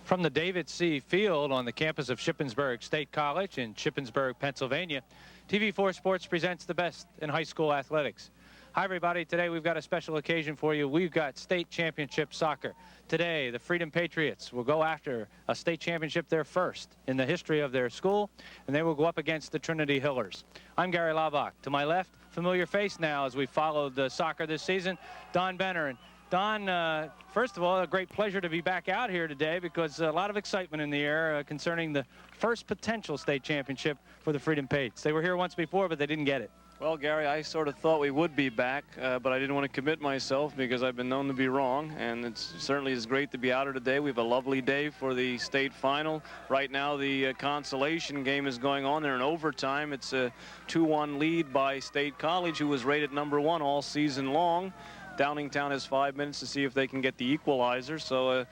From the David C. Field on the campus of Shippensburg State College in Shippensburg, Pennsylvania, TV4 Sports presents the best in high school athletics. Hi, everybody. Today we've got a special occasion for you. We've got state championship soccer. Today, the Freedom Patriots will go after a state championship, their first in the history of their school, and they will go up against the Trinity Hillers. I'm Gary Laubach. To my left, familiar face now as we followed the soccer this season, Don Benner. And Don, first of all, a great pleasure to be back out here today because a lot of excitement in the air concerning the first potential state championship for the Freedom Patriots. They were here once before, but they didn't get it. Well, Gary, I sort of thought we would be back, but I didn't want to commit myself because I've been known to be wrong, and it certainly is great to be out here today. We have a lovely day for the state final. Right now, the consolation game is going on. They're in overtime. It's a 2-1 lead by State College, who was rated #1 all season long. Downingtown has 5 minutes to see if they can get the equalizer. So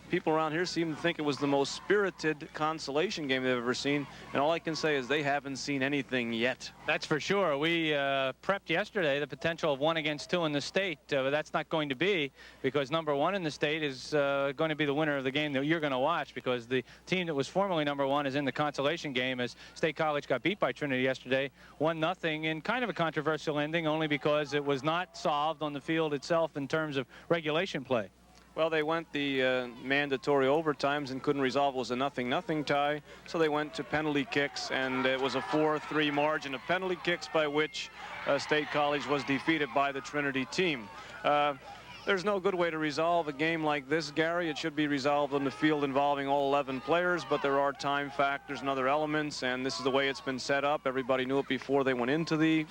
people around here seem to think it was the most spirited consolation game they've ever seen. And all I can say is they haven't seen anything yet. That's for sure. We prepped yesterday the potential of 1 against 2 in the state, but that's not going to be because #1 in the state is going to be the winner of the game that you're going to watch, because the team that was formerly #1 is in the consolation game, as State College got beat by Trinity yesterday 1-0 in kind of a controversial ending, only because it was not solved on the field itself in terms of regulation play. Well, they went the mandatory overtimes and couldn't resolve. It was a 0-0 tie, so they went to penalty kicks, and it was a 4-3 margin of penalty kicks by which State College was defeated by the Trinity team. There's no good way to resolve a game like this, Gary. It should be resolved on the field involving all 11 players, but there are time factors and other elements, and this is the way it's been set up. Everybody knew it before they went into the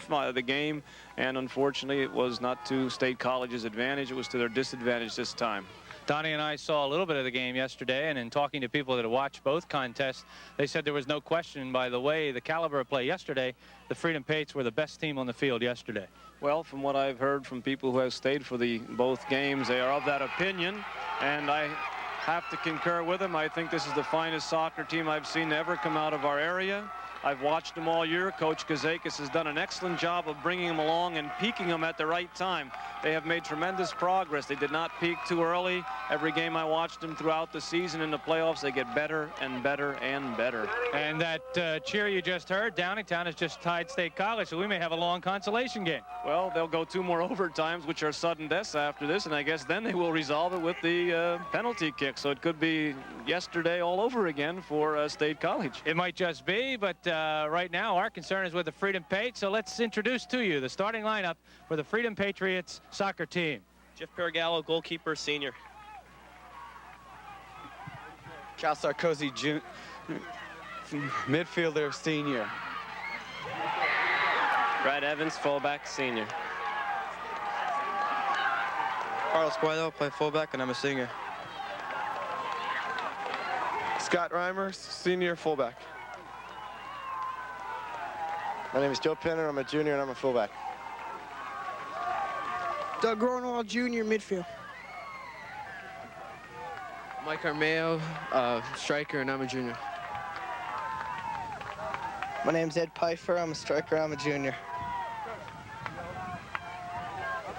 game, and unfortunately it was not to State College's advantage. It was to their disadvantage this time. Donnie and I saw a little bit of the game yesterday, and in talking to people that have watched both contests, they said there was no question by the way the caliber of play yesterday, the Freedom Patriots were the best team on the field yesterday. Well, from what I've heard from people who have stayed for both games, they are of that opinion, and I have to concur with them. I think this is the finest soccer team I've seen ever come out of our area. I've watched them all year. Coach Kazakis has done an excellent job of bringing them along and peaking them at the right time. They have made tremendous progress. They did not peak too early. Every game I watched them throughout the season in the playoffs, they get better and better and better. And that cheer you just heard, Downingtown has just tied State College, so we may have a long consolation game. Well, they'll go 2 more overtimes, which are sudden deaths after this, and I guess then they will resolve it with the penalty kick. So it could be yesterday all over again for State College. It might just be, but right now our concern is with the Freedom Patriots. So let's introduce to you the starting lineup for the Freedom Patriots soccer team. Jeff Paragallo, goalkeeper, senior. Cal Sarkozy, midfielder, senior. Brad Evans, fullback, senior. Carlos Guido, play fullback, and I'm a senior. Scott Reimers, senior, fullback. My name is Joe Penner. I'm a junior and I'm a fullback. Doug Gronwald, junior, midfield. Mike Armeo, striker, and I'm a junior. My name's Ed Pfeiffer. I'm a striker. I'm a junior.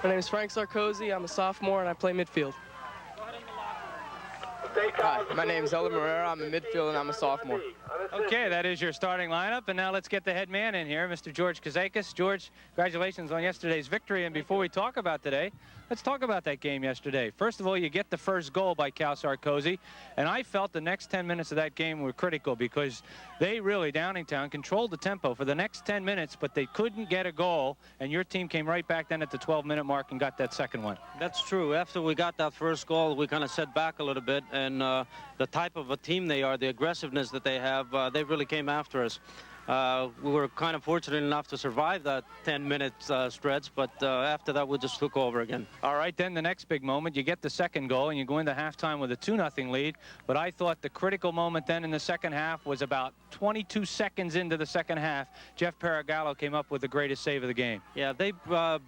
My name is Frank Sarkozy. I'm a sophomore and I play midfield. Hi, my name is Elder Morera. I'm a midfield and I'm a sophomore. Okay, that is your starting lineup, and now let's get the head man in here, Mr. George Kazakis. George, congratulations on yesterday's victory, and before we talk about today, let's talk about that game yesterday. First of all, you get the first goal by Cal Sarkozy, and I felt the next 10 minutes of that game were critical because they really, Downingtown, controlled the tempo for the next 10 minutes, but they couldn't get a goal, and your team came right back then at the 12-minute mark and got that second one. That's true. After we got that first goal, we kind of set back a little bit, and the type of a team they are, the aggressiveness that they have, they really came after us. We were kind of fortunate enough to survive that 10-minute stretch, but after that, we just took over again. All right, then the next big moment, you get the second goal, and you go into halftime with a 2-0 lead, but I thought the critical moment then in the second half was about 22 seconds into the second half. Jeff Paragallo came up with the greatest save of the game. Yeah, they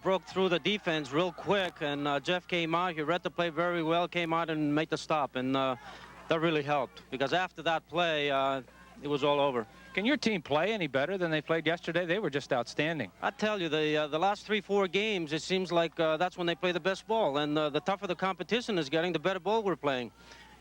broke through the defense real quick, and Jeff came out, he read the play very well, came out and made the stop, and that really helped, because after that play, it was all over. Can your team play any better than they played yesterday? They were just outstanding. I tell you, the last 3-4 games, it seems like that's when they play the best ball. And the tougher the competition is getting, the better ball we're playing.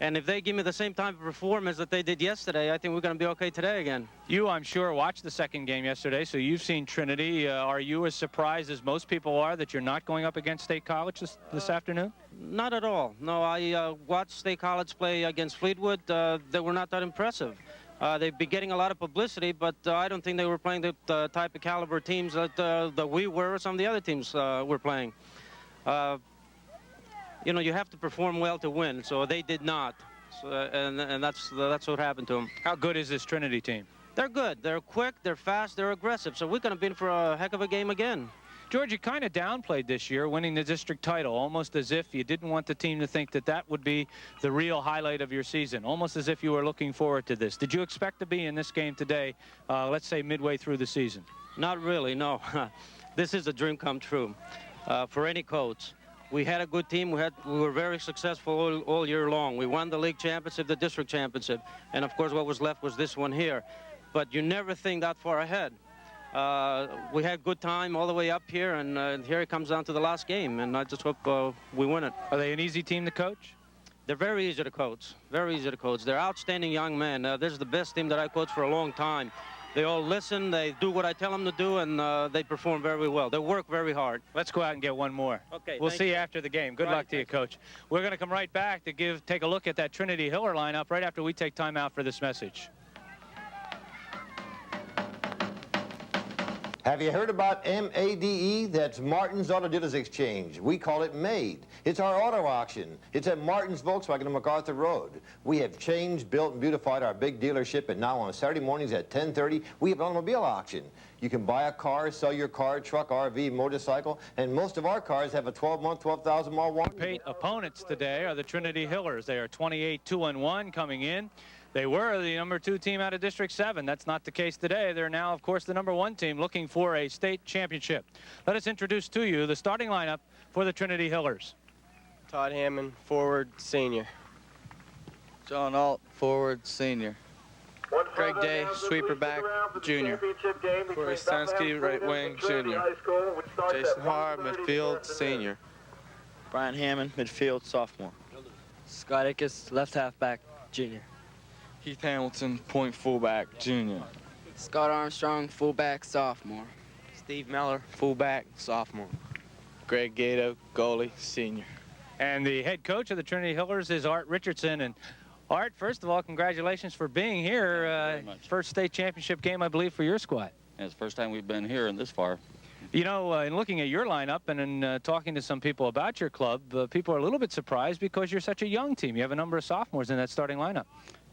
And if they give me the same type of performance that they did yesterday, I think we're going to be okay today again. You, I'm sure, watched the second game yesterday, so you've seen Trinity. Are you as surprised as most people are that you're not going up against State College this afternoon? Not at all. No, I watched State College play against Fleetwood. They were not that impressive. They've been getting a lot of publicity, but I don't think they were playing the type of caliber teams that we were or some of the other teams were playing. You know, you have to perform well to win, so they did not. So, and that's what happened to them. How good is this Trinity team? They're good. They're quick, they're fast, they're aggressive. So we're going to be in for a heck of a game again. George, you kind of downplayed this year, winning the district title, almost as if you didn't want the team to think that that would be the real highlight of your season, almost as if you were looking forward to this. Did you expect to be in this game today, let's say midway through the season? Not really, no. This is a dream come true for any coach. We had a good team. We were very successful all year long. We won the league championship, the district championship, and of course what was left was this one here. But you never think that far ahead. We had good time all the way up here, and here it comes down to the last game, and I just hope we win it. Are they an easy team to coach? They're very easy to coach, very easy to coach. They're outstanding young men. This is the best team that I coached for a long time. They all listen, they do what I tell them to do, and they perform very well. They work very hard. Let's go out and get one more. Okay. We'll see you after the game. Good luck to you, Coach. We're going to come right back to take a look at that Trinity Hiller lineup right after we take time out for this message. Have you heard about MADE? That's Martin's Auto Dealers Exchange. We call it MADE. It's our auto auction. It's at Martin's Volkswagen on MacArthur Road. We have changed, built, and beautified our big dealership, and now on Saturday mornings at 10:30, we have an automobile auction. You can buy a car, sell your car, truck, RV, motorcycle, and most of our cars have a 12-month, 12,000-mile warranty. Opponents today are the Trinity Hillers. They are 28-2-1 coming in. They were the #2 team out of District 7. That's not the case today. They're now, of course, the #1 team looking for a state championship. Let us introduce to you the starting lineup for the Trinity Hillers. Todd Hammond, forward, senior. John Alt, forward, senior. Greg Day, sweeper back, junior. Corey Stansky, right wing, junior. Jason Haar, midfield, senior. Brian Hammond, midfield, sophomore. Scott Ickes, left halfback, junior. Keith Hamilton, point fullback, junior. Scott Armstrong, fullback, sophomore. Steve Meller, fullback, sophomore. Greg Gato, goalie, senior. And the head coach of the Trinity Hillers is Art Richardson. And Art, first of all, congratulations for being here. First state championship game, I believe, for your squad. Yeah, it's the first time we've been here and this far. You know, in looking at your lineup and in talking to some people about your club, people are a little bit surprised because you're such a young team. You have a number of sophomores in that starting lineup.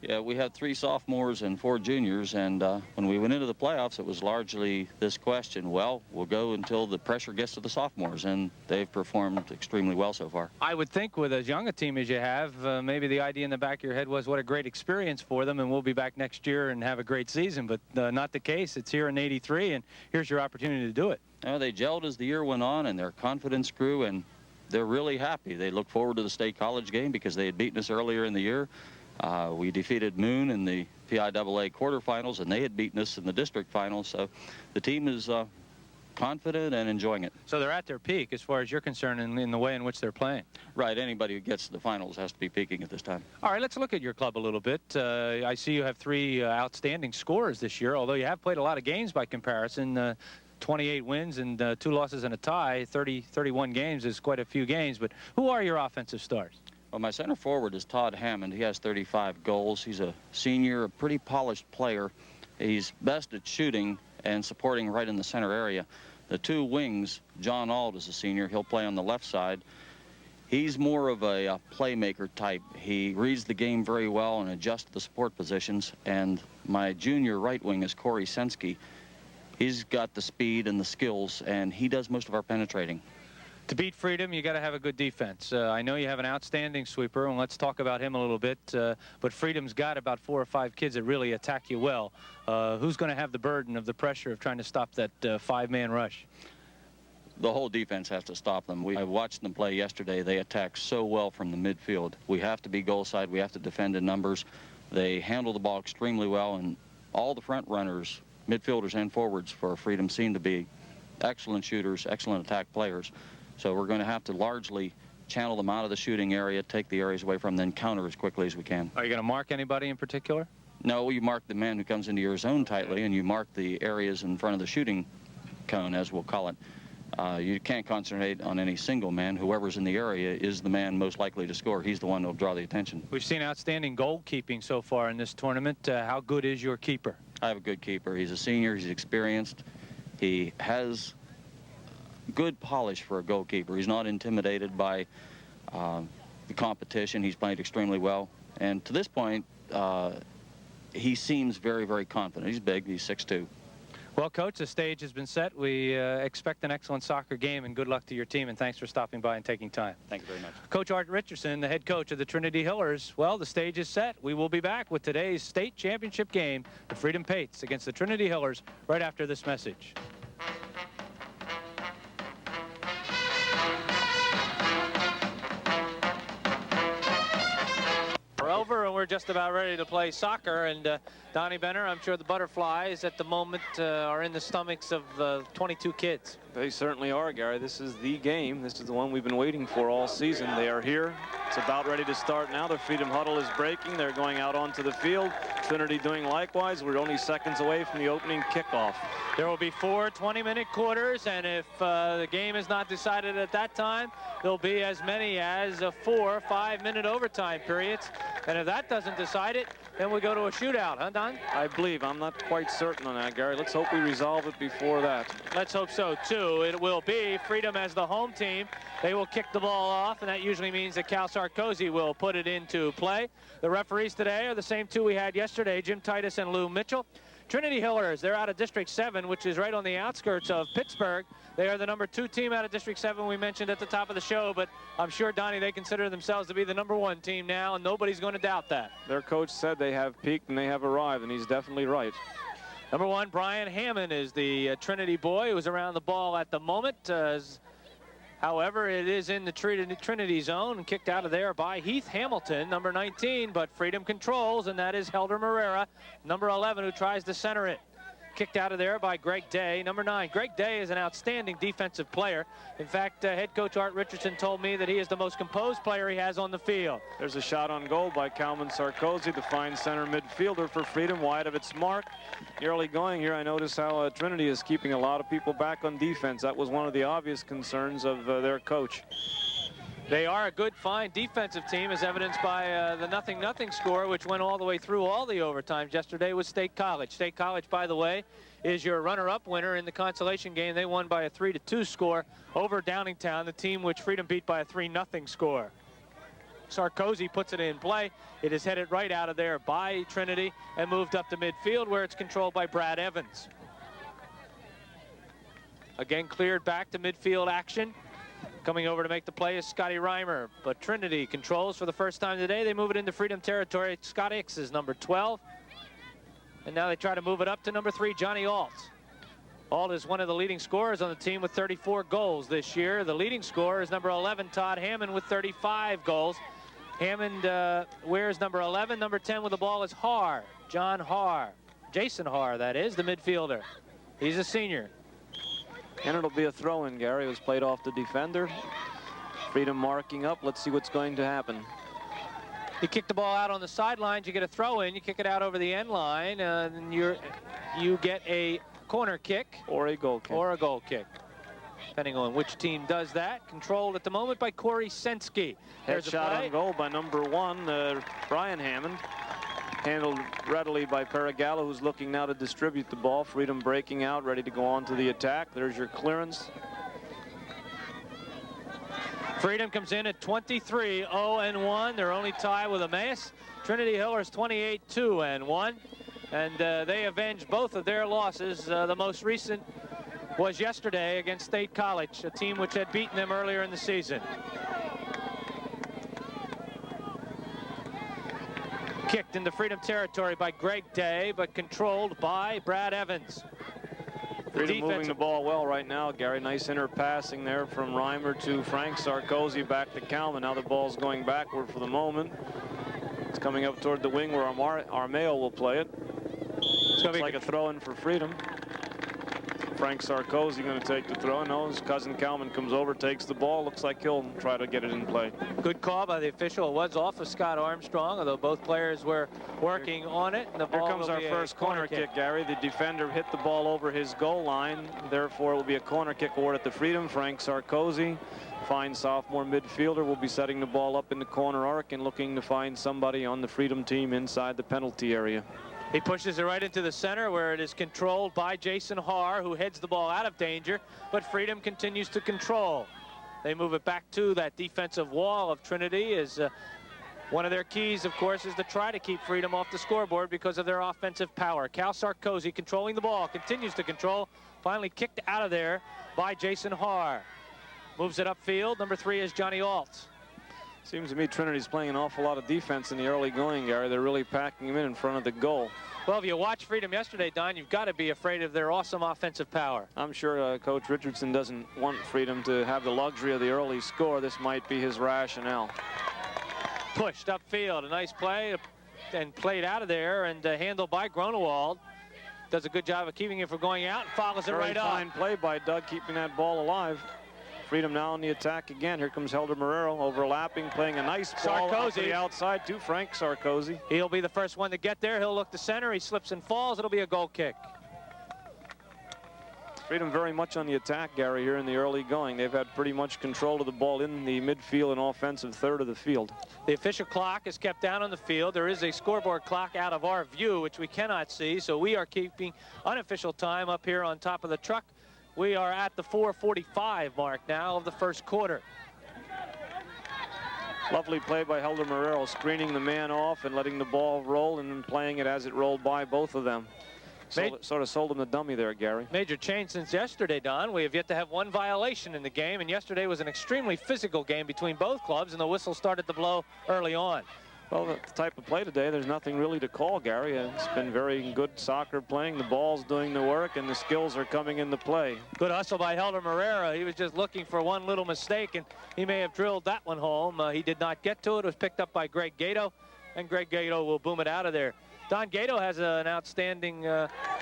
Yeah, we had 3 sophomores and 4 juniors, and when we went into the playoffs, it was largely this question: well, we'll go until the pressure gets to the sophomores, and they've performed extremely well so far. I would think with as young a team as you have, maybe the idea in the back of your head was what a great experience for them, and we'll be back next year and have a great season, but not the case. It's here in '83, and here's your opportunity to do it. They gelled as the year went on, and their confidence grew, and they're really happy. They look forward to the state college game because they had beaten us earlier in the year. We defeated Moon in the PIAA quarterfinals, and they had beaten us in the district finals. So the team is confident and enjoying it. So they're at their peak as far as you're concerned in the way in which they're playing. Right. Anybody who gets to the finals has to be peaking at this time. All right, let's look at your club a little bit. I see you have 3 outstanding scorers this year, although you have played a lot of games by comparison. 28 wins and 2 losses and a tie. 31 games is quite a few games. But who are your offensive stars? Well, my center forward is Todd Hammond. He has 35 goals. He's a senior, a pretty polished player. He's best at shooting and supporting right in the center area. The 2 wings, John Alt is a senior. He'll play on the left side. He's more of a playmaker type. He reads the game very well and adjusts to the support positions. And my junior right wing is Corey Sensky. He's got the speed and the skills, and he does most of our penetrating. To beat Freedom, you got to have a good defense. I know you have an outstanding sweeper, and let's talk about him a little bit. But Freedom's got about 4 or 5 kids that really attack you well. Who's going to have the burden of the pressure of trying to stop that 5-man rush? The whole defense has to stop them. I watched them play yesterday. They attack so well from the midfield. We have to be goal side. We have to defend in numbers. They handle the ball extremely well, and all the front runners, midfielders and forwards for Freedom, seem to be excellent shooters, excellent attack players. So we're going to have to largely channel them out of the shooting area, take the areas away from them, then counter as quickly as we can. Are you going to mark anybody in particular? No, you mark the man who comes into your zone tightly, and you mark the areas in front of the shooting cone, as we'll call it. You can't concentrate on any single man. Whoever's in the area is the man most likely to score. He's the one who'll draw the attention. We've seen outstanding goalkeeping so far in this tournament. How good is your keeper? I have a good keeper. He's a senior. He's experienced. He has good polish for a goalkeeper. He's not intimidated by the competition. He's played extremely well. And to this point, he seems very, very confident. He's big. He's 6'2". Well, Coach, the stage has been set. We expect an excellent soccer game, and good luck to your team, and thanks for stopping by and taking time. Thank you very much. Coach Art Richardson, the head coach of the Trinity Hillers. Well, the stage is set. We will be back with today's state championship game, the Freedom Pates against the Trinity Hillers, right after this message. We're over, and we're just about ready to play soccer, and Donnie Benner, I'm sure the butterflies at the moment are in the stomachs of 22 kids. They certainly are, Gary. This is the game. This is the one we've been waiting for all season. They are here. It's about ready to start now. The Freedom Huddle is breaking. They're going out onto the field. Trinity doing likewise. We're only seconds away from the opening kickoff. There will be 4 20-minute quarters, and if the game is not decided at that time, there'll be as many as 4 5-minute overtime periods. And if that doesn't decide it, then we go to a shootout, huh, Don? I believe. I'm not quite certain on that, Gary. Let's hope we resolve it before that. Let's hope so, too. It will be Freedom as the home team. They will kick the ball off, and that usually means that Cal Sarkozy will put it into play. The referees today are the same two we had yesterday, Jim Titus and Lou Mitchell. Trinity Hillers, they're out of District 7, which is right on the outskirts of Pittsburgh. They are the number 2 team out of District 7 we mentioned at the top of the show, but I'm sure, Donnie, they consider themselves to be the number 1 team now, and nobody's going to doubt that. Their coach said they have peaked and they have arrived, and he's definitely right. Number 1, Brian Hammond, is the Trinity boy who's around the ball at the moment. However, it is in the Trinity zone, kicked out of there by Heath Hamilton, number 19, but Freedom controls, and that is Helder Morera, number 11, who tries to center it. Kicked out of there by Greg Day, number 9. Greg Day is an outstanding defensive player. In fact, head coach Art Richardson told me that he is the most composed player he has on the field. There's a shot on goal by Calvin Sarkozy, the fine center midfielder for Freedom, wide of its mark. Early going here, I notice how Trinity is keeping a lot of people back on defense. That was one of the obvious concerns of their coach. They are a good, fine defensive team, as evidenced by the 0-0 score, which went all the way through all the overtimes yesterday with State College. State College, by the way, is your runner-up winner in the consolation game. They won by a 3-2 score over Downingtown, the team which Freedom beat by a 3-0 score. Sarkozy puts it in play. It is headed right out of there by Trinity and moved up to midfield, where it's controlled by Brad Evans. Again, cleared back to midfield action. Coming over to make the play is Scotty Reimer, but Trinity controls for the first time today. They move it into Freedom territory. Scott Hicks is number 12. And now they try to move it up to number 3, Johnny Alt. Alt is one of the leading scorers on the team with 34 goals this year. The leading scorer is number 11, Todd Hammond, with 35 goals. Hammond wears number 11. Number 10 with the ball is Haar, John Haar. Jason Haar, that is, the midfielder. He's a senior. And it'll be a throw-in, Gary. It was played off the defender. Freedom marking up. Let's see what's going to happen. You kick the ball out on the sidelines, you get a throw-in. You kick it out over the end line, and you get a corner kick. Or a goal kick. Or a goal kick, depending on which team does that. Controlled at the moment by Corey Sensky. Head shot on goal by number 1, Brian Hammond. Handled readily by Paragallo, who's looking now to distribute the ball. Freedom breaking out, ready to go on to the attack. There's your clearance. Freedom comes in at 23-0-1. They're only tied with Emmaus. Trinity Hillers 28-2-1. And they avenged both of their losses. The most recent was yesterday against State College, a team which had beaten them earlier in the season. Kicked into Freedom territory by Greg Day, but controlled by Brad Evans. Freedom moving the ball well right now, Gary. Nice inner passing there from Reimer to Frank Sarkozy, back to Calvin. Now the ball's going backward for the moment. It's coming up toward the wing where Armeo will play it. It's going to be like a throw-in for Freedom. Frank Sarkozy going to take the throw. No, his cousin Kalman comes over, takes the ball. Looks like he'll try to get it in play. Good call by the official. It was off of Scott Armstrong, although both players were working on it. And the Here ball comes our first corner kick, Gary. The defender hit the ball over his goal line. Therefore, it will be a corner kick award at the Freedom. Frank Sarkozy, fine sophomore midfielder, will be setting the ball up in the corner arc and looking to find somebody on the Freedom team inside the penalty area. He pushes it right into the center where it is controlled by Jason Haar, who heads the ball out of danger, but Freedom continues to control. They move it back to that defensive wall of Trinity. One of their keys, of course, is to try to keep Freedom off the scoreboard because of their offensive power. Cal Sarkozy controlling the ball, continues to control, finally kicked out of there by Jason Haar. Moves it upfield. Number 3 is Johnny Alt. Seems to me Trinity's playing an awful lot of defense in the early going, Gary. They're really packing him in front of the goal. Well, if you watch Freedom yesterday, Don, you've got to be afraid of their awesome offensive power. I'm sure Coach Richardson doesn't want Freedom to have the luxury of the early score. This might be his rationale. Pushed upfield. A nice play and played out of there and handled by Grunewald. Does a good job of keeping it from going out and follows it right up. Fine play by Doug, keeping that ball alive. Freedom now on the attack again. Here comes Helder Marrero overlapping, playing a nice ball out to the outside to Frank Sarkozy. He'll be the first one to get there. He'll look to center. He slips and falls. It'll be a goal kick. Freedom very much on the attack, Gary, here in the early going. They've had pretty much control of the ball in the midfield and offensive third of the field. The official clock is kept down on the field. There is a scoreboard clock out of our view, which we cannot see, so we are keeping unofficial time up here on top of the truck. We are at the 4:45 mark now of the first quarter. Lovely play by Helder Marrero, screening the man off and letting the ball roll and then playing it as it rolled by both of them. Sort of sold him the dummy there, Gary. Major change since yesterday, Don. We have yet to have one violation in the game, and yesterday was an extremely physical game between both clubs, and the whistle started to blow early on. Well, the type of play today, there's nothing really to call, Gary. It's been very good soccer playing. The ball's doing the work, and the skills are coming into play. Good hustle by Helder Marrero. He was just looking for one little mistake, and he may have drilled that one home. He did not get to it. It was picked up by Greg Gato, and Greg Gato will boom it out of there. Don Gato has an outstanding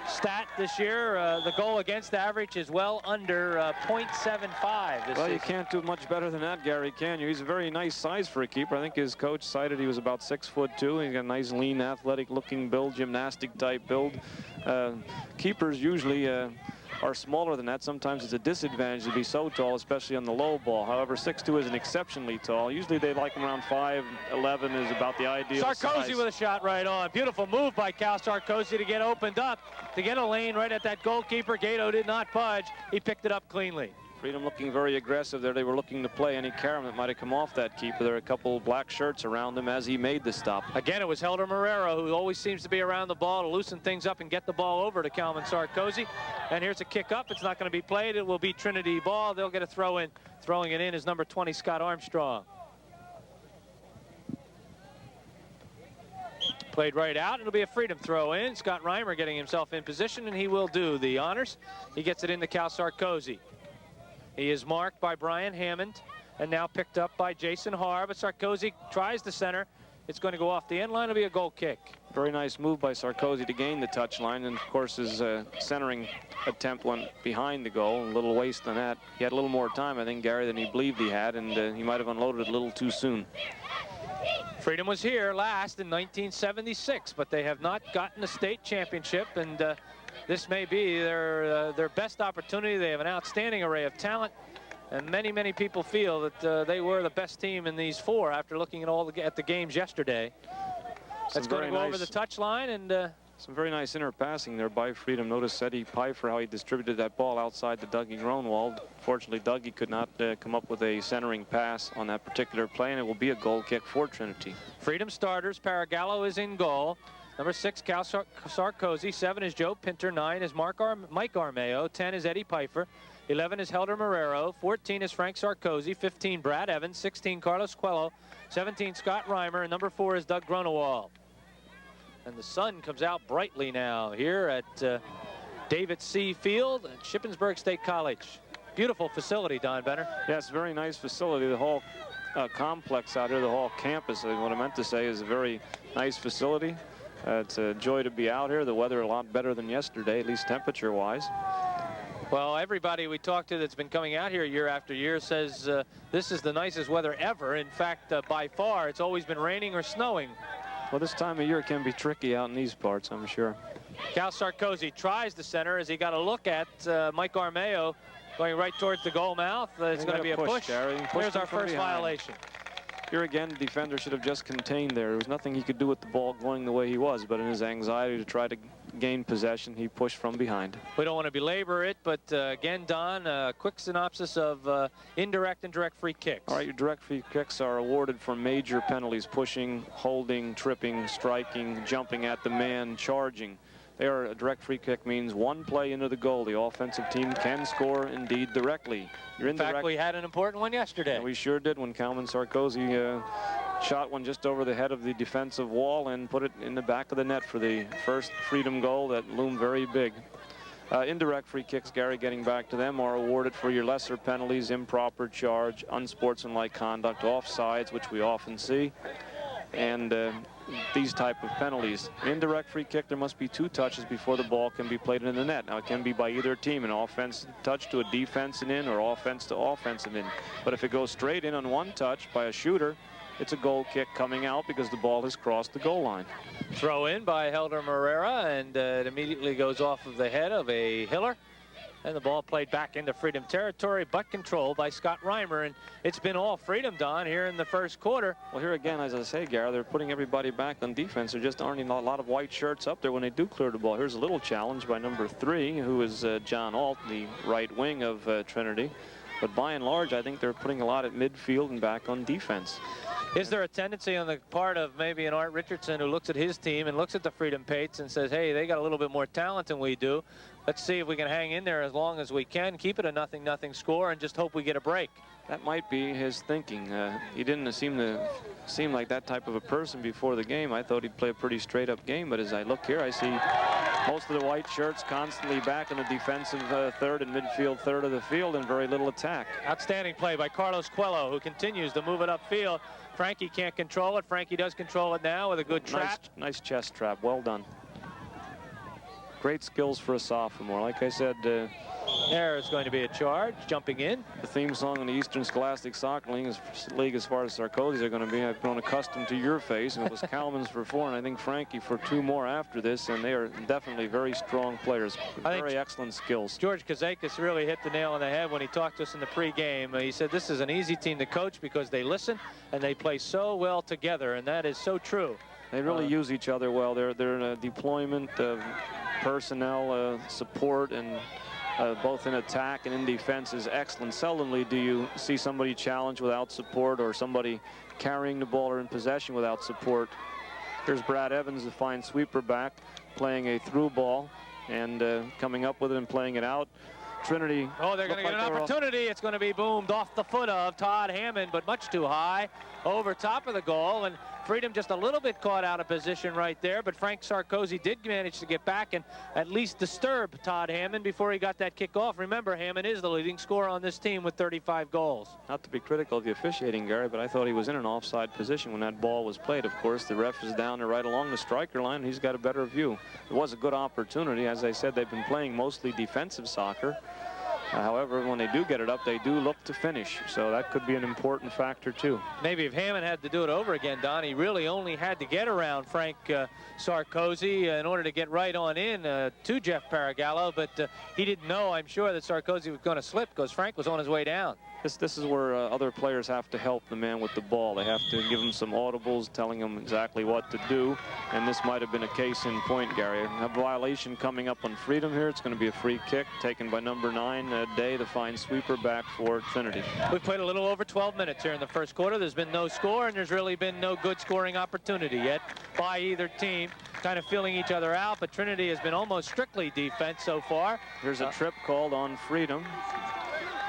stat this year. The goal against average is well under .75 this Well, you season. can't do much better than that, Gary, can you? He's a very nice size for a keeper. I think his coach cited he was about 6'2". He's got a nice, lean, athletic-looking build, gymnastic-type build. Keepers usually are smaller than that. Sometimes it's a disadvantage to be so tall, especially on the low ball. However, 6'2" isn't exceptionally tall. Usually they like him around 5'11" is about the ideal Sarkozy size. with a shot right on. Beautiful move by Cal Sarkozy to get opened up, to get a lane right at that goalkeeper. Gato did not budge. He picked it up cleanly. Freedom looking very aggressive there. They were looking to play any carom that might have come off that keeper. There are a couple black shirts around him as he made the stop. Again, it was Helder Marrero, who always seems to be around the ball to loosen things up and get the ball over to Kalman Sarkozy. And here's a kick up. It's not going to be played. It will be Trinity ball. They'll get a throw in. Throwing it in is number 20, Scott Armstrong. Played right out. It'll be a Freedom throw in. Scott Reimer getting himself in position, and he will do the honors. He gets it into Cal Sarkozy. He is marked by Brian Hammond and now picked up by Jason Haar, but Sarkozy tries the center. It's going to go off the end line. It'll be a goal kick. Very nice move by Sarkozy to gain the touch line, and of course his centering attempt went behind the goal. A little waste on that. He had a little more time, I think, Gary, than he believed he had, and he might have unloaded it a little too soon. Freedom was here last in 1976, but they have not gotten a state championship, and this may be their best opportunity. They have an outstanding array of talent, and many people feel that they were the best team in these four after looking at the games yesterday. That's going to go over the touchline, and some very nice inner passing there by Freedom. Notice Eddie Pfeiffer, how he distributed that ball outside to Dougie Gronwald. Fortunately, Dougie could not come up with a centering pass on that particular play, and it will be a goal kick for Trinity. Freedom starters. Paragallo is in goal. Number 6, Cal Sarkozy. 7 is Joe Pinter. 9 is Mike Armeo. 10 is Eddie Pfeiffer. 11 is Helder Marrero. 14 is Frank Sarkozy. 15, Brad Evans. 16, Carlos Coelho. 17, Scott Reimer. And number 4 is Doug Grunewald. And the sun comes out brightly now here at David C. Field at Shippensburg State College. Beautiful facility, Don Benner. Yes, very nice facility. The whole complex out here, the whole campus, what I meant to say, is a very nice facility. It's a joy to be out here. The weather a lot better than yesterday, at least temperature-wise. Well, everybody we talked to that's been coming out here year after year says this is the nicest weather ever. In fact, by far, it's always been raining or snowing. Well, this time of year can be tricky out in these parts, I'm sure. Cal Sarkozy tries the center as he got a look at Mike Armeo going right towards the goal mouth. It's going to be a push. Here's our first violation. Here again, the defender should have just contained there. There was nothing he could do with the ball going the way he was, but in his anxiety to try to gain possession, he pushed from behind. We don't want to belabor it, but again, Don, a quick synopsis of indirect and direct free kicks. All right, your direct free kicks are awarded for major penalties: pushing, holding, tripping, striking, jumping at the man, charging. There, a direct free kick means one play into the goal. The offensive team can score, indeed, directly. In fact, we had an important one yesterday. And we sure did when Calvin Sarkozy shot one just over the head of the defensive wall and put it in the back of the net for the first Freedom goal that loomed very big. Indirect free kicks, Gary, getting back to them, are awarded for your lesser penalties: improper charge, unsportsmanlike conduct, offsides, which we often see, and these type of penalties. Indirect free kick, there must be 2 touches before the ball can be played in the net. Now, it can be by either team, an offense touch to a defensive in or offense to offensive in. But if it goes straight in on 1 touch by a shooter, it's a goal kick coming out because the ball has crossed the goal line. Throw in by Helder Morera, and it immediately goes off of the head of a Hiller. And the ball played back into Freedom territory, but controlled by Scott Reimer. And it's been all Freedom, Don, here in the first quarter. Well, here again, as I say, Gary, they're putting everybody back on defense. There just aren't a lot of white shirts up there when they do clear the ball. Here's a little challenge by number 3, who is John Alt, the right wing of Trinity. But by and large, I think they're putting a lot at midfield and back on defense. Is there a tendency on the part of maybe an Art Richardson who looks at his team and looks at the Freedom Pates and says, hey, they got a little bit more talent than we do. Let's see if we can hang in there as long as we can, keep it a 0-0 score, and just hope we get a break. That might be his thinking. He didn't seem like that type of a person before the game. I thought he'd play a pretty straight-up game, but as I look here, I see most of the white shirts constantly back in the defensive third and midfield third of the field, and very little attack. Outstanding play by Carlos Coelho, who continues to move it upfield. Frankie can't control it. Frankie does control it now with a good trap. Nice chest trap. Well done. Great skills for a sophomore. Like I said, there is going to be a charge. Jumping in. The theme song in the Eastern Scholastic Soccer League, as far as Sarkozy's are going to be, I've grown accustomed to your face. And it was Kalman's for 4, and I think Frankie for 2 more after this. And they are definitely very strong players. Very excellent skills. George Kazakis really hit the nail on the head when he talked to us in the pregame. He said this is an easy team to coach because they listen and they play so well together, and that is so true. They really use each other well. They're in a deployment of personnel support, and both in attack and in defense is excellent. Seldomly do you see somebody challenged without support, or somebody carrying the ball or in possession without support. Here's Brad Evans, the fine sweeper back, playing a through ball and coming up with it and playing it out. Trinity. Oh, they're going to get an opportunity. It's going to be boomed off the foot of Todd Hammond, but much too high over top of the goal. And Freedom just a little bit caught out of position right there, but Frank Sarkozy did manage to get back and at least disturb Todd Hammond before he got that kick off. Remember, Hammond is the leading scorer on this team with 35 goals. Not to be critical of the officiating, Gary, but I thought he was in an offside position when that ball was played. Of course, the ref is down there right along the striker line, and he's got a better view. It was a good opportunity. As I said, they've been playing mostly defensive soccer. However, when they do get it up, they do look to finish. So that could be an important factor, too. Maybe if Hammond had to do it over again, Don, he really only had to get around Frank Sarkozy in order to get right on in to Jeff Paragallo. But he didn't know, I'm sure, that Sarkozy was going to slip because Frank was on his way down. This is where other players have to help the man with the ball. They have to give him some audibles, telling him exactly what to do. And this might have been a case in point, Gary. A violation coming up on Freedom here. It's going to be a free kick taken by number 9, Day, the fine sweeper back for Trinity. We've played a little over 12 minutes here in the first quarter. There's been no score, and there's really been no good scoring opportunity yet by either team. Kind of feeling each other out, but Trinity has been almost strictly defense so far. Here's a trip called on Freedom.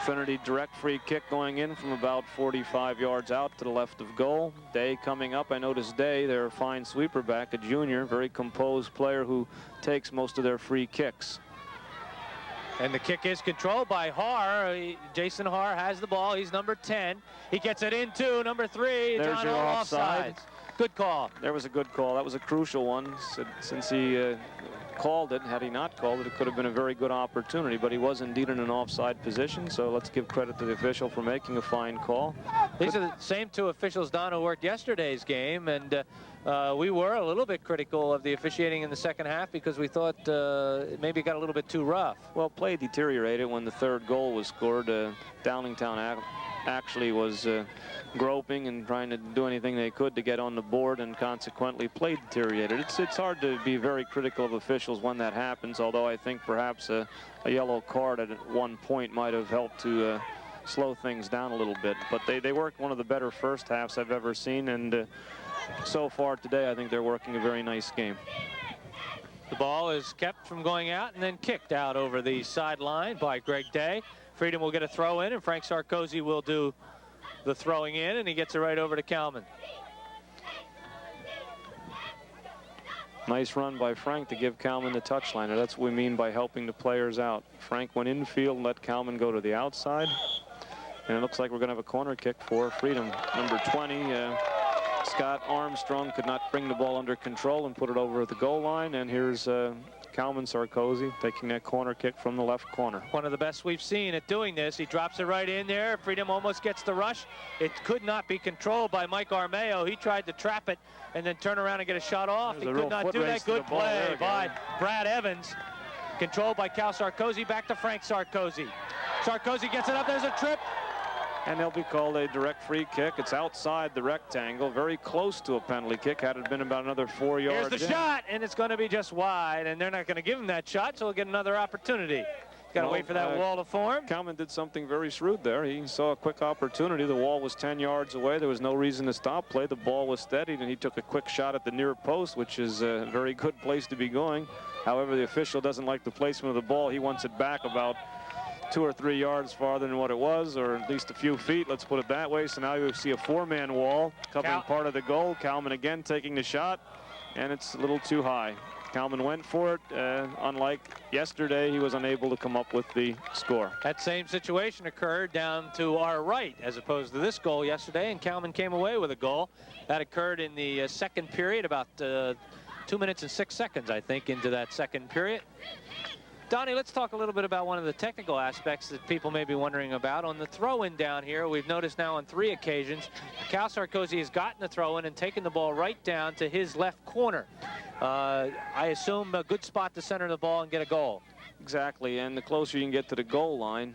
Trinity direct free kick going in from about 45 yards out to the left of goal. Day coming up. I noticed Day, their fine sweeper back, a junior, very composed player who takes most of their free kicks. And the kick is controlled by Haar. Jason Haar has the ball. He's number 10. He gets it into number 3. There's John your offside. Good call. There was a good call. That was a crucial one since he called it. Had he not called it, it could have been a very good opportunity, but he was indeed in an offside position, so let's give credit to the official for making a fine call. These are the same two officials, Don, who worked yesterday's game, and we were a little bit critical of the officiating in the second half because we thought maybe it got a little bit too rough. Well, play deteriorated when the third goal was scored. Downingtown actually was groping and trying to do anything they could to get on the board, and consequently play deteriorated. It's hard to be very critical of officials when that happens, although I think perhaps a yellow card at one point might have helped to slow things down a little bit. But they worked one of the better first halves I've ever seen, and so far today I think they're working a very nice game. The ball is kept from going out and then kicked out over the sideline by Greg Day. Freedom will get a throw in, and Frank Sarkozy will do the throwing in, and he gets it right over to Kalman. Nice run by Frank to give Kalman the touchline. And that's what we mean by helping the players out. Frank went infield and let Kalman go to the outside. And it looks like we're going to have a corner kick for Freedom. Number 20, Scott Armstrong could not bring the ball under control and put it over at the goal line. And here's Kalman Sarkozy taking that corner kick from the left corner. One of the best we've seen at doing this. He drops it right in there. Freedom almost gets the rush. It could not be controlled by Mike Armeo. He tried to trap it and then turn around and get a shot off. He could not do that. Good play by Brad Evans. Controlled by Cal Sarkozy. Back to Frank Sarkozy. Sarkozy gets it up. There's a trip. And they'll be called a direct free kick. It's outside the rectangle, very close to a penalty kick. Had it been about another 4 yards. Here's the shot, and it's going to be just wide, and they're not going to give him that shot, so he'll get another opportunity. Got to wait for that wall to form. Kalman did something very shrewd there. He saw a quick opportunity. The wall was 10 yards away. There was no reason to stop play. The ball was steadied, and he took a quick shot at the near post, which is a very good place to be going. However, the official doesn't like the placement of the ball. He wants it back about 2 or 3 yards farther than what it was, or at least a few feet, let's put it that way. So now you see a 4-man wall covering part of the goal. Kalman again taking the shot, and it's a little too high. Kalman went for it. Unlike yesterday, he was unable to come up with the score. That same situation occurred down to our right as opposed to this goal yesterday, and Kalman came away with a goal. That occurred in the second period, about 2 minutes and 6 seconds, I think, into that second period. Donnie, let's talk a little bit about one of the technical aspects that people may be wondering about. On the throw-in down here, we've noticed now on 3 occasions, Cal Sarkozy has gotten the throw-in and taken the ball right down to his left corner. I assume a good spot to center the ball and get a goal. Exactly, and the closer you can get to the goal line,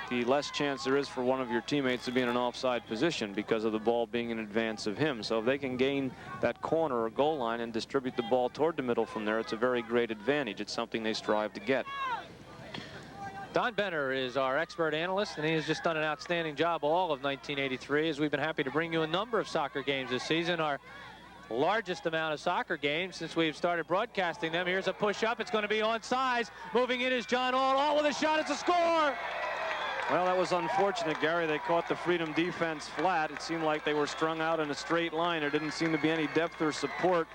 the less chance there is for one of your teammates to be in an offside position because of the ball being in advance of him. So if they can gain that corner or goal line and distribute the ball toward the middle from there, it's a very great advantage. It's something they strive to get. Don Benner is our expert analyst, and he has just done an outstanding job all of 1983, as we've been happy to bring you a number of soccer games this season. Our largest amount of soccer games since we've started broadcasting them. Here's a push-up. It's going to be onside. Moving in is John All with a shot. It's a score! Well, that was unfortunate, Gary. They caught the Freedom defense flat. It seemed like they were strung out in a straight line. There didn't seem to be any depth or support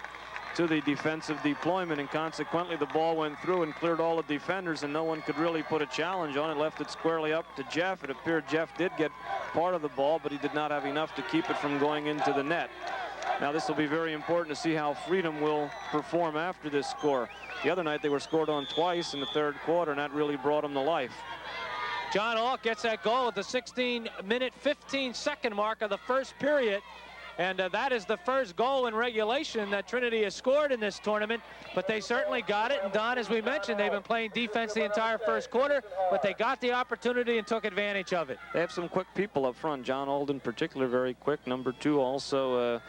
to the defensive deployment, and consequently the ball went through and cleared all the defenders, and no one could really put a challenge on it. Left it squarely up to Jeff. It appeared Jeff did get part of the ball, but he did not have enough to keep it from going into the net. Now this will be very important to see how Freedom will perform after this score. The other night they were scored on twice in the third quarter, and that really brought them to life. John Alt gets that goal at the 16-minute, 15-second mark of the first period. And that is the first goal in regulation that Trinity has scored in this tournament. But they certainly got it. And Don, as we mentioned, they've been playing defense the entire first quarter, but they got the opportunity and took advantage of it. They have some quick people up front. John Alt in particular, very quick. Number 2 also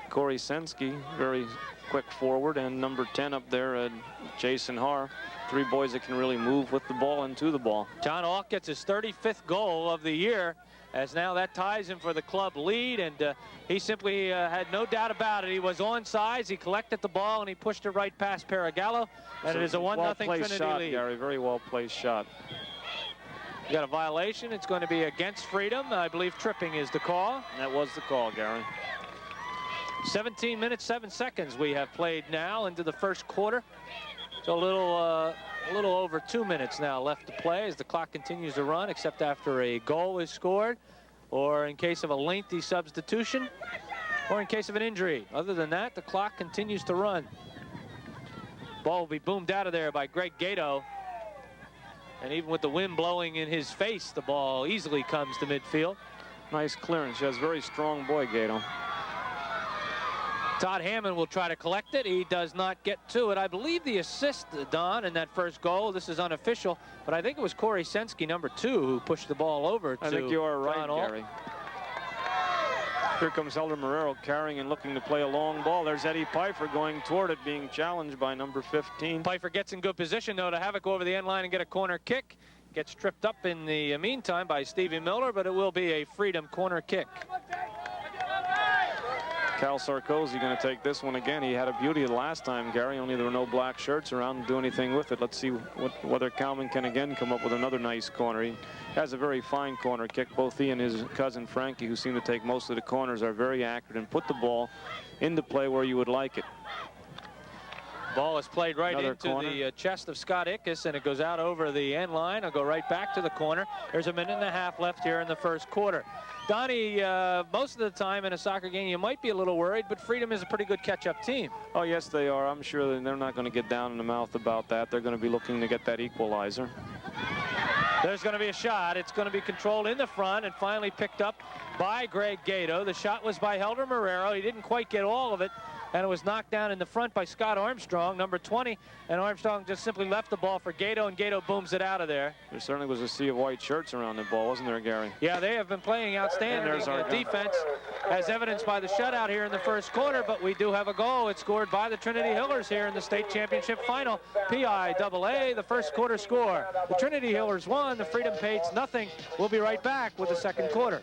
Corey Sensky, very quick forward. And number 10 up there, Jason Haar. 3 boys that can really move with the ball and to the ball. John Alt gets his 35th goal of the year, as now that ties him for the club lead, and he simply had no doubt about it. He was onside, he collected the ball, and he pushed it right past Paragallo, and so it is a 1-0 Trinity shot, lead. Gary, very well placed shot. You got a violation. It's going to be against Freedom. I believe tripping is the call. That was the call, Gary. 17 minutes, 7 seconds we have played now into the first quarter. So a little over 2 minutes now left to play as the clock continues to run, except after a goal is scored, or in case of a lengthy substitution, or in case of an injury. Other than that, the clock continues to run. Ball will be boomed out of there by Greg Gato. And even with the wind blowing in his face, the ball easily comes to midfield. Nice clearance. He has a very strong boy, Gato. Todd Hammond will try to collect it. He does not get to it. I believe the assist, Don, in that first goal, this is unofficial, but I think it was Corey Sensky, number 2, who pushed the ball over to I think you are right, John Alt. Gary. Here comes Helder Marrero carrying and looking to play a long ball. There's Eddie Pfeiffer going toward it, being challenged by number 15. Pfeiffer gets in good position, though, to have it go over the end line and get a corner kick. Gets tripped up in the meantime by Stevie Miller, but it will be a Freedom corner kick. Cal Sarkozy going to take this one again. He had a beauty the last time, Gary, only there were no black shirts around to do anything with it. Let's see whether Kalman can again come up with another nice corner. He has a very fine corner kick. Both he and his cousin Frankie, who seem to take most of the corners, are very accurate and put the ball into play where you would like it. Ball is played right Another into corner. the chest of Scott Ickes, and it goes out over the end line. I'll go right back to the corner. There's a minute and a half left here in the first quarter. Donnie, most of the time in a soccer game, you might be a little worried, but Freedom is a pretty good catch-up team. Oh, yes, they are. I'm sure that they're not going to get down in the mouth about that. They're going to be looking to get that equalizer. There's going to be a shot. It's going to be controlled in the front and finally picked up by Greg Gato. The shot was by Helder Marrero. He didn't quite get all of it, and it was knocked down in the front by Scott Armstrong, number 20, and Armstrong just simply left the ball for Gato, and Gato booms it out of there. There certainly was a sea of white shirts around the ball, wasn't there, Gary? Yeah, they have been playing outstanding defense, as evidenced by the shutout here in the first quarter, but we do have a goal. It's scored by the Trinity Hillers here in the state championship final. PIAA, the first quarter score. The Trinity Hillers 1, the Freedom Patriots nothing. We'll be right back with the second quarter.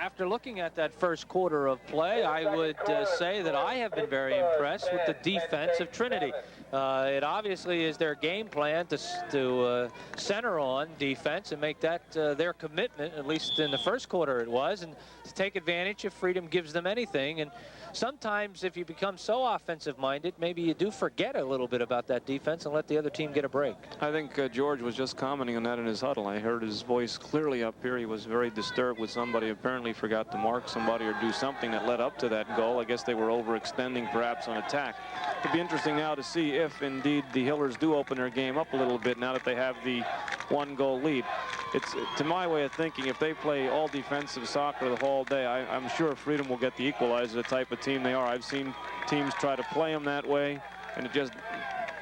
After looking at that first quarter of play, I would say that I have been very impressed with the defense of Trinity. It obviously is their game plan to center on defense and make that their commitment, at least in the first quarter it was, and to take advantage if Freedom gives them anything. And sometimes if you become so offensive-minded, maybe you do forget a little bit about that defense and let the other team get a break. I think George was just commenting on that in his huddle. I heard his voice clearly up here. He was very disturbed with somebody apparently forgot to mark somebody or do something that led up to that goal. I guess they were overextending perhaps on attack. It'll be interesting now to see if indeed the Hillers do open their game up a little bit now that they have the 1-goal lead. It's, to my way of thinking, if they play all defensive soccer the whole day, I'm sure Freedom will get the equalizer, the type of team they are. I've seen teams try to play them that way, and it just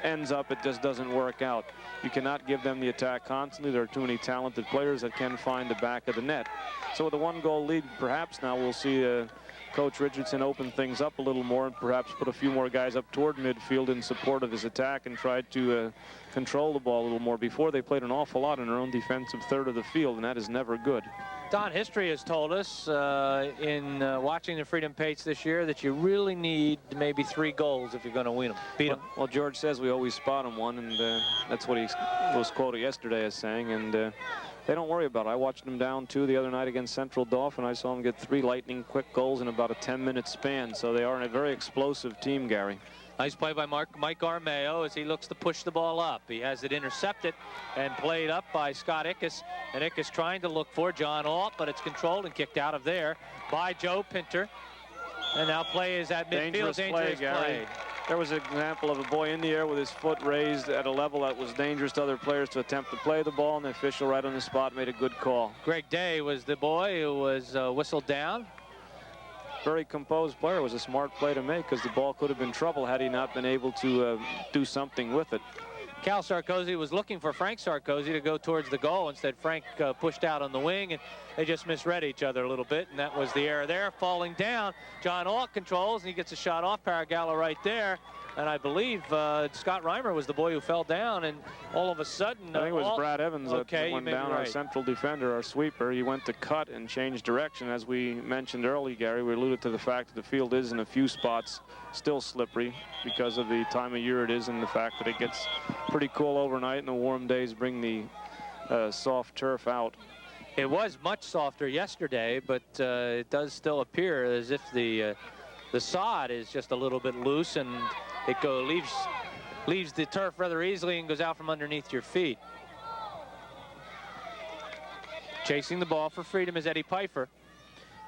ends up, it just doesn't work out. You cannot give them the attack constantly. There are too many talented players that can find the back of the net. So with a 1-goal lead, perhaps now we'll see Coach Richardson open things up a little more and perhaps put a few more guys up toward midfield in support of his attack and try to control the ball a little more. Before, they played an awful lot in their own defensive third of the field, and that is never good. Don, history has told us in watching the Freedom Patriots this year that you really need maybe 3 goals if you're going to beat them. Well, George says we always spot them one, and that's what he was quoted yesterday as saying, and they don't worry about it. I watched them down 2 the other night against Central Dauphin. I saw them get 3 lightning quick goals in about a 10-minute span, so they are a very explosive team, Gary. Nice play by Mike Armeo as he looks to push the ball up. He has it intercepted and played up by Scott Ickes. And Ickes trying to look for John Alt, but it's controlled and kicked out of there by Joe Pinter. And now play is at midfield. Dangerous play. There was an example of a boy in the air with his foot raised at a level that was dangerous to other players to attempt to play the ball, and the official right on the spot made a good call. Greg Day was the boy who was whistled down. Very composed player. It was a smart play to make because the ball could have been trouble had he not been able to do something with it. Cal Sarkozy was looking for Frank Sarkozy to go towards the goal. Instead, Frank pushed out on the wing, and they just misread each other a little bit, and that was the error there. Falling down, John Alt controls, and he gets a shot off Paragallo right there. And I believe Scott Reimer was the boy who fell down, and all of a sudden... I think it was Brad Evans that went down, right. Our central defender, our sweeper. He went to cut and change direction. As we mentioned earlier, Gary, we alluded to the fact that the field is in a few spots still slippery because of the time of year it is and the fact that it gets pretty cool overnight and the warm days bring the soft turf out. It was much softer yesterday, but it does still appear as if the sod is just a little bit loose, and it leaves the turf rather easily and goes out from underneath your feet. Chasing the ball for Freedom is Eddie Pfeiffer.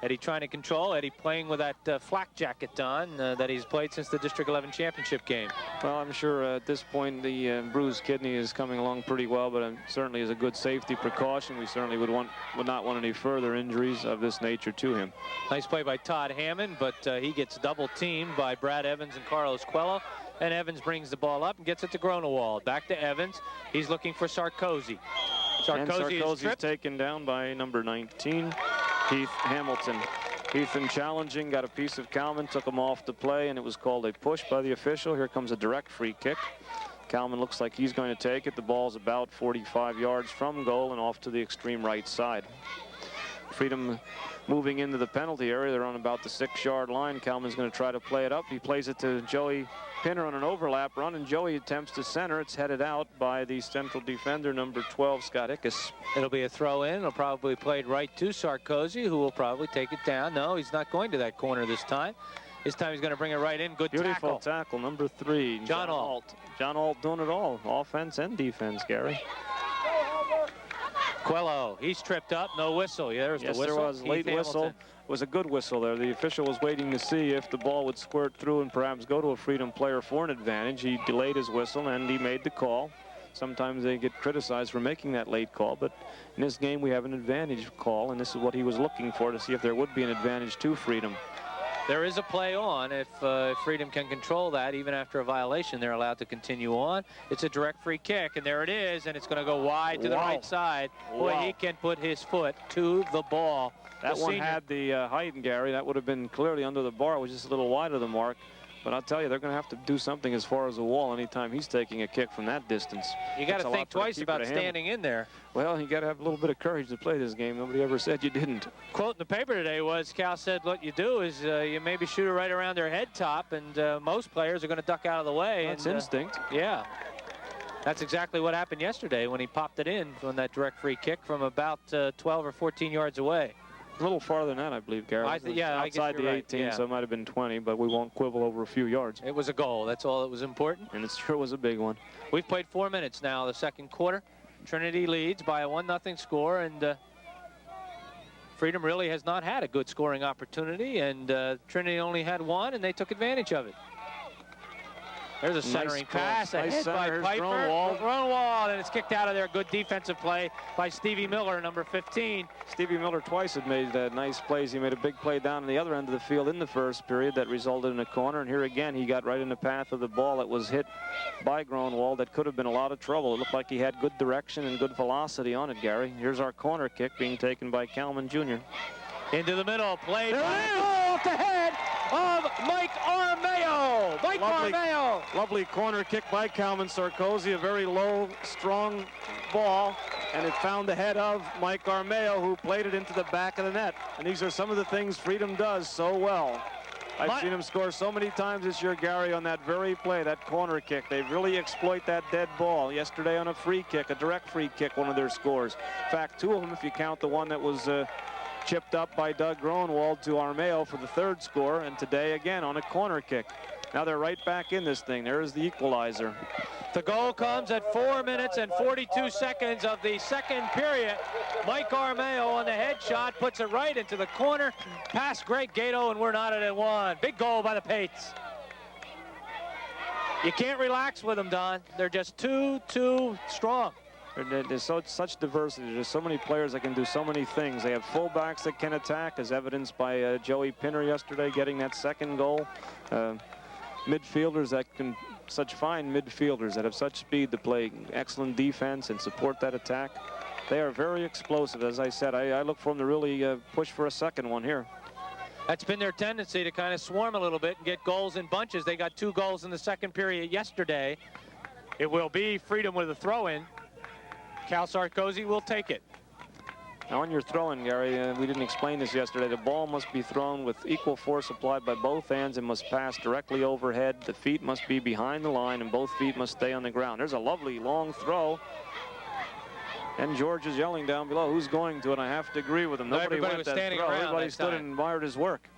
Eddie trying to control. Eddie playing with that flak jacket on that he's played since the District 11 championship game. Well, I'm sure at this point the bruised kidney is coming along pretty well, but certainly is a good safety precaution. We certainly would not want any further injuries of this nature to him. Nice play by Todd Hammond, but he gets double teamed by Brad Evans and Carlos Coelho. And Evans brings the ball up and gets it to Gronewald. Back to Evans. He's looking for Sarkozy. Sarkozy is taken down by number 19, Heath Hamilton. Heathen challenging, got a piece of Kalman, took him off the play, and it was called a push by the official. Here comes a direct free kick. Kalman looks like he's going to take it. The ball's about 45 yards from goal and off to the extreme right side. Freedom moving into the penalty area. They're on about the 6-yard line. Kalman's going to try to play it up. He plays it to Joey Pinner on an overlap run, and Joey attempts to center. It's headed out by the central defender, number 12, Scott Ickes. It'll be a throw in. It'll probably be played right to Sarkozy, who will probably take it down. No, he's not going to that corner this time. This time he's going to bring it right in. Good Beautiful tackle, number 3. John Alt. John Alt doing it all, offense and defense, Gary. Coelho, he's tripped up, no whistle. Yeah, there's the whistle. Yes, there was. Late whistle. It was a good whistle there. The official was waiting to see if the ball would squirt through and perhaps go to a Freedom player for an advantage. He delayed his whistle and he made the call. Sometimes they get criticized for making that late call, but in this game we have an advantage call, and this is what he was looking for, to see if there would be an advantage to Freedom. There is a play on. If Freedom can control that, even after a violation, they're allowed to continue on. It's a direct free kick, and there it is, and it's going to go wide to the right side. Boy, he can put his foot to the ball. That one had the height, Gary. That would have been clearly under the bar. It was just a little wide of the mark. But I'll tell you, they're going to have to do something as far as the wall anytime he's taking a kick from that distance. You got to think twice about standing in there. Well, you got to have a little bit of courage to play this game. Nobody ever said you didn't. Quote in the paper today was, Cal said, what you do is you maybe shoot it right around their head top, and most players are going to duck out of the way. That's instinct. Yeah. That's exactly what happened yesterday when he popped it in on that direct free kick from about 12 or 14 yards away. A little farther than that, I believe, Gary. Outside the 18, right. So it might have been 20, but we won't quibble over a few yards. It was a goal. That's all that was important. And it sure was a big one. We've played 4 minutes now, the second quarter. Trinity leads by a 1-0 score, and Freedom really has not had a good scoring opportunity, and Trinity only had one, and they took advantage of it. There's a centering pass ahead by Piper. Gronewald, and it's kicked out of there. Good defensive play by Stevie Miller, number 15. Stevie Miller twice had made nice plays. He made a big play down on the other end of the field in the first period that resulted in a corner. And here again, he got right in the path of the ball that was hit by Gronewald. That could have been a lot of trouble. It looked like he had good direction and good velocity on it, Gary. Here's our corner kick being taken by Kalman Jr. Into the middle, played off the head of Mike Armeo. Armeo. Lovely corner kick by Kalman Sarkozy, a very low, strong ball, and it found the head of Mike Armeo, who played it into the back of the net. And these are some of the things Freedom does so well. I've seen him score so many times this year, Gary, on that very play, that corner kick. They really exploit that dead ball. Yesterday on a free kick, a direct free kick, one of their scores. In fact, 2 of them, if you count the one that was chipped up by Doug Gronewald to Armeo for the 3rd score, and today again on a corner kick. Now they're right back in this thing. There's the equalizer. The goal comes at 4 minutes and 42 seconds of the second period. Mike Armeo on the headshot puts it right into the corner. Past Greg Gato, and we're knotted at 1. Big goal by the Pates. You can't relax with them, Don. They're just too strong. There's such diversity. There's so many players that can do so many things. They have fullbacks that can attack, as evidenced by Joey Pinner yesterday getting that 2nd goal. Midfielders that can, such fine midfielders that have such speed to play excellent defense and support that attack. They are very explosive. As I said, I look for them to really push for a second one here. That's been their tendency, to kind of swarm a little bit and get goals in bunches. They got 2 goals in the second period yesterday. It will be Freedom with a throw-in. Cal Sarkozy will take it. Now on your throw-in, Gary, we didn't explain this yesterday. The ball must be thrown with equal force applied by both hands and must pass directly overhead. The feet must be behind the line and both feet must stay on the ground. There's a lovely long throw. And George is yelling down below, who's going to it? I have to agree with him. Nobody went was that standing throw. around. Everybody stood and admired his work.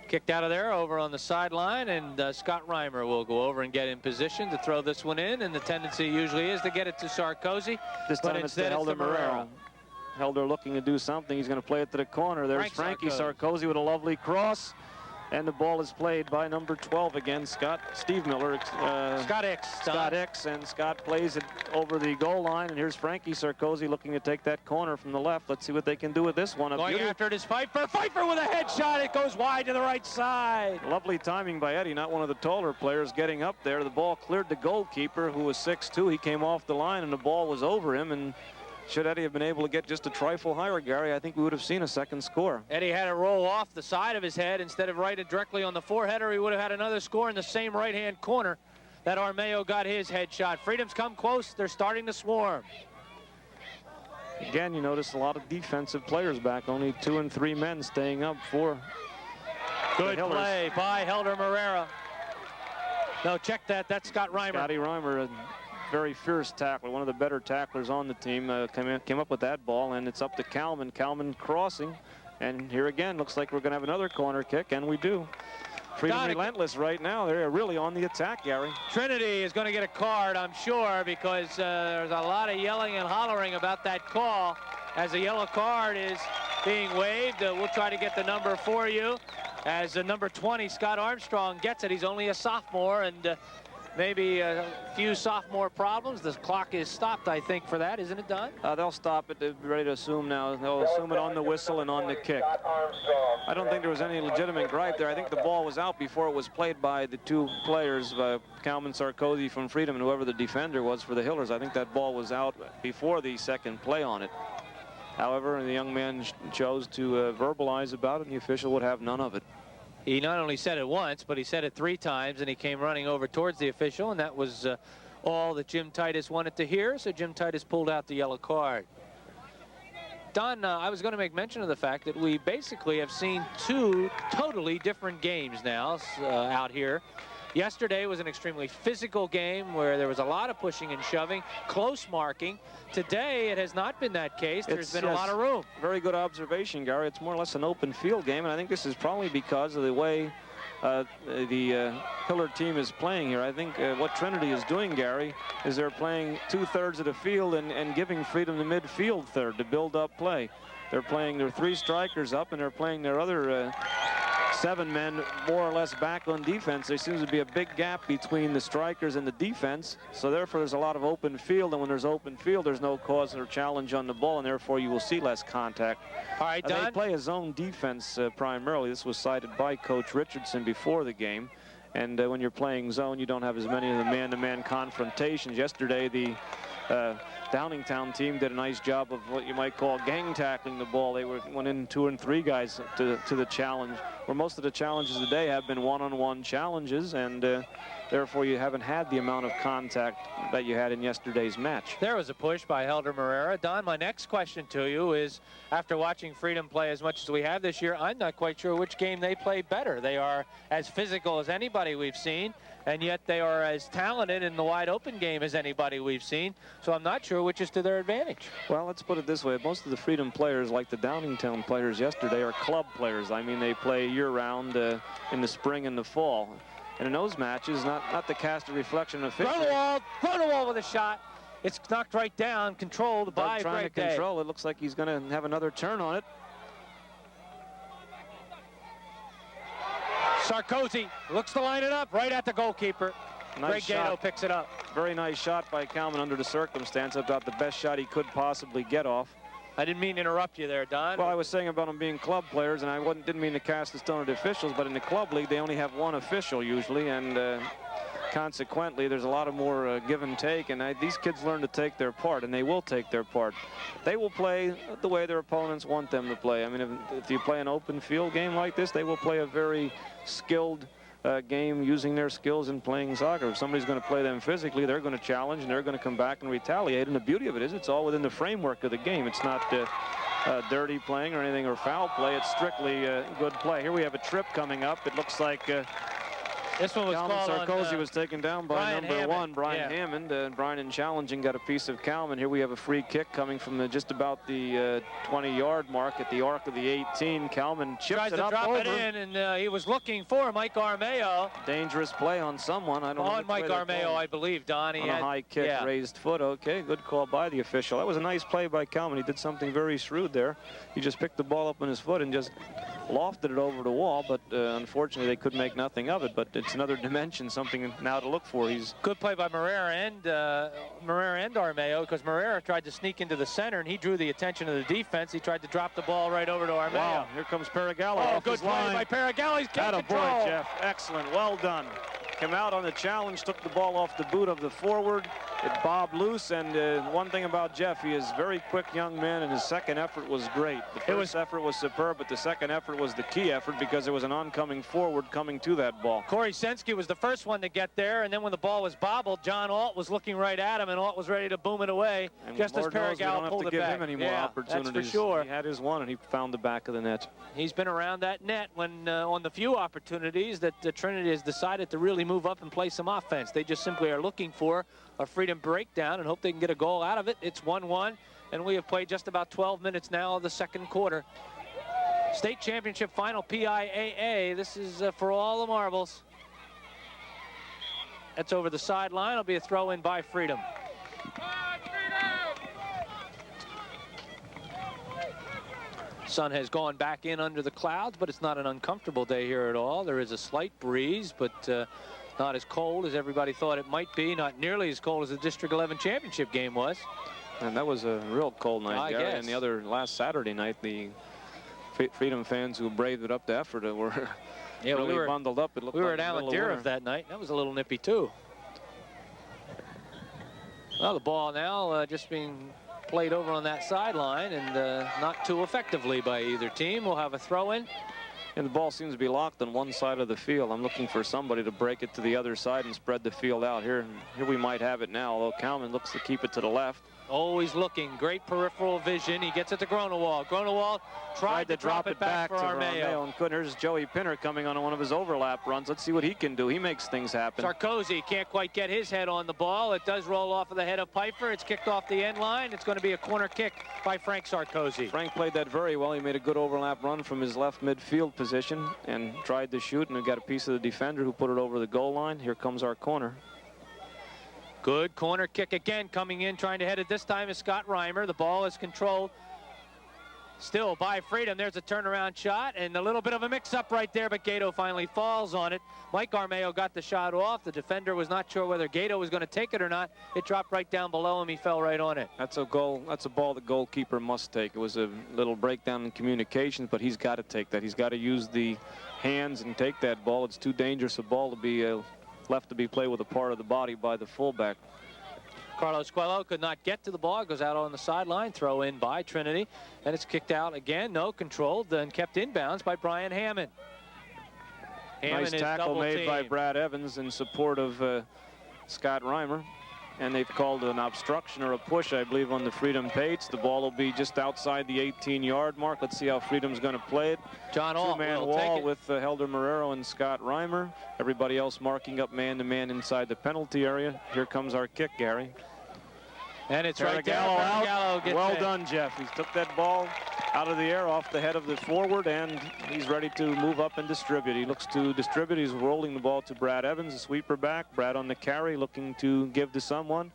Kicked out of there over on the sideline, and Scott Reimer will go over and get in position to throw this one in, and the tendency usually is to get it to Sarkozy. This time it's to Helder Marrero. Helder looking to do something. He's going to play it to the corner. There's Frankie Sarkozy with a lovely cross. And the ball is played by number 12 again, Scott X. And Scott plays it over the goal line. And here's Frankie Sarkozy looking to take that corner from the left. Let's see what they can do with this one. Going after it is Pfeiffer. Pfeiffer with a headshot. It goes wide to the right side. Lovely timing by Eddie, not one of the taller players, getting up there. The ball cleared the goalkeeper, who was 6'2". He came off the line, and the ball was over him. And should Eddie have been able to get just a trifle higher, Gary, I think we would have seen a second score. Eddie had to roll off the side of his head instead of right it directly on the foreheader. He would have had another score in the same right-hand corner that Armeo got his headshot. Freedom's come close. They're starting to swarm. Again, you notice a lot of defensive players back. Only 2 and 3 men staying up for good play by Helder Morera. No, check that. That's Scott Reimer. Scotty Reimer, a very fierce tackler, one of the better tacklers on the team, came up with that ball, and it's up to Kalman. Kalman crossing, and here again, looks like we're going to have another corner kick, and we do. Freedom relentless right now. They're really on the attack, Gary. Trinity is going to get a card, I'm sure, because there's a lot of yelling and hollering about that call as a yellow card is being waved. We'll try to get the number for you as number 20, Scott Armstrong, gets it. He's only a sophomore, and maybe a few sophomore problems. The clock is stopped, I think, for that. Isn't it, Don? They'll stop it. They're ready to assume now. They'll assume it on the whistle and on the kick. I don't think there was any legitimate gripe there. I think the ball was out before it was played by the two players, Kalman Sarkozy from Freedom and whoever the defender was for the Hillers. I think that ball was out before the second play on it. However, the young man chose to verbalize about it, and the official would have none of it. He not only said it once, but he said it 3 times, and he came running over towards the official, and that was all that Jim Titus wanted to hear, so Jim Titus pulled out the yellow card. Don, I was going to make mention of the fact that we basically have seen 2 totally different games now out here. Yesterday was an extremely physical game where there was a lot of pushing and shoving, close marking. Today, it has not been that case. There's been a lot of room. Very good observation, Gary. It's more or less an open field game, and I think this is probably because of the way the Hiller team is playing here. I think what Trinity is doing, Gary, is they're playing 2/3 of the field and giving Freedom the midfield third to build up play. They're playing their 3 strikers up, and they're playing their other 7 men more or less back on defense. There seems to be a big gap between the strikers and the defense, so therefore there's a lot of open field, and when there's open field, there's no cause or challenge on the ball, and therefore you will see less contact. All right, Don. They play a zone defense primarily. This was cited by Coach Richardson before the game, and when you're playing zone, you don't have as many of the man-to-man confrontations. Yesterday, the Downingtown team did a nice job of what you might call gang tackling the ball. They went in 2 and 3 guys to the challenge, where most of the challenges today have been one-on-one challenges, and therefore you haven't had the amount of contact that you had in yesterday's match. There was a push by Helder Morera. Don, my next question to you is, after watching Freedom play as much as we have this year, I'm not quite sure which game they play better. They are as physical as anybody we've seen, and yet they are as talented in the wide open game as anybody we've seen. So I'm not sure which is to their advantage. Well, let's put it this way. Most of the Freedom players, like the Downingtown players yesterday, are club players. I mean, they play year-round in the spring and the fall. And in those matches, not to cast a reflection of Grunewald with a shot. It's knocked right down, controlled by trying to control. It looks like he's going to have another turn on it. Sarkozy looks to line it up right at the goalkeeper. Nice Greg Gato shot. picks it up. Very nice shot by Kalman under the circumstance. About the best shot he could possibly get off. I didn't mean to interrupt you there, Don. Well, I was saying about them being club players, and I didn't mean to cast the stone at officials, but in the club league, they only have 1 official usually, and consequently, there's a lot of more give and take, and these kids learn to take their part, and they will take their part. They will play the way their opponents want them to play. I mean, if you play an open field game like this, they will play a very skilled game using their skills in playing soccer. If somebody's going to play them physically, they're going to challenge, and they're going to come back and retaliate, and the beauty of it is it's all within the framework of the game. It's not dirty playing or anything or foul play. It's strictly good play. Here we have a trip coming up. It looks like This one was Calvin called Sarkozy was taken down by Brian number Hammond. 1, Brian Yeah. Hammond. Brian in challenging got a piece of Calvin. Here we have a free kick coming from just about the 20-yard mark at the arc of the 18. Calvin chips Tries it to up drop over. it in, and he was looking for Mike Armeo. Dangerous play on someone. I don't know. On Mike Armeo, I believe, Don. He on had a high kick, yeah. raised foot. Okay, good call by the official. That was a nice play by Calvin. He did something very shrewd there. He just picked the ball up on his foot and just lofted it over the wall, but unfortunately they could make nothing of it. But it's another dimension, something now to look for. He's good play by Marrera and Armeo, because Marrera tried to sneak into the center and he drew the attention of the defense. He tried to drop the ball right over to Armeo. Wow, here comes Paragallo. Oh, off good his play line. by Paragallo. He's got control. Attaboy, Jeff. Excellent. Well done. Came out on the challenge, took the ball off the boot of the forward. It bobbed loose, and one thing about Jeff, he is a very quick young man, and his second effort was great. The first effort was superb, but the second effort was the key effort because there was an oncoming forward coming to that ball. Corey Sensky was the first one to get there, and then when the ball was bobbled, John Alt was looking right at him, and Alt was ready to boom it away, And just as Lord knows we Paragallo don't pulled have to it give back. him any more opportunities. That's for sure. He had his one, and he found the back of the net. He's been around that net when on the few opportunities that Trinity has decided to really move up and play some offense. They just simply are looking for a Freedom breakdown and hope they can get a goal out of it. It's 1-1, and we have played just about 12 minutes now of the second quarter. State Championship final, PIAA. This is for all the marbles. That's over the sideline. It'll be a throw in by Freedom. Sun has gone back in under the clouds, but it's not an uncomfortable day here at all. There is a slight breeze, but not as cold as everybody thought it might be. Not nearly as cold as the District 11 championship game was. And that was a real cold night, I Gary. guess. And the other last Saturday night, the Freedom fans who braved it up to effort were really we were bundled up. It looked we were like at the middle of Alan winter. that night. That was a little nippy too. Well, the ball now just being played over on that sideline, and not too effectively by either team. We'll have a throw in. And the ball seems to be locked on one side of the field. I'm looking for somebody to break it to the other side and spread the field out here. Here we might have it now, although Kalman looks to keep it to the left. Always looking, great peripheral vision. He gets it to Gronewald. Gronewald tried to drop it back for Armeo. And there's Joey Pinner coming on one of his overlap runs. Let's see what he can do. He makes things happen. Sarkozy can't quite get his head on the ball. It does roll off of the head of Pfeiffer. It's kicked off the end line. It's going to be a corner kick by Frank Sarkozy. Frank played that very well. He made a good overlap run from his left midfield position and tried to shoot, and got a piece of the defender who put it over the goal line. Here comes our corner. Good corner kick again, coming in, trying to head it this time is Scott Reimer. The ball is controlled still by Freedom. There's a turnaround shot and a little bit of a mix-up right there, but Gato finally falls on it. Mike Armeo got the shot off. The defender was not sure whether Gato was going to take it or not. It dropped right down below him. He fell right on it. That's a goal. That's a ball the goalkeeper must take. It was a little breakdown in communications, but he's got to take that. He's got to use the hands and take that ball. It's too dangerous a ball to be left to be played with a part of the body by the fullback. Carlos Coelho could not get to the ball. It goes out on the sideline. Throw in by Trinity. And it's kicked out again. No, controlled and kept inbounds by Brian Hammond. Nice tackle made by Brad Evans in support of Scott Reimer. And they've called an obstruction or a push, I believe, on the Freedom Pates. The ball will be just outside the 18-yard mark. Let's see how Freedom's going to play it. John Alt two-man will wall take it. with Helder Marrero and Scott Reimer. Everybody else marking up man-to-man inside the penalty area. Here comes our kick, Gary. And it's right there. Out. Gets Well in. done, Jeff. He took that ball out of the air off the head of the forward, and he's ready to move up and distribute. He looks to distribute. He's rolling the ball to Brad Evans, a sweeper back. Brad on the carry, looking to give to someone.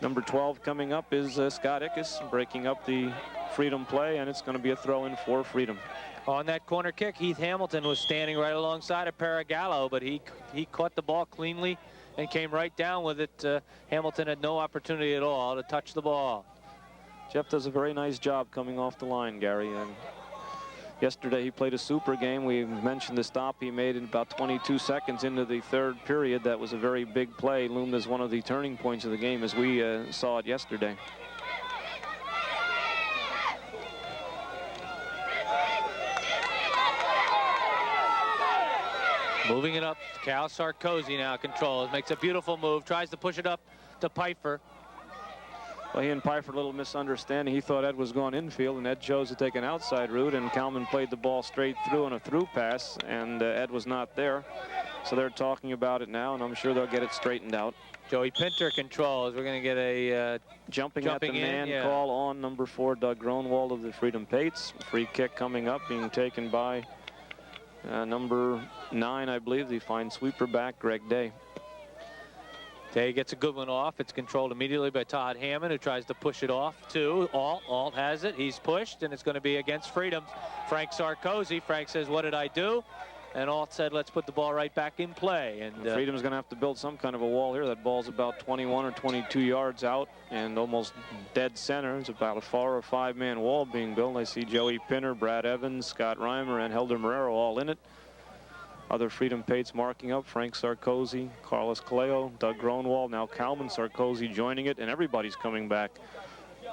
Number 12 coming up is Scott Ickes, breaking up the Freedom play, and it's going to be a throw-in for Freedom. On that corner kick, Heath Hamilton was standing right alongside of Paragallo, but he caught the ball cleanly and came right down with it. Hamilton had no opportunity at all to touch the ball. Jeff does a very nice job coming off the line, Gary. And yesterday he played a super game. We mentioned the stop he made in about 22 seconds into the third period. That was a very big play, loomed as one of the turning points of the game as we saw it yesterday. Moving it up, Cal Sarkozy now controls, makes a beautiful move, tries to push it up to Pfeiffer. Well, he and Pfeiffer, a little misunderstanding. He thought Ed was going infield, and Ed chose to take an outside route, and Kalman played the ball straight through on a through pass, and Ed was not there. So they're talking about it now, and I'm sure they'll get it straightened out. Joey Pinter controls. We're going to get a jumping at the man call on number 4, Doug Gronwald of the Freedom Pates. Free kick coming up, being taken by number 9, I believe, the fine sweeper back, Greg Day. Day gets a good one off. It's controlled immediately by Todd Hammond, who tries to push it off to Alt. Alt has it. He's pushed, and it's going to be against Freedom. Frank Sarkozy. Frank says, what did I do? And Alt said, let's put the ball right back in play. And Freedom's going to have to build some kind of a wall here. That ball's about 21 or 22 yards out and almost dead center. It's about a 4 or 5-man wall being built. I see Joey Pinner, Brad Evans, Scott Reimer, and Helder Marrero all in it. Other Freedom Pates marking up: Frank Sarkozy, Carlos Caleo, Doug Gronwald, now Kalman Sarkozy joining it, and everybody's coming back.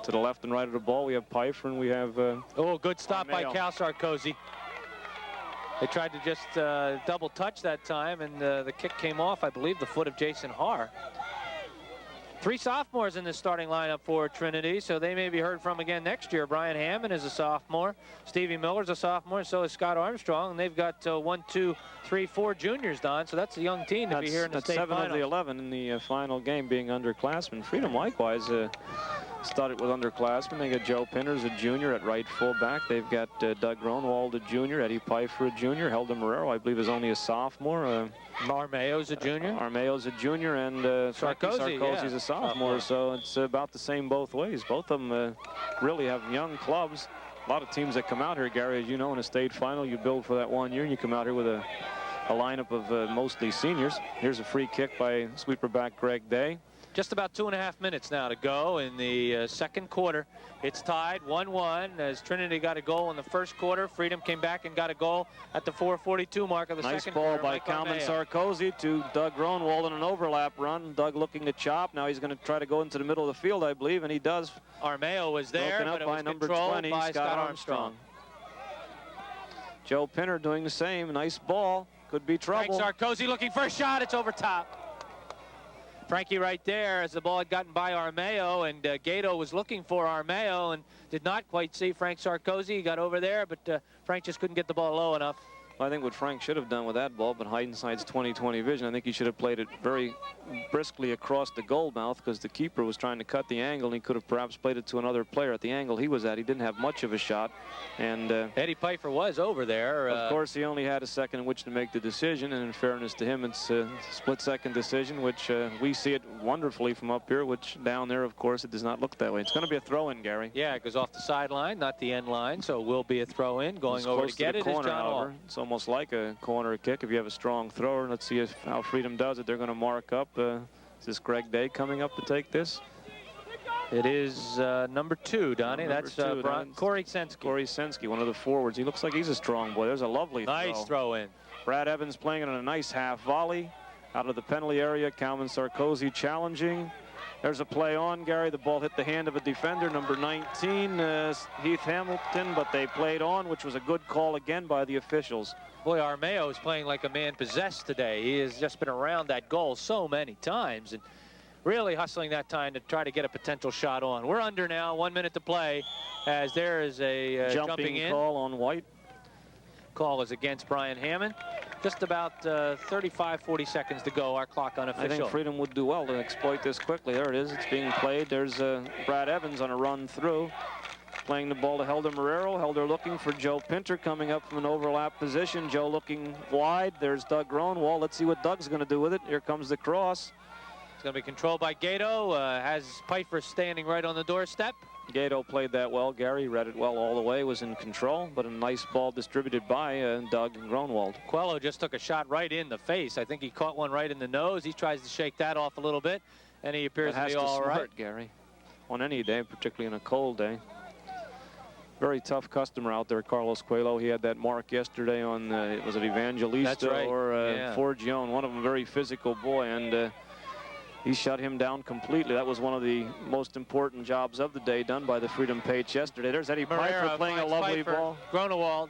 To the left and right of the ball, we have Pfeiffer, and we have oh, good stop by Cal Sarkozy. They tried to just double touch that time, and the kick came off, I believe, the foot of Jason Haar. 3 sophomores in the starting lineup for Trinity, so they may be heard from again next year. Brian Hammond is a sophomore. Stevie Miller's a sophomore, so is Scott Armstrong. And they've got 1, 2, 3, 4 juniors, Don, so that's a young team to be here in the state finals. 7 of the 11 in the final game being underclassmen. Freedom likewise started with underclassmen. They got Joe Pinters, a junior, at right fullback. They've got Doug Gronwald, a junior. Eddie Pfeiffer, a junior. Helder Marrero, I believe, is only a sophomore. Armeo's a junior. Armeo's a junior, and Sarkozy's a sophomore. So it's about the same both ways. Both of them really have young clubs. A lot of teams that come out here, Gary, as you know, in a state final, you build for that 1 year, and you come out here with a lineup of mostly seniors. Here's a free kick by sweeper back Greg Day. Just about 2.5 minutes now to go in the second quarter. It's tied 1-1 as Trinity got a goal in the first quarter. Freedom came back and got a goal at the 4:42 mark of the second quarter. Nice ball by Kalman Sarkozy to Doug Gronwald in an overlap run. Doug looking to chop. Now he's going to try to go into the middle of the field, I believe, and he does. Armeo was there, but it was number controlled 20, by Scott Armstrong. Joe Pinner doing the same. Nice ball. Could be trouble. Frank Sarkozy looking for a shot. It's over top. Frankie right there as the ball had gotten by Armeo, and Gato was looking for Armeo and did not quite see Frank Sarkozy. He got over there, but Frank just couldn't get the ball low enough. I think what Frank should have done with that ball, but hindsight's 20/20 vision, I think he should have played it very briskly across the goal mouth, because the keeper was trying to cut the angle, and he could have perhaps played it to another player at the angle he was at. He didn't have much of a shot. And Eddie Pfeiffer was over there. Of course, he only had a second in which to make the decision, and in fairness to him, it's a split-second decision, which we see it wonderfully from up here, which down there, of course, it does not look that way. It's going to be a throw-in, Gary. Yeah, it goes off the sideline, not the end line, so it will be a throw-in. Going over to get it is John Hall. It's almost like a corner kick if you have a strong thrower. Let's see how Freedom does it. They're going to mark up. Is this Greg Day coming up to take this? It is number 2, Donnie. That's Corey Sensky. Corey Sensky, one of the forwards. He looks like he's a strong boy. There's a lovely nice throw in. Brad Evans playing it on a nice half volley out of the penalty area. Kalman Sarkozy challenging. There's a play on, Gary. The ball hit the hand of a defender, number 19, Heath Hamilton, but they played on, which was a good call again by the officials. Boy, Armeo is playing like a man possessed today. He has just been around that goal so many times and really hustling that time to try to get a potential shot on. We're under now, 1 minute to play, as there is a jumping in call on White. Call is against Brian Hammond. Just about 35-40 seconds to go. Our clock unofficial. I think Freedom would do well to exploit this quickly. There it is. It's being played. There's Brad Evans on a run through. Playing the ball to Helder Marrero. Helder looking for Joe Pinter coming up from an overlap position. Joe looking wide. There's Doug Gronwald. Let's see what Doug's going to do with it. Here comes the cross. It's going to be controlled by Gato. Has Pfeiffer standing right on the doorstep. Gato played that well. Gary read it well all the way, was in control, but a nice ball distributed by Doug Gronwald. Quello just took a shot right in the face. I think he caught one right in the nose. He tries to shake that off a little bit, and he appears to be all right. Gary, on any day, particularly in a cold day. Very tough customer out there, Carlos Quello. He had that mark yesterday on, was it Evangelista or Forgione? One of them, very physical boy, and he shut him down completely. That was one of the most important jobs of the day done by the Freedom Pates yesterday. There's Eddie Pfeiffer playing a lovely ball. Gronewald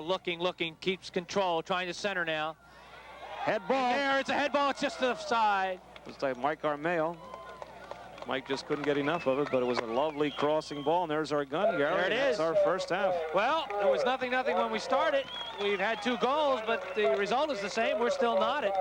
looking, keeps control, trying to center now. Head ball. There, it's a head ball. It's just to the side. Looks like Mike Armeo. Mike just couldn't get enough of it, but it was a lovely crossing ball, and there's our gun, Gary. There it is. That's our first half. Well, it was 0-0 when we started. We've had 2 goals, but the result is the same. We're still knotted.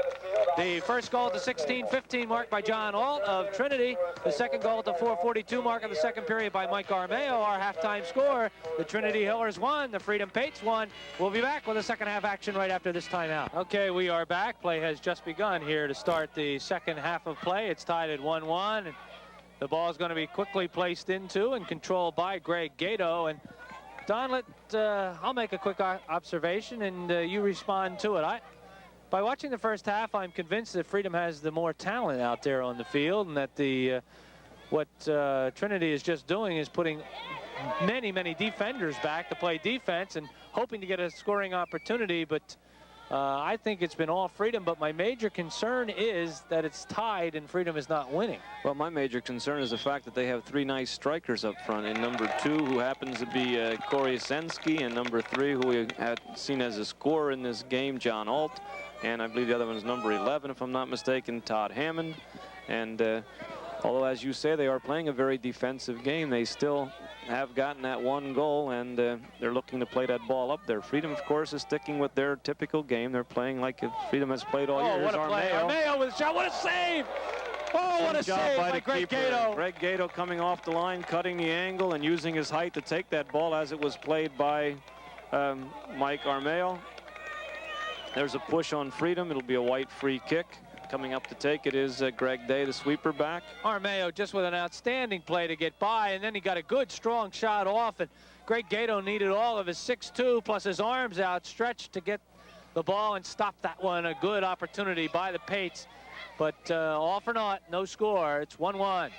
The first goal at the 16-15 mark by John Alt of Trinity. The second goal at the 4:42 mark of the second period by Mike Armeo. Our halftime score, the Trinity Hillers won, the Freedom Pates won. We'll be back with a second half action right after this timeout. Okay, we are back. Play has just begun here to start the second half of play. It's tied at 1-1. And the ball is going to be quickly placed into and controlled by Greg Gato. And Don, I'll make a quick observation, and you respond to it. By watching the first half, I'm convinced that Freedom has the more talent out there on the field, and that what Trinity is just doing is putting many defenders back to play defense and hoping to get a scoring opportunity. But I think it's been all Freedom, but my major concern is that it's tied and Freedom is not winning. Well, my major concern is the fact that they have 3 nice strikers up front, and number 2, who happens to be Corey Sensky, and number 3, who we had seen as a scorer in this game, John Alt, and I believe the other one is number 11, if I'm not mistaken, Todd Hammond. And although, as you say, they are playing a very defensive game, they still have gotten that 1 goal, and they're looking to play that ball up there. Freedom, of course, is sticking with their typical game. They're playing like Freedom has played all year. What a play. Armeo with a shot. What a save! Oh, what a save by Greg Gato. Greg Gato coming off the line, cutting the angle, and using his height to take that ball as it was played by Mike Armeo. There's a push on Freedom. It'll be a white free kick. Coming up to take it is Greg Day, the sweeper back. Armeo just with an outstanding play to get by, and then he got a good strong shot off, and Greg Gato needed all of his 6'2" plus his arms outstretched to get the ball and stop that one. A good opportunity by the Pates, but all for naught, no score. It's 1-1.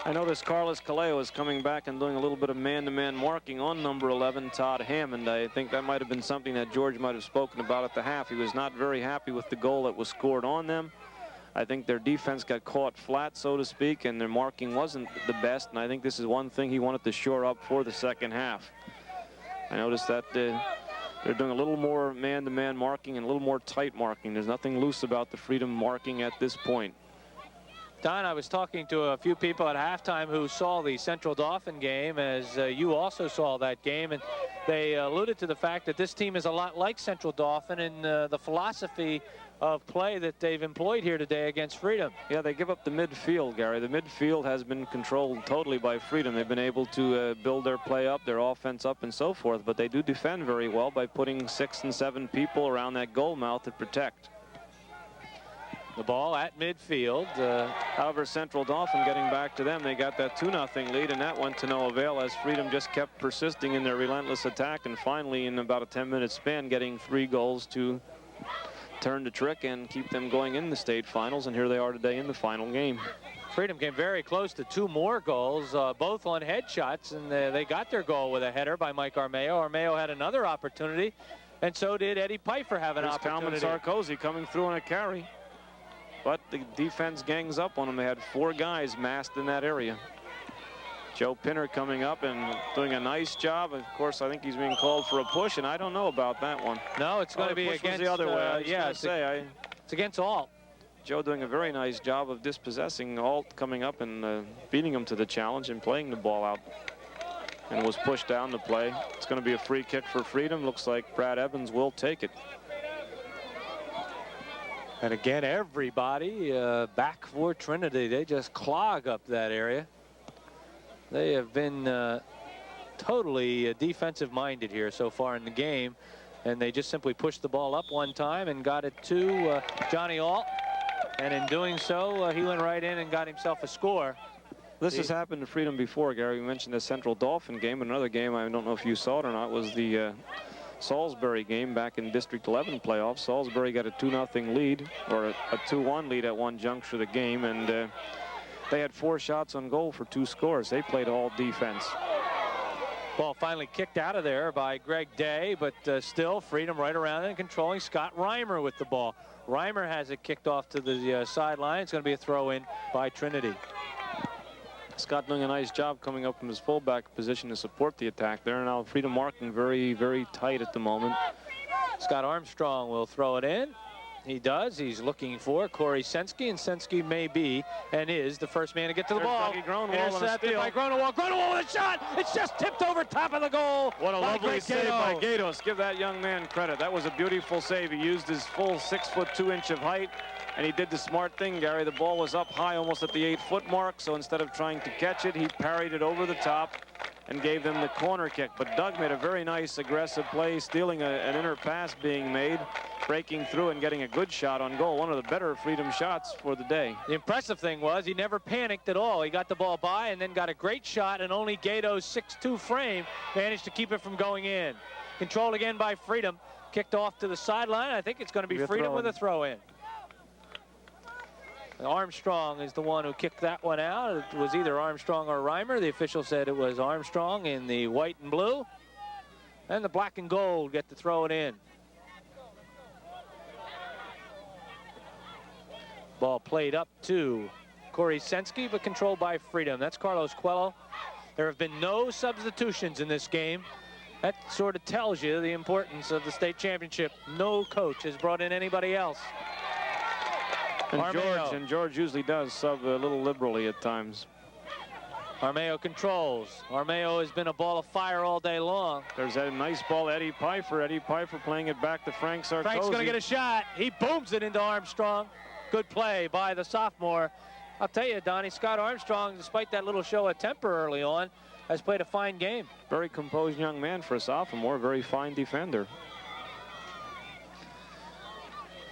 I noticed Carlos Caleo is coming back and doing a little bit of man-to-man marking on number 11, Todd Hammond. I think that might have been something that George might have spoken about at the half. He was not very happy with the goal that was scored on them. I think their defense got caught flat, so to speak, and their marking wasn't the best, and I think this is one thing he wanted to shore up for the second half. I noticed that they're doing a little more man-to-man marking and a little more tight marking. There's nothing loose about the Freedom marking at this point. Don, I was talking to a few people at halftime who saw the Central Dauphin game, as you also saw that game, and they alluded to the fact that this team is a lot like Central Dauphin in the philosophy of play that they've employed here today against Freedom. Yeah, they give up the midfield, Gary. The midfield has been controlled totally by Freedom. They've been able to build their play up, their offense up, and so forth, but they do defend very well by putting 6 and 7 people around that goal mouth to protect. The ball at midfield. However, Central Dauphin, getting back to them, they got that 2-0 lead, and that went to no avail as Freedom just kept persisting in their relentless attack, and finally, in about a 10-minute span, getting 3 goals to turn the trick and keep them going in the state finals, and here they are today in the final game. Freedom came very close to 2 more goals, both on headshots, and they got their goal with a header by Mike Armeo. Armeo had another opportunity, and so did Eddie Pfeiffer have an opportunity. Kalman Sarkozy coming through on a carry. But the defense gangs up on them. They had 4 guys massed in that area. Joe Pinner coming up and doing a nice job. Of course, I think he's being called for a push, and I don't know about that one. No, it's going to be against the other way. Yeah, it's against Alt. Joe doing a very nice job of dispossessing Alt, coming up and beating him to the challenge and playing the ball out. And was pushed down to play. It's going to be a free kick for Freedom. Looks like Brad Evans will take it. And again, everybody back for Trinity. They just clog up that area. They have been totally defensive-minded here so far in the game. And they just simply pushed the ball up one time and got it to Johnny Alt. And in doing so, he went right in and got himself a score. This has happened to Freedom before, Gary. We mentioned the Central Dauphin game. Another game, I don't know if you saw it or not, was the Salisbury game back in District 11 playoffs. Salisbury got a 2-0 lead, or a 2-1 lead at one juncture of the game, and they had 4 shots on goal for 2 scores. They played all defense. Ball finally kicked out of there by Greg Day, but still Freedom right around it and controlling. Scott Reimer with the ball. Reimer has it kicked off to the sideline. It's going to be a throw in by Trinity. Scott doing a nice job coming up from his fullback position to support the attack there. Now Freedom marking very, very tight at the moment. Scott Armstrong will throw it in. He does. He's looking for Corey Sensky, and Sensky may be and is the first man to get to the ball. Intercepted by Gronewald. Gronewald with a shot. It's just tipped over top of the goal. What a lovely save by Gatos. Give that young man credit. That was a beautiful save. He used his full 6' 2" of height, and he did the smart thing, Gary. The ball was up high, almost at the 8-foot mark, so instead of trying to catch it, he parried it over the top and gave them the corner kick. But Doug made a very nice aggressive play, stealing an inner pass being made, breaking through and getting a good shot on goal. One of the better Freedom shots for the day. The impressive thing was he never panicked at all. He got the ball by and then got a great shot, and only Gato's 6'2" frame managed to keep it from going in. Controlled again by Freedom. Kicked off to the sideline. I think it's going to be Freedom with a throw-in. Armstrong is the one who kicked that one out. It was either Armstrong or Reimer. The official said it was Armstrong in the white and blue. And the black and gold get to throw it in. Ball played up to Corey Sensky, but controlled by Freedom. That's Carlos Coelho. There have been no substitutions in this game. That sort of tells you the importance of the state championship. No coach has brought in anybody else. And George usually does sub a little liberally at times. Armeo controls. Armeo has been a ball of fire all day long. There's that nice ball, Eddie Pfeiffer. Eddie Pfeiffer playing it back to Frank Sarkozy. Frank's going to get a shot. He booms it into Armstrong. Good play by the sophomore. I'll tell you, Donnie, Scott Armstrong, despite that little show of temper early on, has played a fine game. Very composed young man for a sophomore. Very fine defender.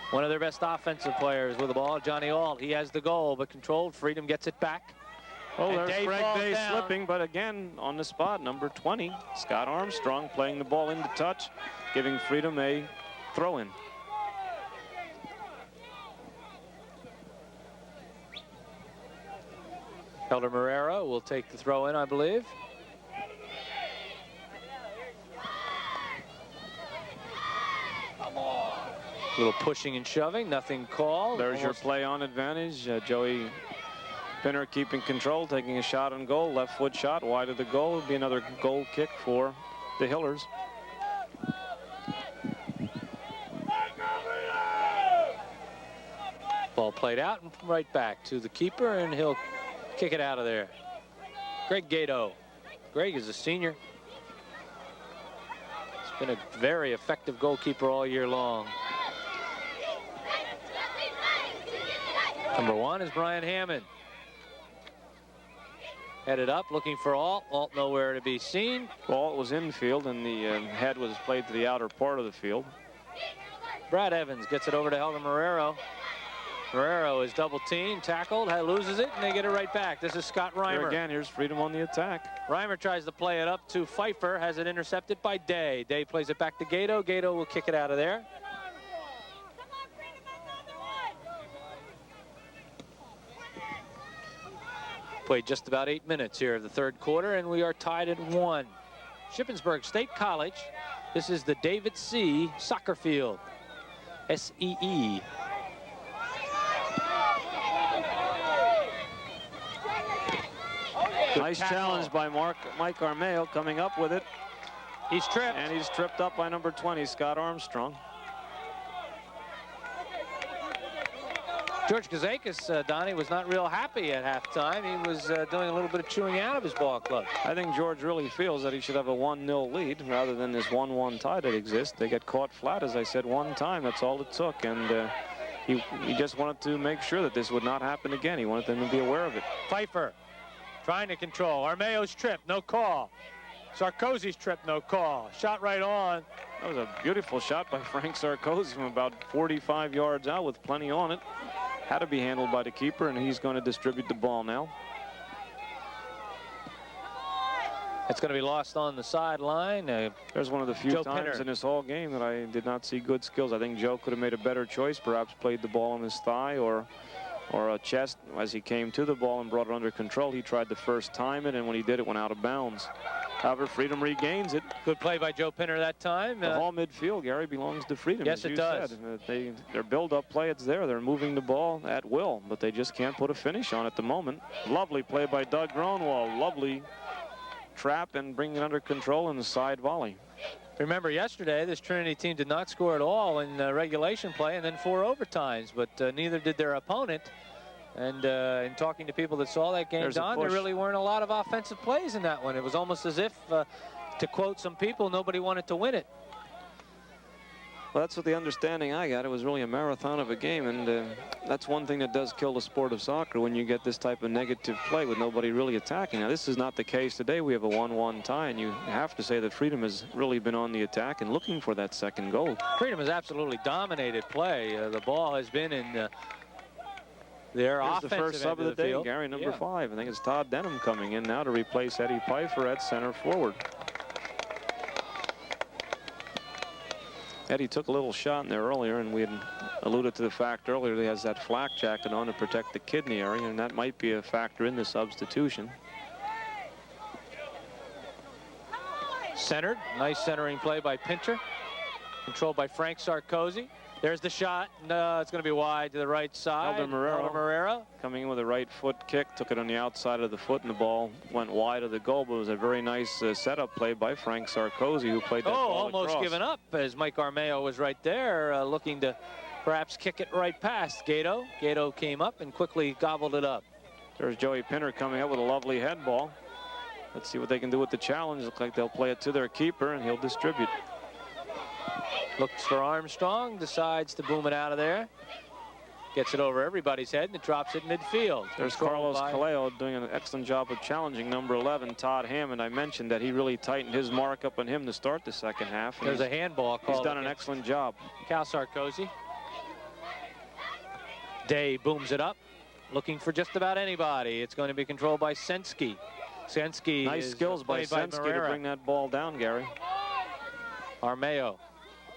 One of their best offensive players with the ball, Johnny Ault. He has the goal, but controlled. Freedom gets it back. Oh, there's Greg Day slipping, but again, on the spot, number 20, Scott Armstrong playing the ball into touch, giving Freedom a throw-in. Elder Marrero will take the throw-in, I believe. A little pushing and shoving, nothing called. There's your play on advantage. Joey Pinner keeping control, taking a shot on goal, left foot shot, wide of the goal. It'll be another goal kick for the Hillers. Ball played out and right back to the keeper, and he'll kick it out of there. Greg Gato. Greg is a senior. He's been a very effective goalkeeper all year long. Number 1 is Brian Hammond. Headed up, looking for Ault. Ault nowhere to be seen. Ault was infield, and the head was played to the outer part of the field. Brad Evans gets it over to Elder Marrero. Marrero is double teamed, tackled, loses it, and they get it right back. This is Scott Reimer. Here again, here's Freedom on the attack. Reimer tries to play it up to Pfeiffer, has it intercepted by Day. Day plays it back to Gato. Gato will kick it out of there. Played just about 8 minutes here of the third quarter, and we are tied at 1. Shippensburg State College. This is the David C. Soccer Field. SEE. Nice challenge by Mike Armeo, coming up with it. He's tripped. And he's tripped up by number 20, Scott Armstrong. George Kazakis, Donnie, was not real happy at halftime. He was doing a little bit of chewing out of his ball club. I think George really feels that he should have a 1-0 lead rather than this 1-1 tie that exists. They got caught flat, as I said, one time. That's all it took. And he just wanted to make sure that this would not happen again. He wanted them to be aware of it. Pfeiffer trying to control. Armeo's trip, no call. Sarkozy's trip, no call. Shot right on. That was a beautiful shot by Frank Sarkozy from about 45 yards out with plenty on it. Had to be handled by the keeper, and he's going to distribute the ball now. It's going to be lost on the sideline. There's one of the few times in this whole game that I did not see good skills. I think Joe could have made a better choice, perhaps played the ball on his thigh or a chest as he came to the ball and brought it under control. He tried to first time it, and when he did, it went out of bounds. However, Freedom regains it. Good play by Joe Pinner that time. The whole midfield, Gary, belongs to Freedom. Yes, it does. Their build-up play, it's there. They're moving the ball at will, but they just can't put a finish on at the moment. Lovely play by Doug Gronewald. Lovely trap and bring it under control in the side volley. Remember yesterday, this Trinity team did not score at all in regulation play and then 4 overtimes, but neither did their opponent. And in talking to people that saw that game, Don, there really weren't a lot of offensive plays in that one. It was almost as if, to quote some people, nobody wanted to win it. Well, that's what the understanding I got. It was really a marathon of a game, and that's one thing that does kill the sport of soccer when you get this type of negative play with nobody really attacking. Now, this is not the case today. We have a 1-1 tie, and you have to say that Freedom has really been on the attack and looking for that second goal. Freedom has absolutely dominated play. The ball has been in their offensive the first sub of the day, field. Gary, number 5. I think it's Todd Denham coming in now to replace Eddie Pfeiffer at center forward. Eddie took a little shot in there earlier, and we had alluded to the fact earlier that he has that flak jacket on to protect the kidney area, and that might be a factor in the substitution. Centered. Nice centering play by Pinter. Controlled by Frank Sarkozy. There's the shot. No, it's going to be wide to the right side. Elder Marrero coming in with a right foot kick, took it on the outside of the foot, and the ball went wide of the goal. But it was a very nice setup play by Frank Sarkozy, who played that ball almost across. given up as Mike Armeo was right there, looking to perhaps kick it right past Gato. Gato came up and quickly gobbled it up. There's Joey Pinter coming up with a lovely head ball. Let's see what they can do with the challenge. Looks like they'll play it to their keeper, and he'll distribute. Looks for Armstrong, decides to boom it out of there. Gets it over everybody's head, and it drops it midfield. There's Carlos Caleo doing an excellent job of challenging number 11, Todd Hammond. I mentioned that he really tightened his mark up on him to start the second half. There's a handball called. He's done an excellent job. Cal Sarkozy. Day booms it up, looking for just about anybody. It's going to be controlled by Sensky. Sensky. Nice skills by Sensky to bring that ball down, Gary. Armeo.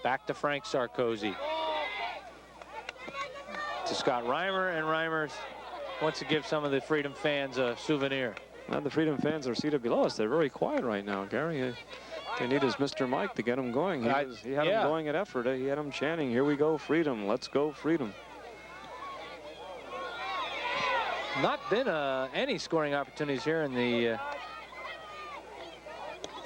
Back to Frank Sarkozy. To Scott Reimer, and Reimer wants to give some of the Freedom fans a souvenir. Now the Freedom fans are seated below us. They're very quiet right now, Gary. They need his Mr. Mike to get them going. He had them going at effort. He had them chanting, "Here we go, Freedom. Let's go, Freedom." Not been any scoring opportunities here in the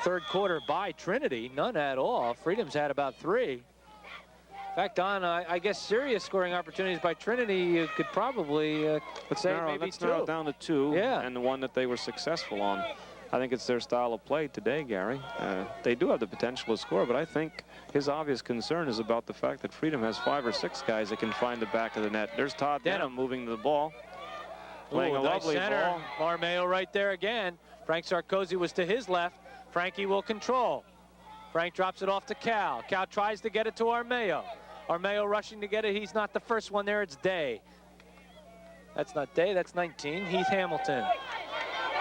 third quarter by Trinity. None at all. Freedom's had about 3. In fact, Don, I guess serious scoring opportunities by Trinity, you could probably say maybe 2. Narrow it down to 2, yeah. And the one that they were successful on. I think it's their style of play today, Gary. They do have the potential to score, but I think his obvious concern is about the fact that Freedom has 5 or 6 guys that can find the back of the net. There's Todd Denham moving the ball. Playing a lovely ball. Armeo right there again. Frank Sarkozy was to his left. Frankie will control. Frank drops it off to Cal. Cal tries to get it to Armeo. Armeo rushing to get it. He's not the first one there. It's Day. That's not Day. That's 19. Heath Hamilton.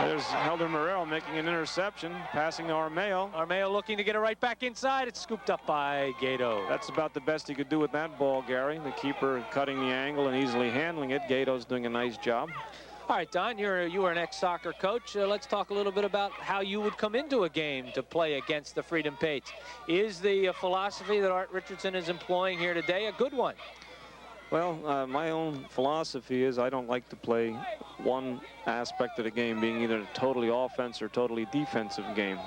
There's Elder Marrero making an interception, passing to Armeo. Armeo looking to get it right back inside. It's scooped up by Gato. That's about the best he could do with that ball, Gary. The keeper cutting the angle and easily handling it. Gato's doing a nice job. All right, Don, you were an ex-soccer coach. Let's talk a little bit about how you would come into a game to play against the Freedom Pates. Is the philosophy that Art Richardson is employing here today a good one? Well, my own philosophy is I don't like to play one aspect of the game being either a totally offense or totally defensive game.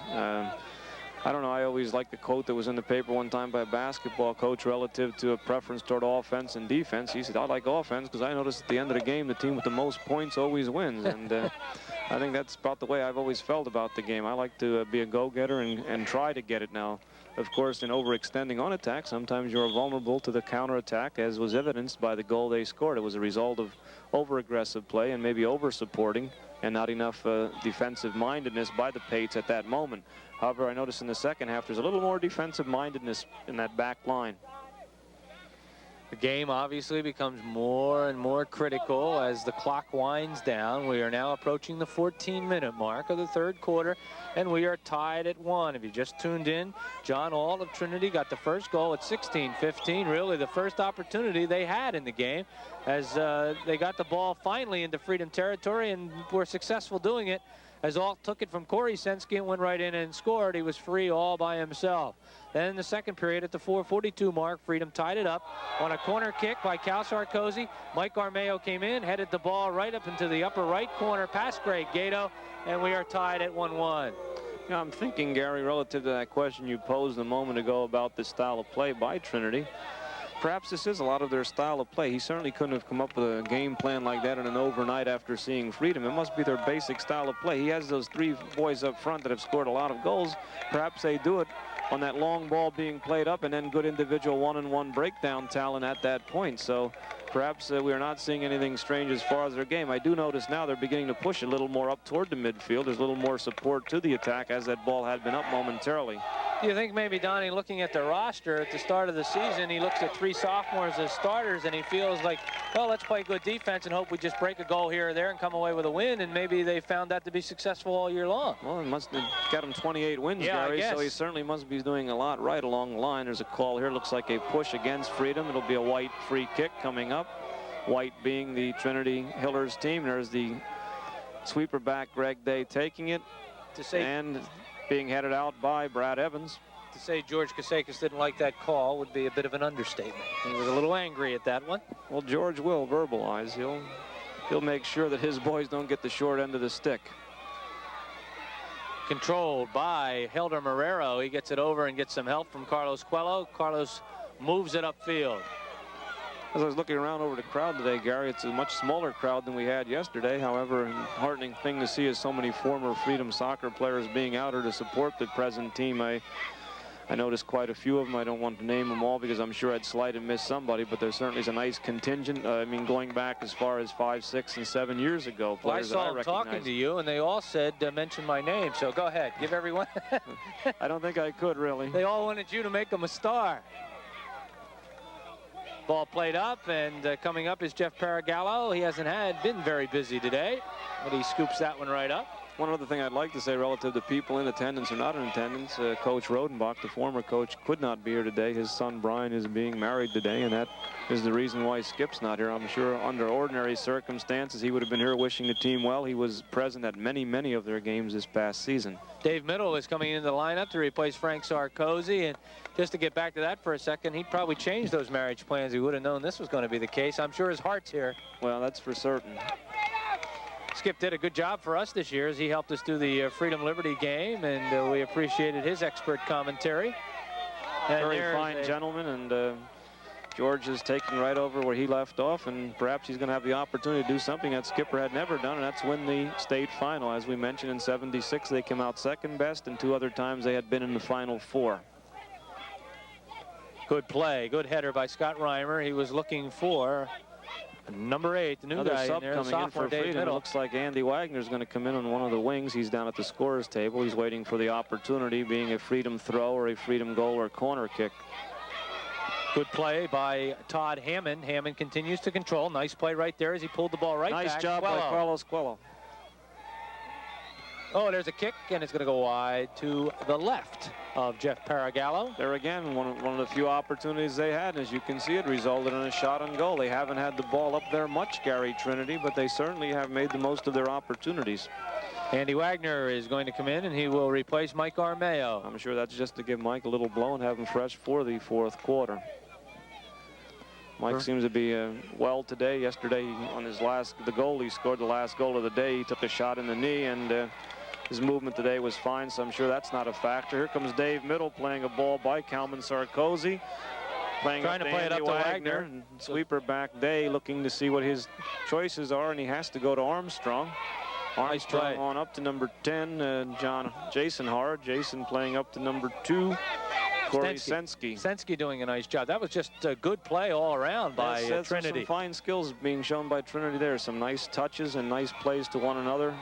I don't know, I always liked the quote that was in the paper one time by a basketball coach relative to a preference toward offense and defense. He said, I like offense because I noticed at the end of the game the team with the most points always wins. And I think that's about the way I've always felt about the game. I like to be a go-getter and try to get it now. Of course, in overextending on attack, sometimes you're vulnerable to the counterattack, as was evidenced by the goal they scored. It was a result of over-aggressive play and maybe over-supporting and not enough defensive mindedness by the Pates at that moment. However, I noticed in the second half there's a little more defensive mindedness in that back line. The game obviously becomes more and more critical as the clock winds down. We are now approaching the 14-minute mark of the third quarter, and we are tied at 1. If you just tuned in, John Ault of Trinity got the first goal at 16:15, really the first opportunity they had in the game, as they got the ball finally into Freedom territory and were successful doing it, as Ault took it from Corey Sensky and went right in and scored. He was free all by himself. Then in the second period at the 4:42 mark, Freedom tied it up on a corner kick by Cal Sarkozy. Mike Armeo came in, headed the ball right up into the upper right corner past Greg Gato, and we are tied at 1-1. Yeah, I'm thinking, Gary, relative to that question you posed a moment ago about the style of play by Trinity. Perhaps this is a lot of their style of play. He certainly couldn't have come up with a game plan like that in an overnight after seeing Freedom. It must be their basic style of play. He has those 3 boys up front that have scored a lot of goals. Perhaps they do it on that long ball being played up and then good individual one-on-one breakdown talent at that point. So perhaps we are not seeing anything strange as far as their game. I do notice now they're beginning to push a little more up toward the midfield. There's a little more support to the attack as that ball had been up momentarily. Do you think maybe, Donnie, looking at the roster at the start of the season, he looks at 3 sophomores as starters and he feels like, well, let's play good defense and hope we just break a goal here or there and come away with a win, and maybe they found that to be successful all year long? Well, it must have got him 28 wins, yeah, Gary, so he certainly must be doing a lot right along the line. There's a call here. Looks like a push against Freedom. It'll be a White free kick coming up. White being the Trinity Hillers team. There's the sweeper back, Greg Day, taking it and being headed out by Brad Evans. To say George Kasakis didn't like that call would be a bit of an understatement. He was a little angry at that one. Well, George will verbalize. He'll make sure that his boys don't get the short end of the stick. Controlled by Helder Marrero. He gets it over and gets some help from Carlos Coelho. Carlos moves it upfield. As I was looking around over the crowd today, Gary, it's a much smaller crowd than we had yesterday. However, a heartening thing to see is so many former Freedom soccer players being out here to support the present team. I noticed quite a few of them. I don't want to name them all because I'm sure I'd slight and miss somebody, but there certainly is a nice contingent. I mean, going back as far as 5, 6, and 7 years ago. Well, I saw them talking to you, and they all said, mention my name. So go ahead, give everyone. I don't think I could, really. They all wanted you to make them a star. Ball played up, and coming up is Jeff Paragallo. He hasn't been very busy today, but he scoops that one right up. One other thing I'd like to say relative to people in attendance or not in attendance, Coach Rodenbach, the former coach, could not be here today. His son Brian is being married today, and that is the reason why Skip's not here. I'm sure under ordinary circumstances he would have been here wishing the team well. He was present at many of their games this past season. Dave Middle is coming into the lineup to replace Frank Sarkozy, and just to get back to that for a second, he'd probably change those marriage plans. He would have known this was going to be the case. I'm sure his heart's here. Well, that's for certain. Skip did a good job for us this year as he helped us do the Freedom Liberty game, and we appreciated his expert commentary. And very fine gentleman, and George is taking right over where he left off, and perhaps he's going to have the opportunity to do something that Skipper had never done, and that's win the state final. As we mentioned, in '76 they came out second best, and 2 other times they had been in the Final Four. Good play, good header by Scott Reimer. He was looking for number 8, the new Another guy sub in there, coming in for Freedom. It looks like Andy Wagner's going to come in on one of the wings. He's down at the scorer's table. He's waiting for the opportunity, being a Freedom throw or a Freedom goal or corner kick. Good play by Todd Hammond. Hammond continues to control. Nice play right there as he pulled the ball right back. Nice job by Carlos Coelho. Oh, there's a kick, and it's going to go wide to the left of Jeff Paragallo. There again, one of the few opportunities they had, and as you can see, it resulted in a shot on goal. They haven't had the ball up there much, Gary Trinity, but they certainly have made the most of their opportunities. Andy Wagner is going to come in, and he will replace Mike Armeo. I'm sure that's just to give Mike a little blow and have him fresh for the 4th quarter. Mike seems to be well today. Yesterday, on the goal he scored, the last goal of the day, he took a shot in the knee, and his movement today was fine, so I'm sure that's not a factor. Here comes Dave Middle playing a ball by Kalman Sarkozy. Trying to play it up to Wagner. And sweeper back Day, looking to see what his choices are, and he has to go to Armstrong. Armstrong on up to number 10, Jason Hard. Jason playing up to number 2. Corey Sensky. Sensky doing a nice job. That was just a good play all around by Trinity. Some fine skills being shown by Trinity there. Some nice touches and nice plays to one another.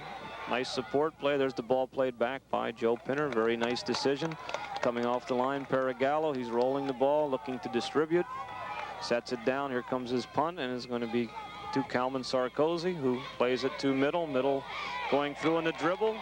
Nice support play. There's the ball played back by Joe Pinner. Very nice decision. Coming off the line, Paragallo. He's rolling the ball, looking to distribute. Sets it down. Here comes his punt, and it's going to be to Kalman Sarkozy, who plays it to Middle. Middle going through in the dribble.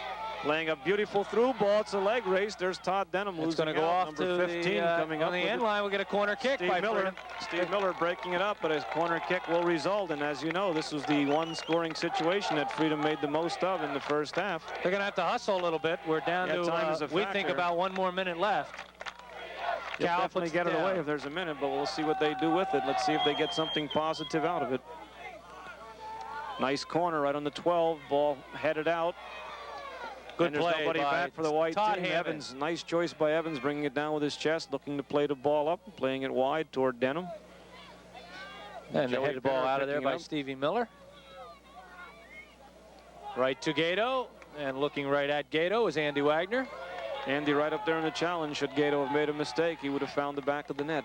Laying a beautiful through ball. It's a leg race. There's Todd Denham losing. It's going to go off number 15 coming up on the end line. We'll get a corner kick by Miller. Steve Miller breaking it up, but his corner kick will result. And as you know, this was the one scoring situation that Freedom made the most of in the first half. They're going to have to hustle a little bit. We're down to, we think, about 1 more minute left. They'll definitely get it away if there's a minute, but we'll see what they do with it. Let's see if they get something positive out of it. Nice corner right on the 12. Ball headed out. Good and there's play nobody by back for the white Todd team. Hammond. Evans, nice choice by Evans, bringing it down with his chest, looking to play the ball up, playing it wide toward Denham. And the headed ball out of there picking by up. Stevie Miller. Right to Gato, and looking right at Gato is Andy Wagner. Andy right up there in the challenge. Should Gato have made a mistake, he would have found the back of the net.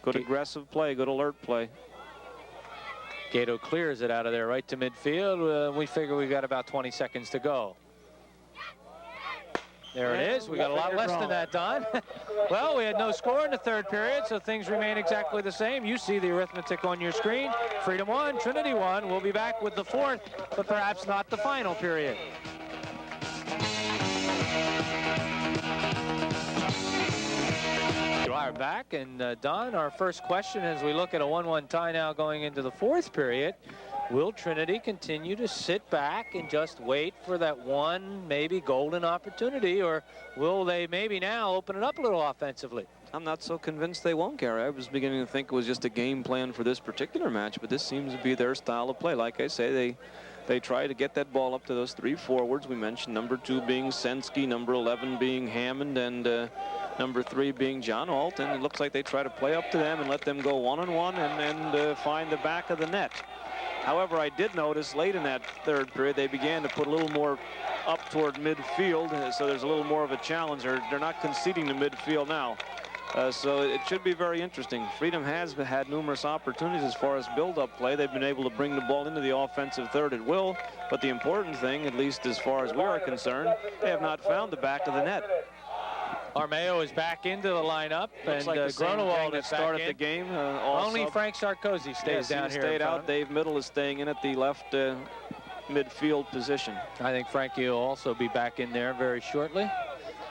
Good aggressive play, good alert play. Gato clears it out of there right to midfield. We figure we've got about 20 seconds to go. There it is. We got a lot less than that, Don. Well, we had no score in the third period, so things remain exactly the same. You see the arithmetic on your screen. Freedom 1, Trinity 1. We'll be back with the fourth, but perhaps not the final period. We are back, and Don, our first question as we look at a 1-1 tie now going into the fourth period. Will Trinity continue to sit back and just wait for that one maybe golden opportunity, or will they maybe now open it up a little offensively? I'm not so convinced they won't, Gary. I was beginning to think it was just a game plan for this particular match, but this seems to be their style of play. Like I say, they try to get that ball up to those three forwards. We mentioned number 2 being Sensky, number 11 being Hammond, and number 3 being John Alt, and it looks like they try to play up to them and let them go one-on-one and find the back of the net. However, I did notice late in that third period, they began to put a little more up toward midfield, so there's a little more of a challenge. They're not conceding to midfield now. So it should be very interesting. Freedom has had numerous opportunities as far as build-up play. They've been able to bring the ball into the offensive third at will, but the important thing, at least as far as we are concerned, they have not found the back of the net. Armeo is back into the lineup, Looks and like the same Grunewald thing that is back started in. the game. Only Frank Sarkozy stays down here. Stayed out. Dave Middle is staying in at the left midfield position. I think Frankie will also be back in there very shortly.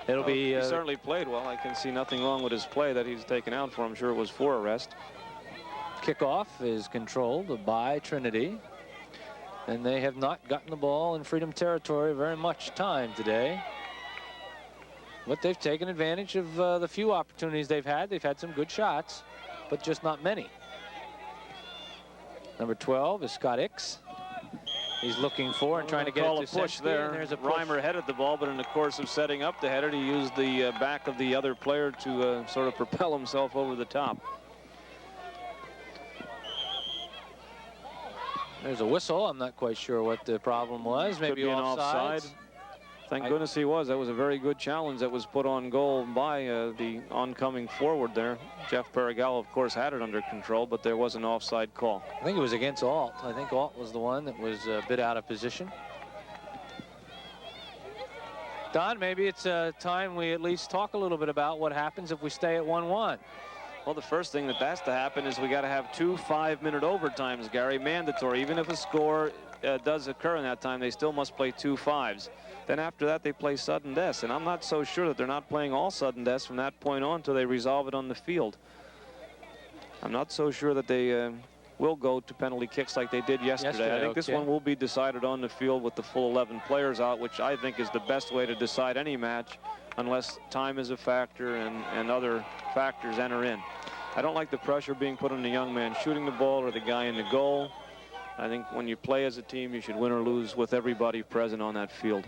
It'll be. He certainly played well. I can see nothing wrong with his play that he's taken out for. I'm sure it was for arrest. Kickoff is controlled by Trinity, and they have not gotten the ball in Freedom territory very much time today. But they've taken advantage of the few opportunities they've had. They've had some good shots, but just not many. Number 12 is Scott Ix. He's looking for and trying to get it to push Sensky, there. and there's a push. Reimer headed the ball, but in the course of setting up the header, he used the back of the other player to sort of propel himself over the top. There's a whistle. I'm not quite sure what the problem was. Maybe Could be an offside. offside. Thank goodness he was. That was a very good challenge that was put on goal by the oncoming forward there. Jeff Paragallo, of course, had it under control, but there was an offside call. I think it was against Alt. I think Alt was the one that was a bit out of position. Don, maybe it's time we at least talk a little bit about what happens if we stay at 1-1. Well, the first thing that has to happen is we got to have 2 5-minute overtimes, Gary, mandatory. Even if a score does occur in that time, they still must play 2 5s. Then after that, they play sudden deaths, and I'm not so sure that they're not playing all sudden deaths from that point on until they resolve it on the field. I'm not so sure that they will go to penalty kicks like they did yesterday. I think this one will be decided on the field with the full 11 players out, which I think is the best way to decide any match, unless time is a factor and other factors enter in. I don't like the pressure being put on the young man shooting the ball or the guy in the goal. I think when you play as a team, you should win or lose with everybody present on that field.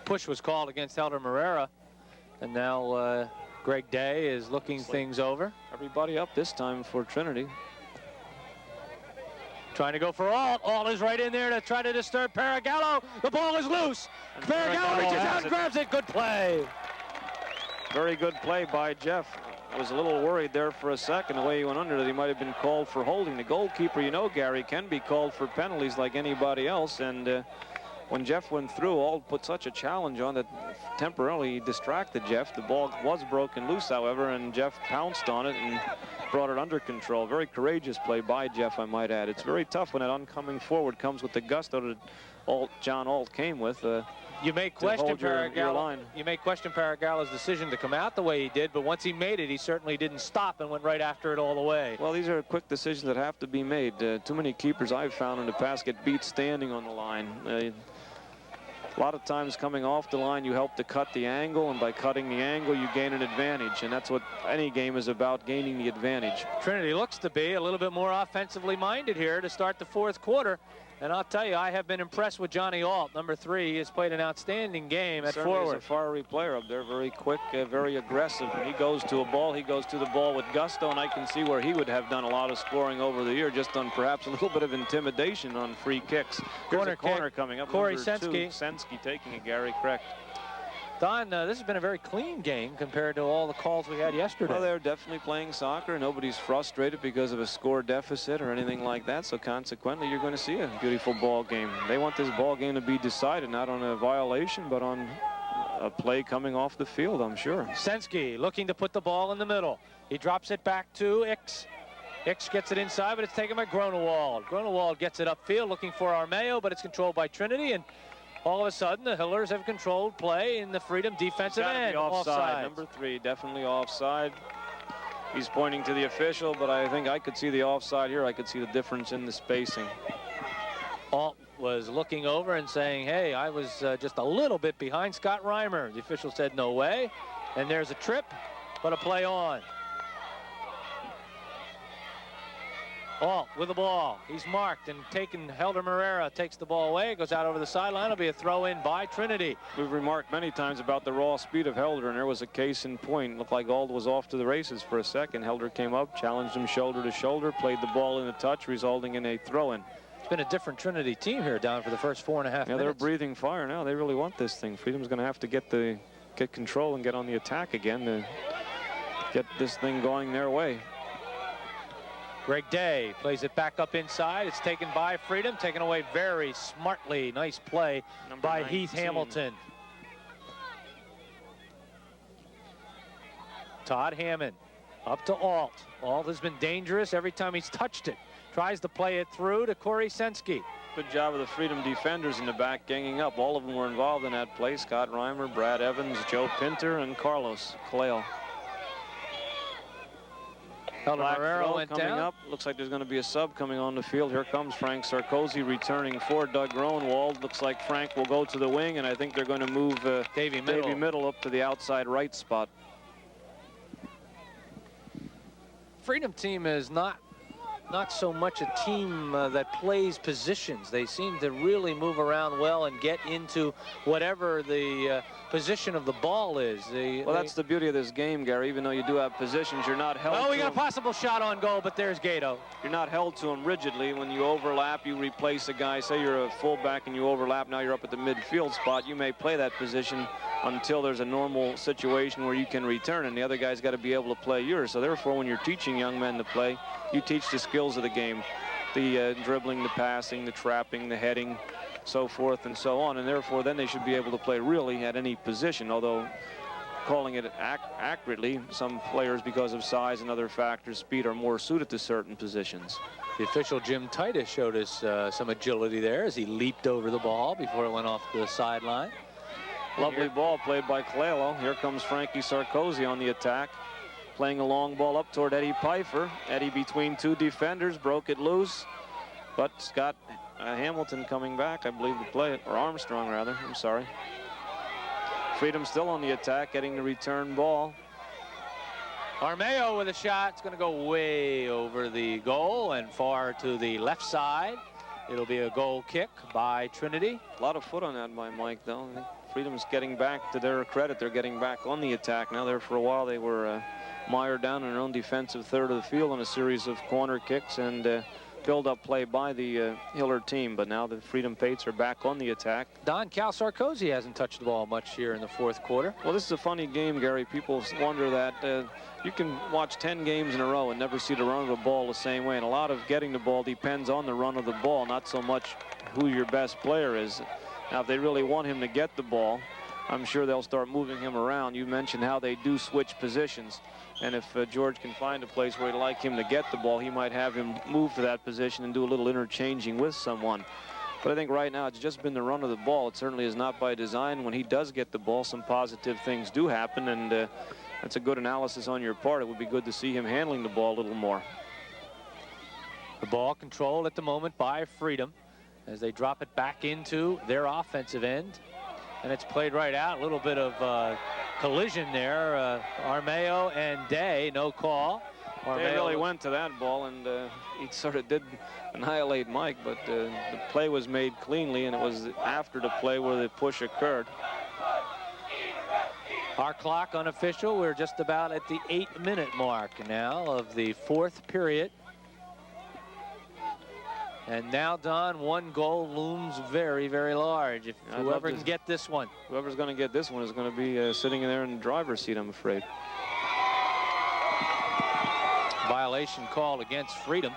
Push was called against Helder Morera, and now Greg Day is looking things over. Everybody up this time for Trinity. Trying to go for Alt. Alt is right in there to try to disturb Paragallo. The ball is loose. Paragallo reaches out, grabs it. Good play. Very good play by Jeff. I was a little worried there for a second, the way he went under, that he might have been called for holding. The goalkeeper, you know, Gary, can be called for penalties like anybody else. And when Jeff went through, Alt put such a challenge on that temporarily distracted Jeff. The ball was broken loose, however, and Jeff pounced on it and brought it under control. Very courageous play by Jeff, I might add. It's very tough when that oncoming forward comes with the gusto that John Alt came with. You may question Paragallo. You may question Paragallo's decision to come out the way he did, but once he made it, he certainly didn't stop and went right after it all the way. Well, these are quick decisions that have to be made. Too many keepers I've found in the past get beat standing on the line. A lot of times coming off the line, you help to cut the angle, and by cutting the angle, you gain an advantage, and that's what any game is about, gaining the advantage. Trinity looks to be a little bit more offensively minded here to start the fourth quarter. And I'll tell you, I have been impressed with Johnny Alt, number 3. He has played an outstanding game at forward. He's a fiery player up there, very quick, very aggressive. When he goes to a ball, he goes to the ball with gusto, and I can see where he would have done a lot of scoring over the year, just on perhaps a little bit of intimidation on free kicks. Corner coming up. Corey Sensky. Sensky taking it, Gary, correct. Don, this has been a very clean game compared to all the calls we had yesterday. Well, they're definitely playing soccer. Nobody's frustrated because of a score deficit or anything like that. So consequently, you're going to see a beautiful ball game. They want this ball game to be decided not on a violation, but on a play coming off the field, I'm sure. Sensky looking to put the ball in the middle. He drops it back to Ix. Ix gets it inside, but it's taken by Gronewald. Gronewald gets it upfield looking for Armeo, but it's controlled by Trinity, and all of a sudden, the Hillers have controlled play in the Freedom defensive end. Offside. Number 3, definitely offside. He's pointing to the official, but I think I could see the offside here. I could see the difference in the spacing. Alt was looking over and saying, hey, I was just a little bit behind Scott Reimer. The official said no way. And there's a trip, but a play on. Alt with the ball. He's marked and taken. Helder Morera takes the ball away. Goes out over the sideline. It'll be a throw in by Trinity. We've remarked many times about the raw speed of Helder, and there was a case in point. Looked like Alt was off to the races for a second. Helder came up, challenged him shoulder to shoulder, played the ball in a touch, resulting in a throw in. It's been a different Trinity team here down for the first 4.5 minutes. Yeah, they're breathing fire now. They really want this thing. Freedom's going to have to get control and get on the attack again to get this thing going their way. Greg Day plays it back up inside. It's taken by Freedom, taken away very smartly. Nice play by Heath Hamilton. Todd Hammond up to Alt. Alt has been dangerous every time he's touched it. Tries to play it through to Corey Sensky. Good job of the Freedom defenders in the back ganging up. All of them were involved in that play. Scott Reimer, Brad Evans, Joe Pinter, and Carlos Clail. Helder Morera went coming down. Up. Looks like there's going to be a sub coming on the field. Here comes Frank Sarkozy returning for Doug Gronewald. Looks like Frank will go to the wing, and I think they're going to move Davey Middle up to the outside right spot. Freedom team is not so much a team that plays positions. They seem to really move around well and get into whatever the position of the ball is. Well, that's the beauty of this game, Gary. Even though you do have positions, you're not held we got a possible shot on goal, but there's Gato. You're not held to them rigidly. When you overlap, you replace a guy. Say you're a fullback and you overlap, now you're up at the midfield spot. You may play that position until there's a normal situation where you can return, and the other guy's got to be able to play yours. So therefore, when you're teaching young men to play, you teach the skills of the game, the dribbling, the passing, the trapping, the heading, so forth and so on, and therefore then they should be able to play really at any position, although calling it accurately, some players, because of size and other factors, speed, are more suited to certain positions. The official Jim Titus showed us some agility there as he leaped over the ball before it went off the sideline. Lovely ball played by Clelo. Here comes Frankie Sarkozy on the attack, playing a long ball up toward Eddie Pfeiffer. Eddie between two defenders, broke it loose, but Scott Hamilton coming back, I believe, to play it, or Armstrong rather, I'm sorry. Freedom still on the attack, getting the return ball. Armeo with a shot. It's going to go way over the goal and far to the left side. It'll be a goal kick by Trinity. A lot of foot on that by Mike, though. I think Freedom's getting back, to their credit, they're getting back on the attack now. There for a while they were mired down in their own defensive third of the field on a series of corner kicks and build-up play by the Hiller team, but now the Freedom Pates are back on the attack. Don, Cal Sarkozy hasn't touched the ball much here in the fourth quarter. Well, this is a funny game, Gary. People wonder that you can watch 10 games in a row and never see the run of the ball the same way, and a lot of getting the ball depends on the run of the ball, not so much who your best player is. Now, if they really want him to get the ball, I'm sure they'll start moving him around. You mentioned how they do switch positions. And if George can find a place where he'd like him to get the ball, he might have him move to that position and do a little interchanging with someone. But I think right now it's just been the run of the ball. It certainly is not by design. When he does get the ball, some positive things do happen, and that's a good analysis on your part. It would be good to see him handling the ball a little more. The ball controlled at the moment by Freedom as they drop it back into their offensive end. And it's played right out. A little bit of collision there. Armeo and Day, no call. They really went to that ball, and he sort of did annihilate Mike, but the play was made cleanly, and it was after the play where the push occurred. Our clock unofficial. We're just about at the 8-minute mark now of the 4th period. And now, Don, 1 goal looms very, very large. If whoever can get this one. Whoever's going to get this one is going to be sitting in there in the driver's seat, I'm afraid. Violation called against Freedom.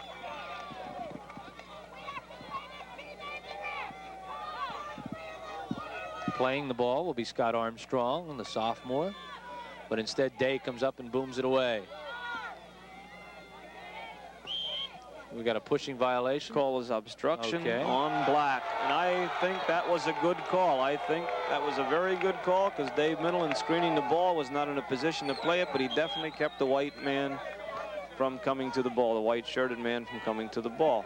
Playing the ball will be Scott Armstrong, the sophomore. But instead, Day comes up and booms it away. We got a pushing violation. Call is obstruction on Black. And I think that was a good call. I think that was a very good call because Dave Middle, in screening the ball, was not in a position to play it, but he definitely kept the white man from coming to the ball, the white-shirted man from coming to the ball.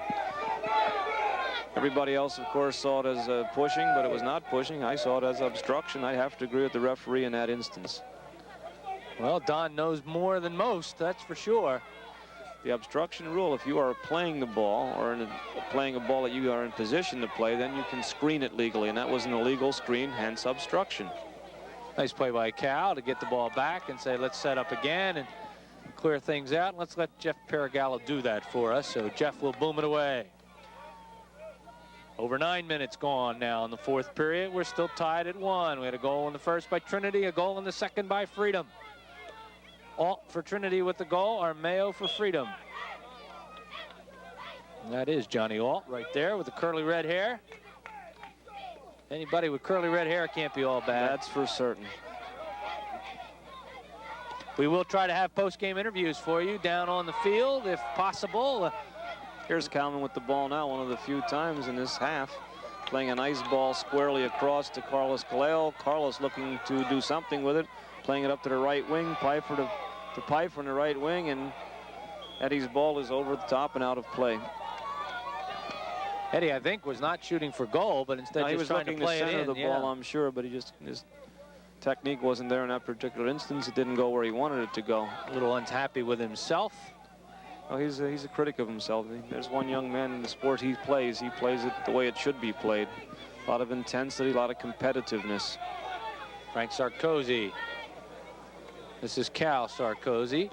Everybody else, of course, saw it as pushing, but it was not pushing. I saw it as obstruction. I have to agree with the referee in that instance. Well, Don knows more than most, that's for sure. The obstruction rule, if you are playing the ball or playing a ball that you are in position to play, then you can screen it legally, and that was an illegal screen, hence obstruction. Nice play by Cal to get the ball back and say, let's set up again and clear things out. Let's let Jeff Paragallo do that for us. So Jeff will boom it away. Over 9 minutes gone now in the 4th period. We're still tied at 1. We had a goal in the first by Trinity, a goal in the second by Freedom. Alt for Trinity with the goal, Armeo for Freedom. And that is Johnny Alt right there with the curly red hair. Anybody with curly red hair can't be all bad. That's for certain. We will try to have post-game interviews for you down on the field if possible. Here's Kalman with the ball now, one of the few times in this half. Playing a nice ball squarely across to Carlos Caleo. Carlos looking to do something with it. Playing it up to the right wing. Pfeiffer to Pfeiffer in the right wing, and Eddie's ball is over the top and out of play. Eddie, I think, was not shooting for goal, but instead he was trying to play it in. He was looking to center the ball, I'm sure, but his technique wasn't there in that particular instance. It didn't go where he wanted it to go. A little unhappy with himself. Well, he's a critic of himself. There's one young man in the sport he plays it the way it should be played. A lot of intensity, a lot of competitiveness. Frank Sarkozy. This is Cal Sarkozy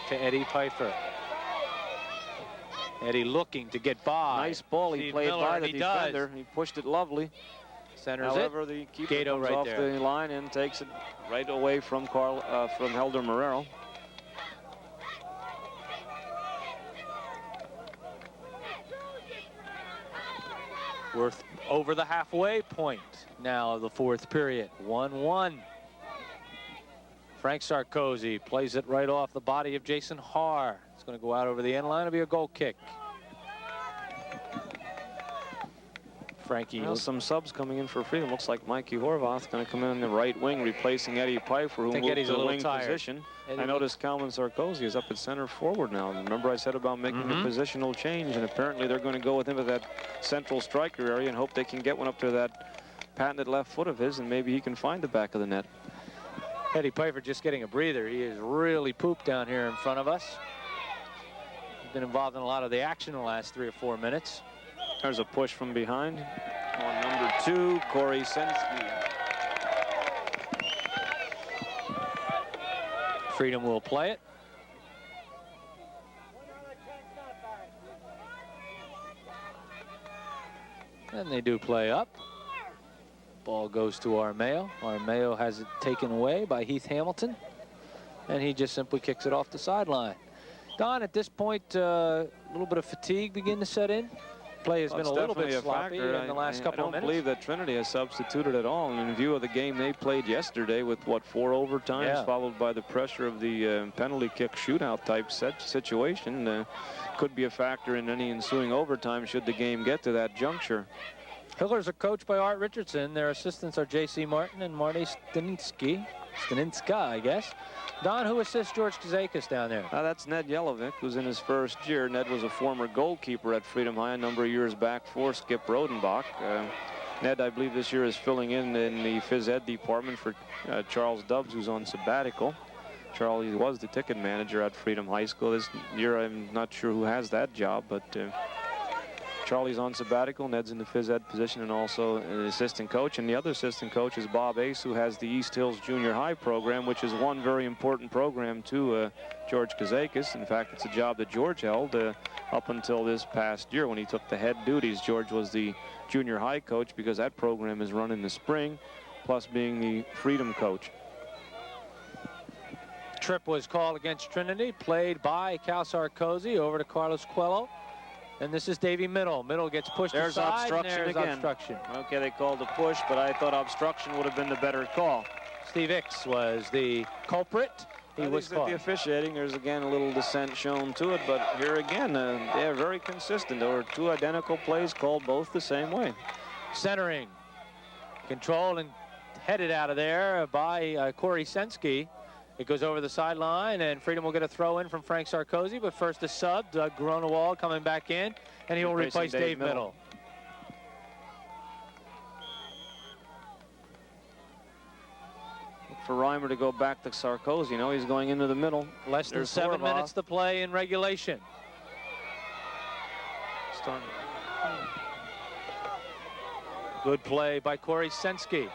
to Eddie Pfeiffer. Eddie looking to get by. Nice ball. He played by the defender. He pushed it lovely. Centers However, the keeper Gato comes right off there. the line and takes it right away from Helder Marrero. We're over the halfway point now of the 4th period. 1-1. Frank Sarkozy plays it right off the body of Jason Haar. It's going to go out over the end line. It'll be a goal kick. Frankie. Well, some subs coming in for Freedom. Looks like Mikey Horvath going to come in the right wing, replacing Eddie Pfeiffer, who moved Eddie's to a the little wing tired. position. Eddie I noticed Kalman Sarkozy is up at center forward now. Remember I said about making a positional change, and apparently they're going to go with him at that central striker area and hope they can get one up to that patented left foot of his, and maybe he can find the back of the net. Eddie Pfeiffer just getting a breather. He is really pooped down here in front of us. He's been involved in a lot of the action in the last 3 or 4 minutes. There's a push from behind on number 2, Corey Sensky. Freedom will play it. And they do play up. Ball goes to Armeo. Armeo has it taken away by Heath Hamilton. And he just simply kicks it off the sideline. Don, at this point, a little bit of fatigue begin to set in. Play has been a little bit sloppy in the last couple of minutes. I don't believe that Trinity has substituted at all. And in view of the game they played yesterday with, what, 4 overtimes, followed by the pressure of the penalty kick shootout type situation, could be a factor in any ensuing overtime should the game get to that juncture. Hillers are coached by Art Richardson. Their assistants are J.C. Martin and Marty Staninska, I guess. Don, who assists George Kazakis down there? That's Ned Yelovic, who's in his first year. Ned was a former goalkeeper at Freedom High a number of years back for Skip Rodenbach. Ned, I believe this year is filling in the phys ed department for Charles Dubbs, who's on sabbatical. Charlie was the ticket manager at Freedom High School. This year, I'm not sure who has that job, but Charlie's on sabbatical. Ned's in the phys ed position and also an assistant coach. And the other assistant coach is Bob Ace, who has the East Hills Junior High program, which is one very important program to George Kazakis. In fact, it's a job that George held up until this past year when he took the head duties. George was the junior high coach because that program is run in the spring, plus being the Freedom coach. Trip was called against Trinity, played by Cal Sarkozy over to Carlos Coelho. And this is Davey Middle. Middle gets pushed There's aside. Obstruction There's again. Obstruction. Okay, they called a push, but I thought obstruction would have been the better call. Steve Hicks was the culprit. He was caught. The officiating, there's again a little dissent shown to it, but here again, they're very consistent. There were two identical plays called both the same way. Centering, controlled and headed out of there by Corey Sensky. It goes over the sideline, and Freedom will get a throw in from Frank Sarkozy, but first a sub, Doug Gronewald coming back in, and he will replace Dave Middle. For Reimer to go back to Sarkozy, you know, he's going into the middle. Less than 7 minutes to play in regulation. Good play by Corey Sensky.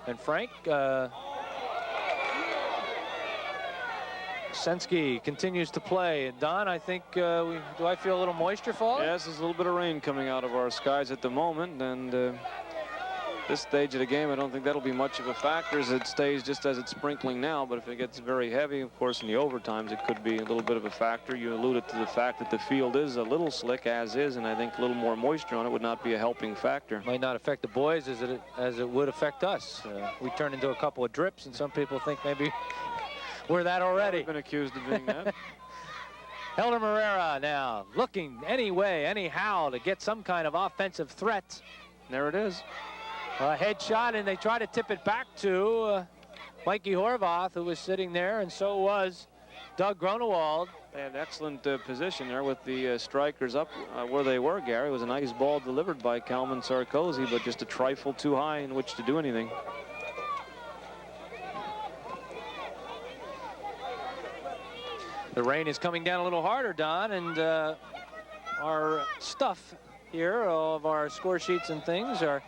And Frank, Sensky continues to play. And Don, I think, do I feel a little moisture falling? Yes, there's a little bit of rain coming out of our skies at the moment, and this stage of the game, I don't think that'll be much of a factor as it stays just as it's sprinkling now. But if it gets very heavy, of course, in the overtimes, it could be a little bit of a factor. You alluded to the fact that the field is a little slick as is, and I think a little more moisture on it would not be a helping factor. Might not affect the boys as it would affect us. We turn into a couple of drips, and some people think maybe we're that already. I've been accused of doing that. Helder Morera now looking any way, anyhow to get some kind of offensive threat. There it is. A headshot, and they try to tip it back to Mikey Horvath, who was sitting there, and so was Doug Gronewald. They had excellent position there with the strikers up where they were, Gary. It was a nice ball delivered by Calvin Sarkozy, but just a trifle too high in which to do anything. The rain is coming down a little harder, Don, and our stuff here of our score sheets and things are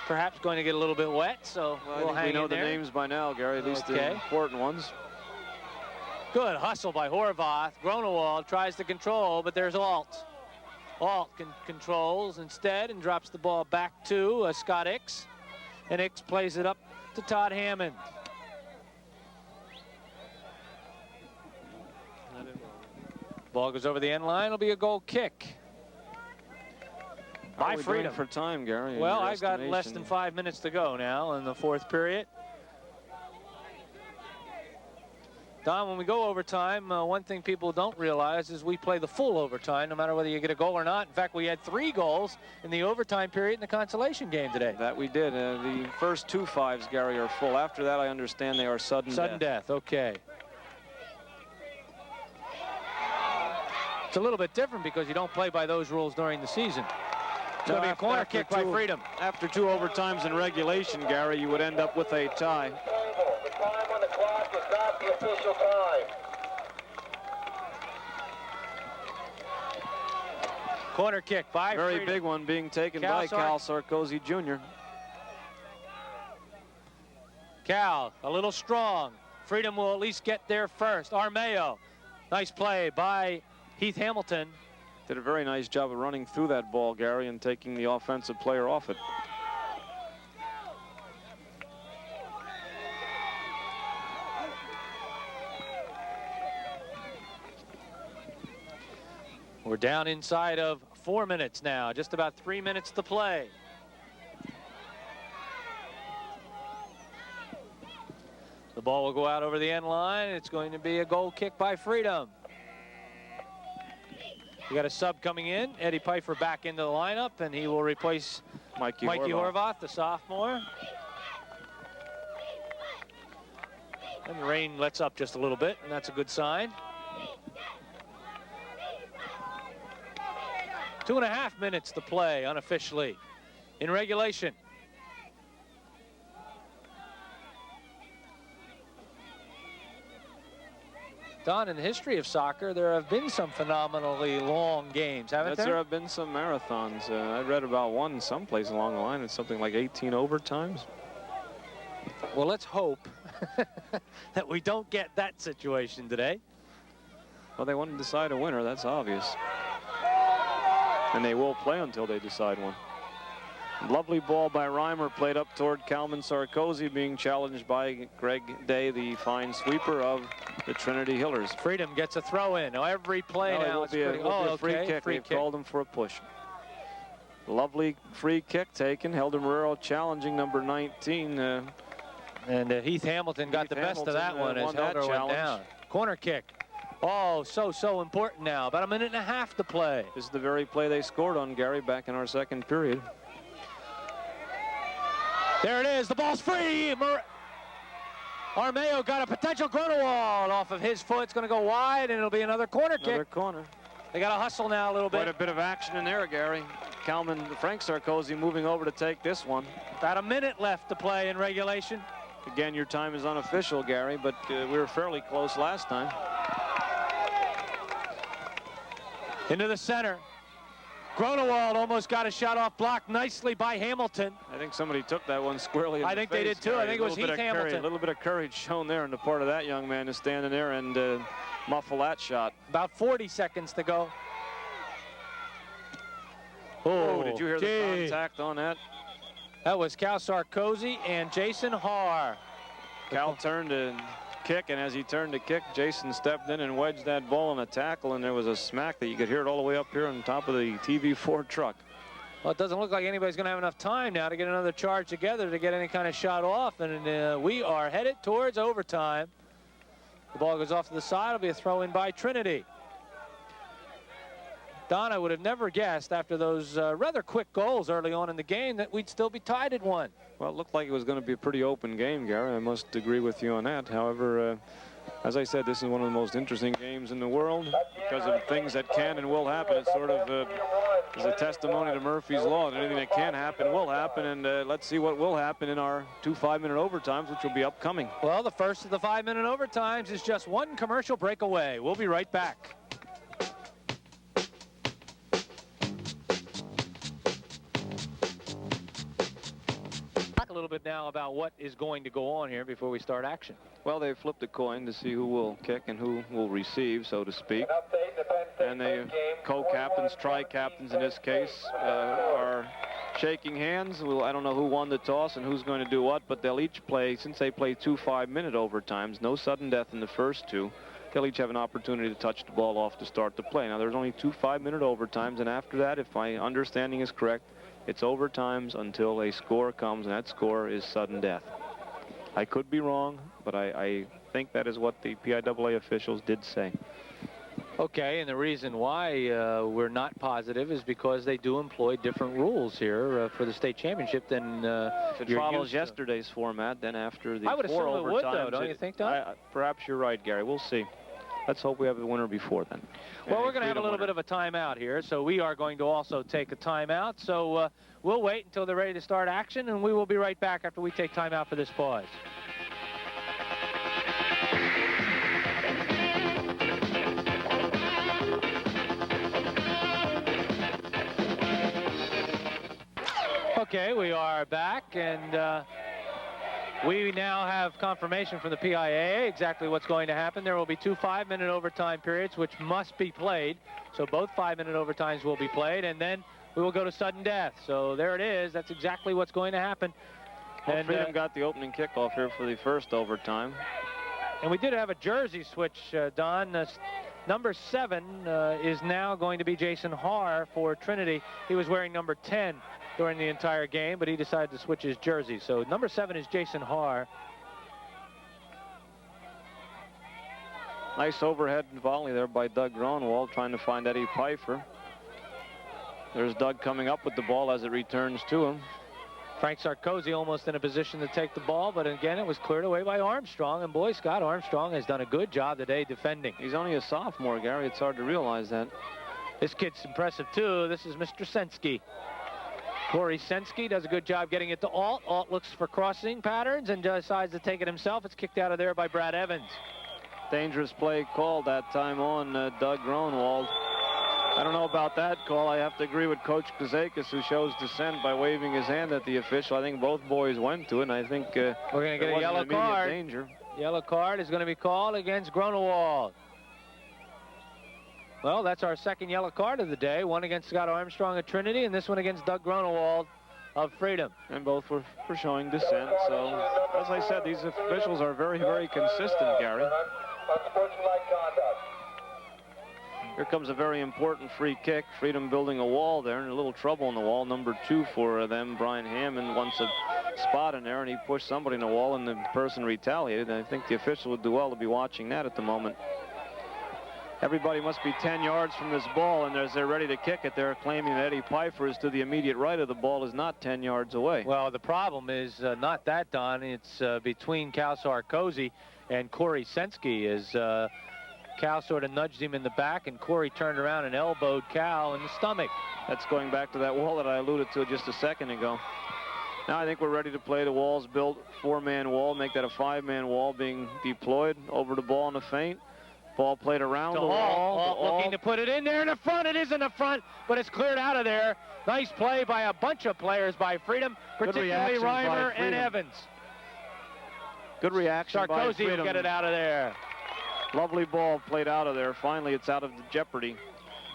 perhaps going to get a little bit wet, so we'll hang in there. We know the names by now, Gary, at least the important ones. Good hustle by Horvath. Gronewald tries to control, but there's Alt. Alt controls instead and drops the ball back to Scott Hicks, and Hicks plays it up to Todd Hammond. Ball goes over the end line. It'll be a goal kick. By Freedom. For time, Gary. Well, I've got less than 5 minutes to go now in the fourth period. Don, when we go overtime, one thing people don't realize is we play the full overtime, no matter whether you get a goal or not. In fact, we had 3 goals in the overtime period in the consolation game today. That we did. The first 2 fives, Gary, are full. After that, I understand they are sudden death. Okay. It's a little bit different because you don't play by those rules during the season. It's going to be a corner kick by Freedom. After 2 overtimes in regulation, Gary, you would end up with a tie. The time on the clock is not the official time. Corner kick by Very Freedom. big one being taken by Cal Sarkozy Jr. Cal, a little strong. Freedom will at least get there first. Armeo, nice play by Heath Hamilton. Did a very nice job of running through that ball, Gary, and taking the offensive player off it. We're down inside of 4 minutes now, just about 3 minutes to play. The ball will go out over the end line. It's going to be a goal kick by Freedom. We got a sub coming in. Eddie Pfeiffer back into the lineup, and he will replace Mikey Horvath, the sophomore. And the rain lets up just a little bit, and that's a good sign. 2.5 minutes to play unofficially in regulation. Don, in the history of soccer, there have been some phenomenally long games, haven't there? There have been some marathons. I read about one someplace along the line. It's something like 18 overtimes. Well, let's hope that we don't get that situation today. Well, they want to decide a winner, that's obvious. And they will play until they decide one. Lovely ball by Reimer, played up toward Kalman Sarkozy, being challenged by Greg Day, the fine sweeper of the Trinity Hillers. Freedom gets a throw in. Oh, every play now it's pretty... a free kick. They've called him for a push. Lovely free kick taken. Helder Marrero challenging number 19. And Heath Hamilton got the best of that one as Helder went down. Corner kick. Oh, so important now. About a minute and a half to play. This is the very play they scored on, Gary, back in our second period. There it is. The ball's free. Armeo got a potential Grunewald off of his foot. It's going to go wide, and it'll be another corner kick. Another corner. They got to hustle now a little bit. Quite a bit of action in there, Gary. Frank Sarkozy moving over to take this one. About a minute left to play in regulation. Again, your time is unofficial, Gary, but we were fairly close last time. Into the center. Grunewald almost got a shot off, blocked nicely by Hamilton. I think somebody took that one squarely in the face. I think they did too. Gary. I think it was Heath Hamilton. A little bit of courage shown there on the part of that young man to stand in there and muffle that shot. About 40 seconds to go. Oh, did you hear the contact on that? That was Cal Sarkozy and Jason Haar. Cal turned to kick, and as he turned to kick, Jason stepped in and wedged that ball in a tackle, and there was a smack that you could hear it all the way up here on top of the TV4 truck. Well, it doesn't look like anybody's going to have enough time now to get another charge together to get any kind of shot off, and we are headed towards overtime. The ball goes off to the side. It'll be a throw in by Trinity. Don, I would have never guessed after those rather quick goals early on in the game that we'd still be tied at 1. Well, it looked like it was going to be a pretty open game, Gary. I must agree with you on that. However, as I said, this is one of the most interesting games in the world because of things that can and will happen. It sort of is a testimony to Murphy's Law, and anything that can happen will happen. And let's see what will happen in our 2 5-minute overtimes, which will be upcoming. Well, the first of the 5-minute overtimes is just one commercial break away. We'll be right back. A little bit now about what is going to go on here before we start action. Well, they flipped a coin to see who will kick and who will receive, so to speak. And the co-captains, tri-captains in this case, are shaking hands. Well, I don't know who won the toss and who's going to do what, but they'll each play, since they play 2 5-minute overtimes, no sudden death in the first 2, they'll each have an opportunity to touch the ball off to start the play. Now, there's only 2 5-minute overtimes, and after that, if my understanding is correct, it's overtimes until a score comes, and that score is sudden death. I could be wrong, but I think that is what the PIAA officials did say. Okay, and the reason why we're not positive is because they do employ different rules here for the state championship than if it follows yesterday's format, then after the 4 overtimes. I would assume it would, though, don't you think, Don? Perhaps you're right, Gary. We'll see. Let's hope we have the winner before then. Well, we're going to have a little bit of a timeout here, so we are going to also take a timeout. So we'll wait until they're ready to start action, and we will be right back after we take timeout for this pause. Okay, we are back, and we now have confirmation from the PIAA exactly what's going to happen. There will be 2 5-minute overtime periods, which must be played. So both 5-minute overtimes will be played, and then we will go to sudden death. So there it is. That's exactly what's going to happen. Well, and Freedom got the opening kickoff here for the first overtime. And we did have a jersey switch, Don. Number 7 is now going to be Jason Haar for Trinity. He was wearing number 10 during the entire game, but he decided to switch his jersey. So number 7 is Jason Haar. Nice overhead volley there by Doug Grunewald, trying to find Eddie Pfeiffer. There's Doug coming up with the ball as it returns to him. Frank Sarkozy almost in a position to take the ball, but again, it was cleared away by Armstrong. And boy, Scott Armstrong has done a good job today defending. He's only a sophomore, Gary. It's hard to realize that. This kid's impressive, too. This is Mr. Sensky. Corey Sensky does a good job getting it to Alt. Alt looks for crossing patterns and decides to take it himself. It's kicked out of there by Brad Evans. Dangerous play called that time on Doug Gronewald. I don't know about that call. I have to agree with Coach Kazakis, who shows dissent by waving his hand at the official. I think both boys went to it, and I think we're going to get a yellow card. Danger. Yellow card is going to be called against Gronewald. Well, that's our second yellow card of the day. One against Scott Armstrong at Trinity, and this one against Doug Gronewald of Freedom. And both were showing dissent. So, as I said, these officials are very, very consistent, Gary. Here comes a very important free kick. Freedom building a wall there, and a little trouble in the wall. Number 2 for them. Brian Hammond wants a spot in there, and he pushed somebody in the wall, and the person retaliated. And I think the official would do well to be watching that at the moment. Everybody must be 10 yards from this ball, and as they're ready to kick it, they're claiming that Eddie Pfeiffer is to the immediate right of the ball, is not 10 yards away. Well, the problem is not that, Don. It's between Cal Sarkozy and Corey Sensky, as Cal sort of nudged him in the back, and Corey turned around and elbowed Cal in the stomach. That's going back to that wall that I alluded to just a second ago. Now I think we're ready to play. The wall's built, 4-man wall, make that a 5-man wall being deployed. Over the ball in the feint. Ball played around the wall. Looking to put it in there in the front. It is in the front, but it's cleared out of there. Nice play by a bunch of players by Freedom, particularly Reimer and Evans. Good reaction by Sarkozy Freedom. will get it out of there. Lovely ball played out of there. Finally, it's out of the jeopardy.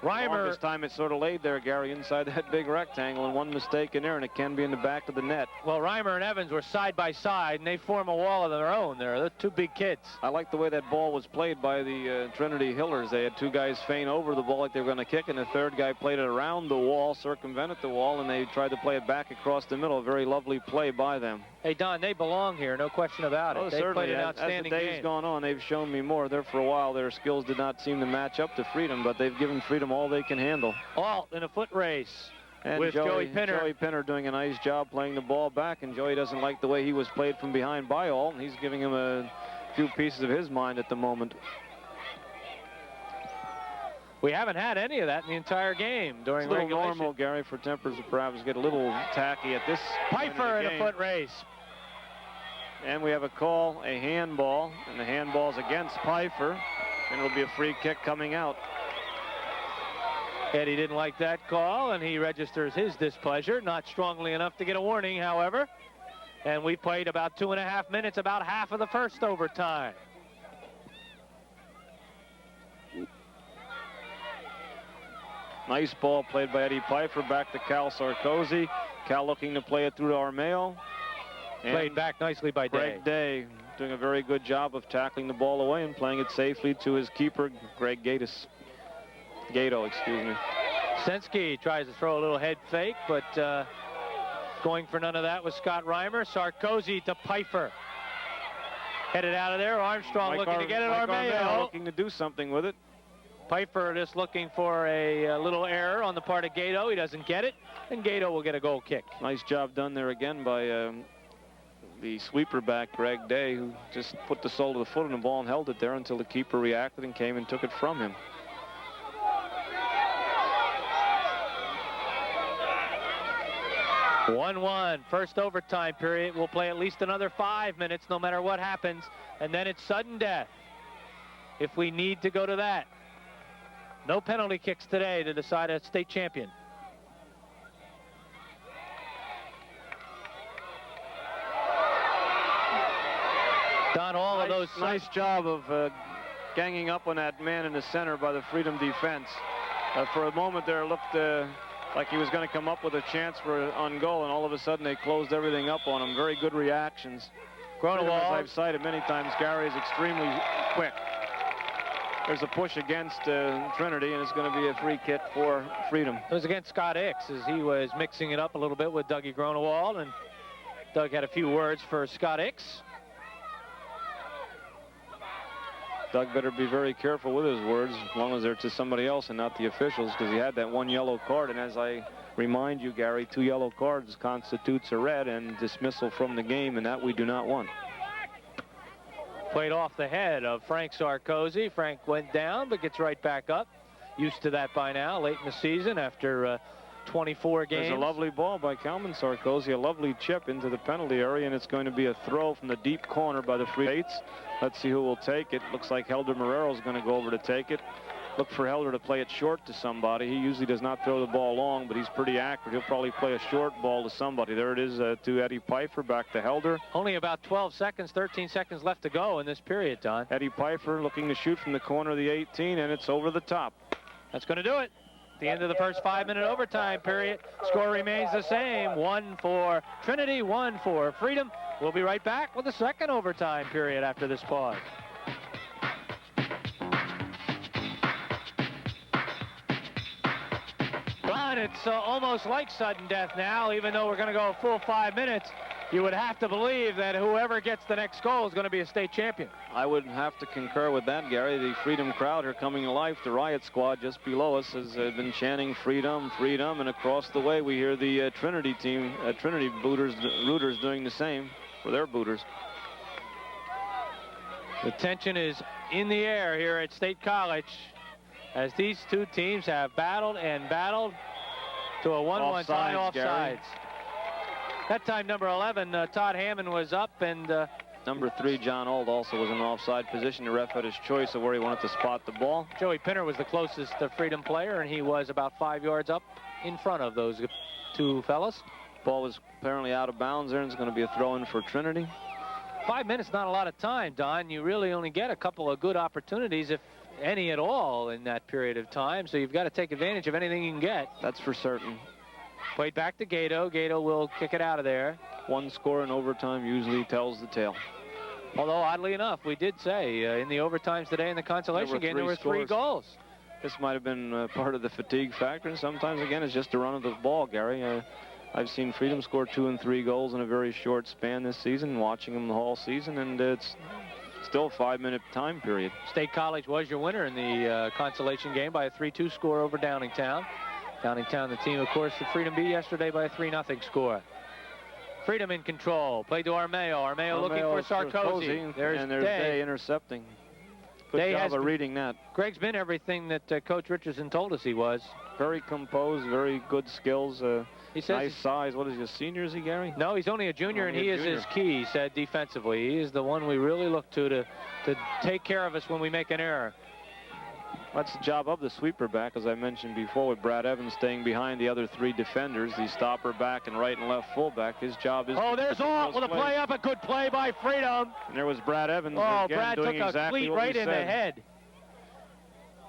Reimer. This time it's sort of laid there, Gary, inside that big rectangle, and one mistake in there, and it can be in the back of the net. Well, Reimer and Evans were side by side, and they form a wall of their own there. They're two big kids. I like the way that ball was played by the Trinity Hillers. They had 2 guys feint over the ball like they were going to kick, and the third guy played it around the wall, circumvented the wall, and they tried to play it back across the middle. A very lovely play by them. Hey, Don, they belong here, no question about it. They played an outstanding game. As the day's gone on, they've shown me more. There for a while, their skills did not seem to match up to Freedom, but they've given Freedom all they can handle. Alt in a foot race and with Joey Pinner. Joey Pinner doing a nice job playing the ball back, and Joey doesn't like the way he was played from behind by Alt, and he's giving him a few pieces of his mind at the moment. We haven't had any of that in the entire game during regulation. It's a little normal, Gary, for tempers to perhaps get a little tacky at this Pfeiffer in a foot race. And we have a call, a handball, and the handball's against Pfeiffer, and it'll be a free kick coming out. Eddie didn't like that call, and he registers his displeasure. Not strongly enough to get a warning, however. And we played about 2.5 minutes, about half of the first overtime. Nice ball played by Eddie Pfeiffer back to Cal Sarkozy. Cal looking to play it through to Armeo. Played back nicely by Greg Day doing a very good job of tackling the ball away and playing it safely to his keeper, Greg Gato, excuse me. Sensky tries to throw a little head fake, but going for none of that was Scott Reimer. Sarkozy to Pfeiffer. Headed out of there. Armstrong looking to get it. Armeo looking to do something with it. Pfeiffer just looking for a little error on the part of Gato. He doesn't get it, and Gato will get a goal kick. Nice job done there again by the sweeper back, Greg Day, who just put the sole of the foot on the ball and held it there until the keeper reacted and came and took it from him. (1-1), first overtime period. We'll play at least another 5 minutes no matter what happens, and then it's sudden death if we need to go to that. No penalty kicks today to decide a state champion. Don, all of those... Nice job of ganging up on that man in the center by the Freedom defense. For a moment there, it looked like he was going to come up with a chance for on goal, and all of a sudden they closed everything up on him. Very good reactions. Freedom, as I've cited many times, Gary, is extremely quick. There's a push against Trinity, and it's going to be a free kick for Freedom. It was against Scott Hicks as he was mixing it up a little bit with Dougie Gronewald, and Doug had a few words for Scott Hicks. Doug better be very careful with his words, as long as they're to somebody else and not the officials, because he had that 1 yellow card, and as I remind you, Gary, 2 yellow cards constitutes a red and dismissal from the game, and that we do not want. Played off the head of Frank Sarkozy. Frank went down, but gets right back up. Used to that by now, late in the season, after 24 games. There's a lovely ball by Kalman Sarkozy, a lovely chip into the penalty area, and it's going to be a throw from the deep corner by the Freedom. Let's see who will take it. Looks like Helder Marrero is going to go over to take it. Look for Helder to play it short to somebody. He usually does not throw the ball long, but he's pretty accurate. He'll probably play a short ball to somebody. There it is to Eddie Pfeiffer, back to Helder. Only about 12 seconds, 13 seconds left to go in this period, Don. Eddie Pfeiffer looking to shoot from the corner of the 18, and it's over the top. That's going to do it. At the end of the first 5-minute overtime period, score remains the same. 1 for Trinity, 1 for Freedom. We'll be right back with the second overtime period after this pause. Don, it's almost like sudden death now, even though we're going to go a full 5 minutes. You would have to believe that whoever gets the next goal is going to be a state champion. I would have to concur with that, Gary. The Freedom crowd are coming to life. The Riot Squad just below us has been chanting Freedom, Freedom, and across the way we hear the Trinity team, Trinity rooters doing the same for their booters. The tension is in the air here at State College as these two teams have battled and battled to a 1-1 tie offsides. Gary. That time, number 11, Todd Hammond was up, and number 3, John Auld, also was in an offside position. The ref had his choice of where he wanted to spot the ball. Joey Pinner was the closest Freedom player, and he was about 5 yards up in front of those two fellas. Ball was apparently out of bounds there, and it's going to be a throw-in for Trinity. 5 minutes, not a lot of time, Don. You really only get a couple of good opportunities, if any at all, in that period of time, so you've got to take advantage of anything you can get. That's for certain. Played back to Gato. Gato will kick it out of there. One score in overtime usually tells the tale. Although, oddly enough, we did say in the overtimes today in the consolation game, there were 3 goals. This might have been part of the fatigue factor, and sometimes, again, it's just the run of the ball, Gary. I've seen Freedom score 2 and 3 goals in a very short span this season, watching them the whole season, and it's still a 5-minute time period. State College was your winner in the consolation game by a 3-2 score over Downingtown. Downingtown, the team, of course, the Freedom beat yesterday by a 3-0 score. Freedom in control. Play to Armeo. Armeo looking for Sarkozy. There's Day intercepting. Good job of reading that. Greg's been everything that Coach Richardson told us he was. Very composed, very good skills. He says nice size. What is he, a senior, is he, Gary? No, he's only a junior, and he is his key, he said, defensively. He is the one we really look to take care of us when we make an error. That's the job of the sweeper back, as I mentioned before, with Brad Evans staying behind the other 3 defenders, the stopper back and right and left fullback. His job is... Oh, there's Alt with a play up, a good play by Freedom. And there was Brad Evans again Brad doing took exactly a cleat right in the head.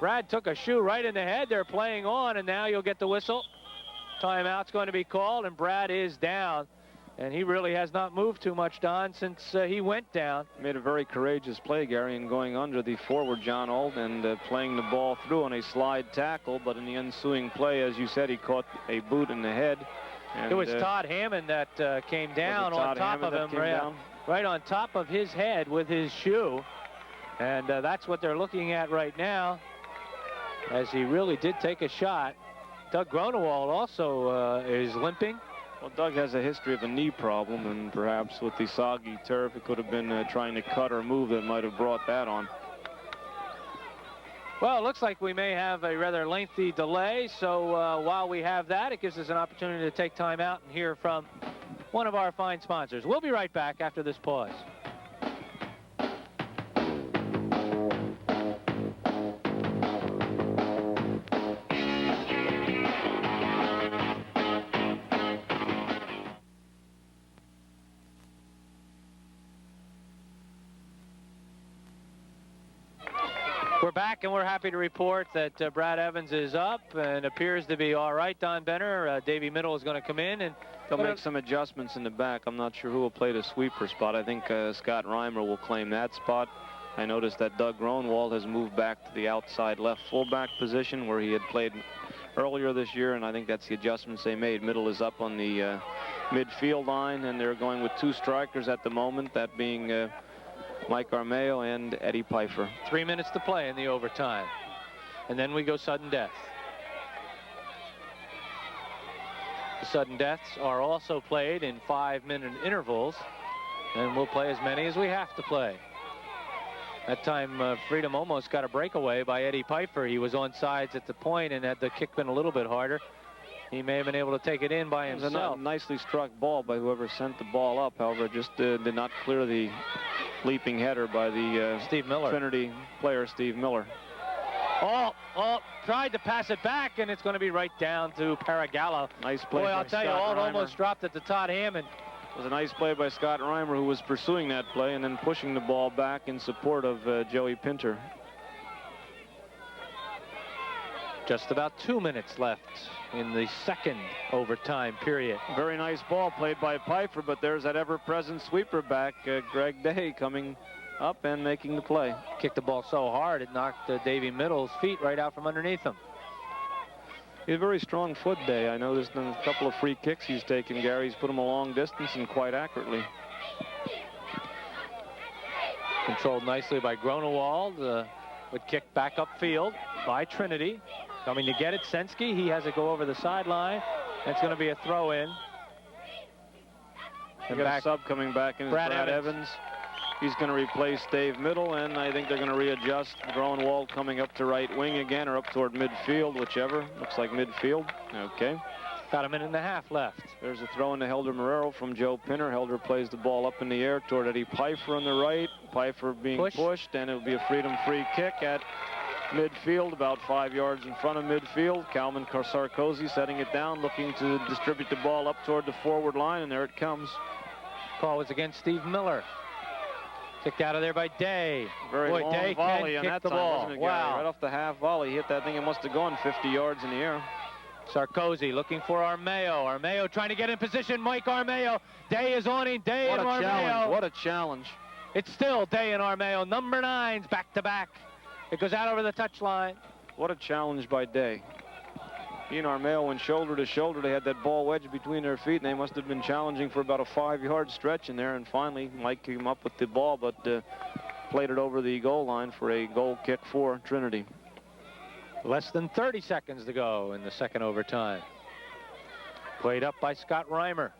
Brad took a shoe right in the head. They're playing on, and now you'll get the whistle. Timeout's going to be called, and Brad is down. And he really has not moved too much, Don, since he went down. Made a very courageous play, Gary, in going under the forward, John Auld, and playing the ball through on a slide tackle. But in the ensuing play, as you said, he caught a boot in the head. And, it was Todd Hammond that came down on top of him, right on top of his head with his shoe. And that's what they're looking at right now, as he really did take a shot. Doug Gronewald also is limping. Well, Doug has a history of a knee problem, and perhaps with the soggy turf, it could have been trying to cut or move that might have brought that on. Well, it looks like we may have a rather lengthy delay, so while we have that, it gives us an opportunity to take time out and hear from one of our fine sponsors. We'll be right back after this pause. We're back, and we're happy to report that Brad Evans is up and appears to be all right. Don Benner, Davey Middle is going to come in, and they'll make some adjustments in the back. I'm not sure who will play the sweeper spot. I think Scott Reimer will claim that spot. I noticed that Doug Gronewald has moved back to the outside left fullback position where he had played earlier this year, and I think that's the adjustments they made. Middle is up on the midfield line, and they're going with 2 strikers at the moment, that being Mike Armeo and Eddie Pfeiffer. 3 minutes to play in the overtime. And then we go sudden death. The sudden deaths are also played in 5-minute intervals, and we'll play as many as we have to play. That time, Freedom almost got a breakaway by Eddie Pfeiffer. He was on sides at the point and had the kick been a little bit harder. He may have been able to take it in by himself. It was a nicely struck ball by whoever sent the ball up. However, it just did not clear the leaping header by the Steve Miller. Trinity player, Steve Miller. Oh, tried to pass it back, and it's going to be right down to Paragallo. Nice play by Boy, I'll tell you, Scott Alt Reimer. almost dropped it to Todd Hammond. It was a nice play by Scott Reimer, who was pursuing that play and then pushing the ball back in support of Joey Pinter. Just about 2 minutes left in the second overtime period. Very nice ball played by Pfeiffer, but there's that ever-present sweeper back, Greg Day, coming up and making the play. Kicked the ball so hard it knocked Davey Middle's feet right out from underneath him. He had a very strong foot, Day. I noticed in a couple of free kicks he's taken, Gary. He's put them a long distance and quite accurately. Controlled nicely by Gronewald. Would kick back upfield by Trinity. Coming to get it, Sensky. He has it go over the sideline. It's going to be a throw in. And got a sub coming back in, Brad Evans. He's going to replace Dave Middle, and I think they're going to readjust. Gronewald coming up to right wing again, or up toward midfield, whichever. Looks like midfield. Okay. About a minute and a half left. There's a throw into Helder Marrero from Joe Pinner. Helder plays the ball up in the air toward Eddie Pfeiffer on the right. Pfeiffer being pushed, and it'll be a Freedom free kick at midfield, about 5 yards in front of midfield. Calvin Sarkozy setting it down, looking to distribute the ball up toward the forward line, and there it comes. Call was against Steve Miller. Kicked out of there by Day. Very long Day volley on that the time, ball. wasn't it, Gary? Wow. Right off the half volley, hit that thing. It must have gone 50 yards in the air. Sarkozy looking for Armeo. Armeo trying to get in position. Mike Armeo. Day is on him. Day and Armeo. Challenge. What a challenge. It's still Day and Armeo. Number 9s back to back. It goes out over the touchline. What a challenge by Day. He and Armeo went shoulder to shoulder. They had that ball wedged between their feet, and they must have been challenging for about a 5-yard stretch in there. And finally, Mike came up with the ball, but played it over the goal line for a goal kick for Trinity. Less than 30 seconds to go in the second overtime. Played up by Scott Reimer.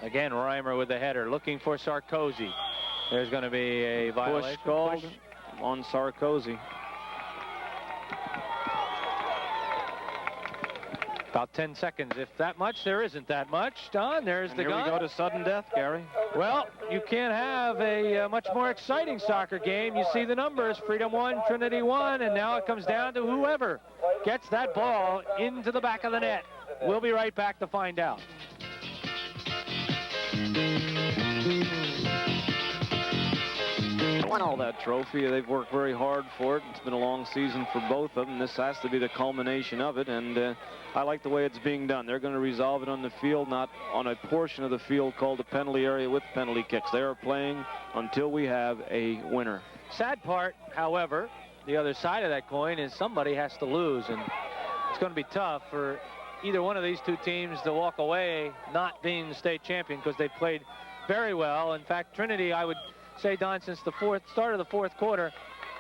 Again, Reimer with the header, looking for Sarkozy. There's going to be a violation. Push called on Sarkozy. About 10 seconds, if that much. There isn't that much. Don, there's the gun. Here we go to sudden death, Gary. Well, you can't have a much more exciting soccer game. You see the numbers, Freedom 1, Trinity 1, and now it comes down to whoever gets that ball into the back of the net. We'll be right back to find out. Won all that trophy. They've worked very hard for it. It's been a long season for both of them. This has to be the culmination of it, and I like the way it's being done. They're going to resolve it on the field, not on a portion of the field called the penalty area with penalty kicks. They are playing until we have a winner. Sad part, however, the other side of that coin is somebody has to lose, and it's going to be tough for either one of these two teams to walk away not being the state champion, because they played very well. In fact, Trinity, I would say, Don, since the start of the fourth quarter,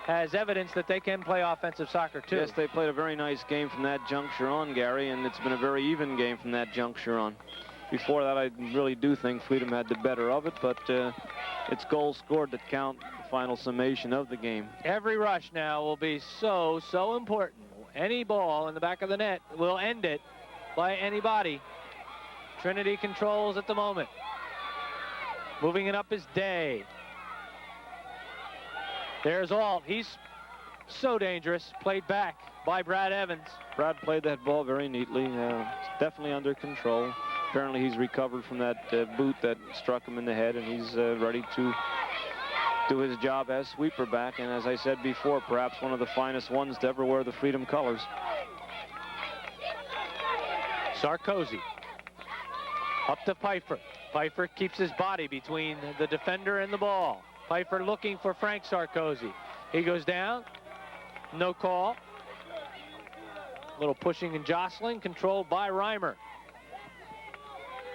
has evidence that they can play offensive soccer too. Yes, they played a very nice game from that juncture on, Gary, and it's been a very even game from that juncture on. Before that, I really do think Freedom had the better of it, but it's goals scored that count the final summation of the game. Every rush now will be so important. Any ball in the back of the net will end it by anybody. Trinity controls at the moment. Moving it up is Day. There's Alt. He's so dangerous. Played back by Brad Evans. Brad played that ball very neatly. Definitely under control. Apparently he's recovered from that boot that struck him in the head, and he's ready to do his job as sweeper back. And as I said before, perhaps one of the finest ones to ever wear the Freedom colors. Sarkozy. Up to Pfeiffer. Pfeiffer keeps his body between the defender and the ball. Pfeiffer looking for Frank Sarkozy. He goes down. No call. A little pushing and jostling, controlled by Reimer.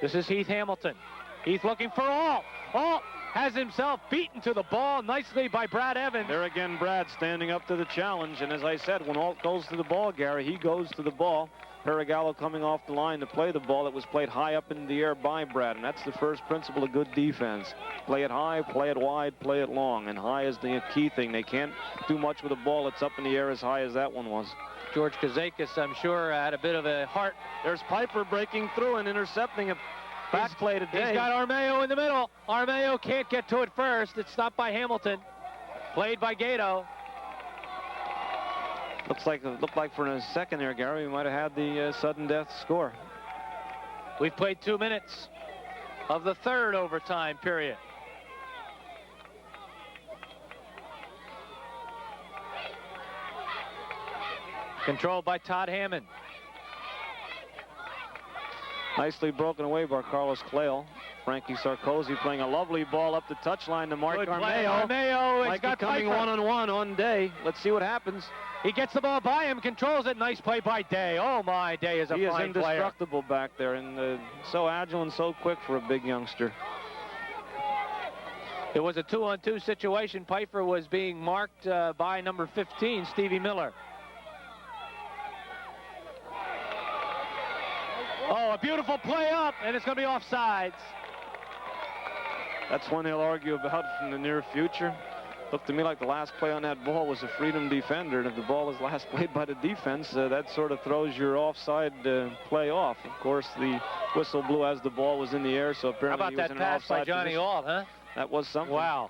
This is Heath Hamilton. Heath looking for Alt. Alt has himself beaten to the ball nicely by Brad Evans. There again, Brad standing up to the challenge. And as I said, when Alt goes to the ball, Gary, he goes to the ball. Paragallo coming off the line to play the ball. It was played high up in the air by Brad, and that's the first principle of good defense. Play it high, play it wide, play it long, and high is the key thing. They can't do much with a ball that's up in the air as high as that one was. George Kazakis, I'm sure, had a bit of a heart. There's Piper breaking through and intercepting a back play today. He's got Armeo in the middle. Armeo can't get to it first. It's stopped by Hamilton. Played by Gato. Looked like for a second there, Gary, we might have had the sudden death score. We've played 2 minutes of the third overtime period. Controlled by Todd Hammond. Nicely broken away by Carlos Clayle. Frankie Sarkozy playing a lovely ball up the touchline to Mark Armeo. Armeo might be coming one-on-one on Day. Let's see what happens. He gets the ball by him, controls it. Nice play by Day. Oh my, Day is a fine player. He is indestructible back there, and so agile and so quick for a big youngster. It was a 2-on-2 situation. Pfeiffer was being marked by number 15, Stevie Miller. Oh, a beautiful play up, and it's going to be offsides. That's one they'll argue about in the near future. Looked to me like the last play on that ball was a Freedom defender, and if the ball is last played by the defense, that sort of throws your offside play off. Of course, the whistle blew as the ball was in the air, so apparently he was in an offside. How about that pass by Johnny Ault, huh? That was something. Wow.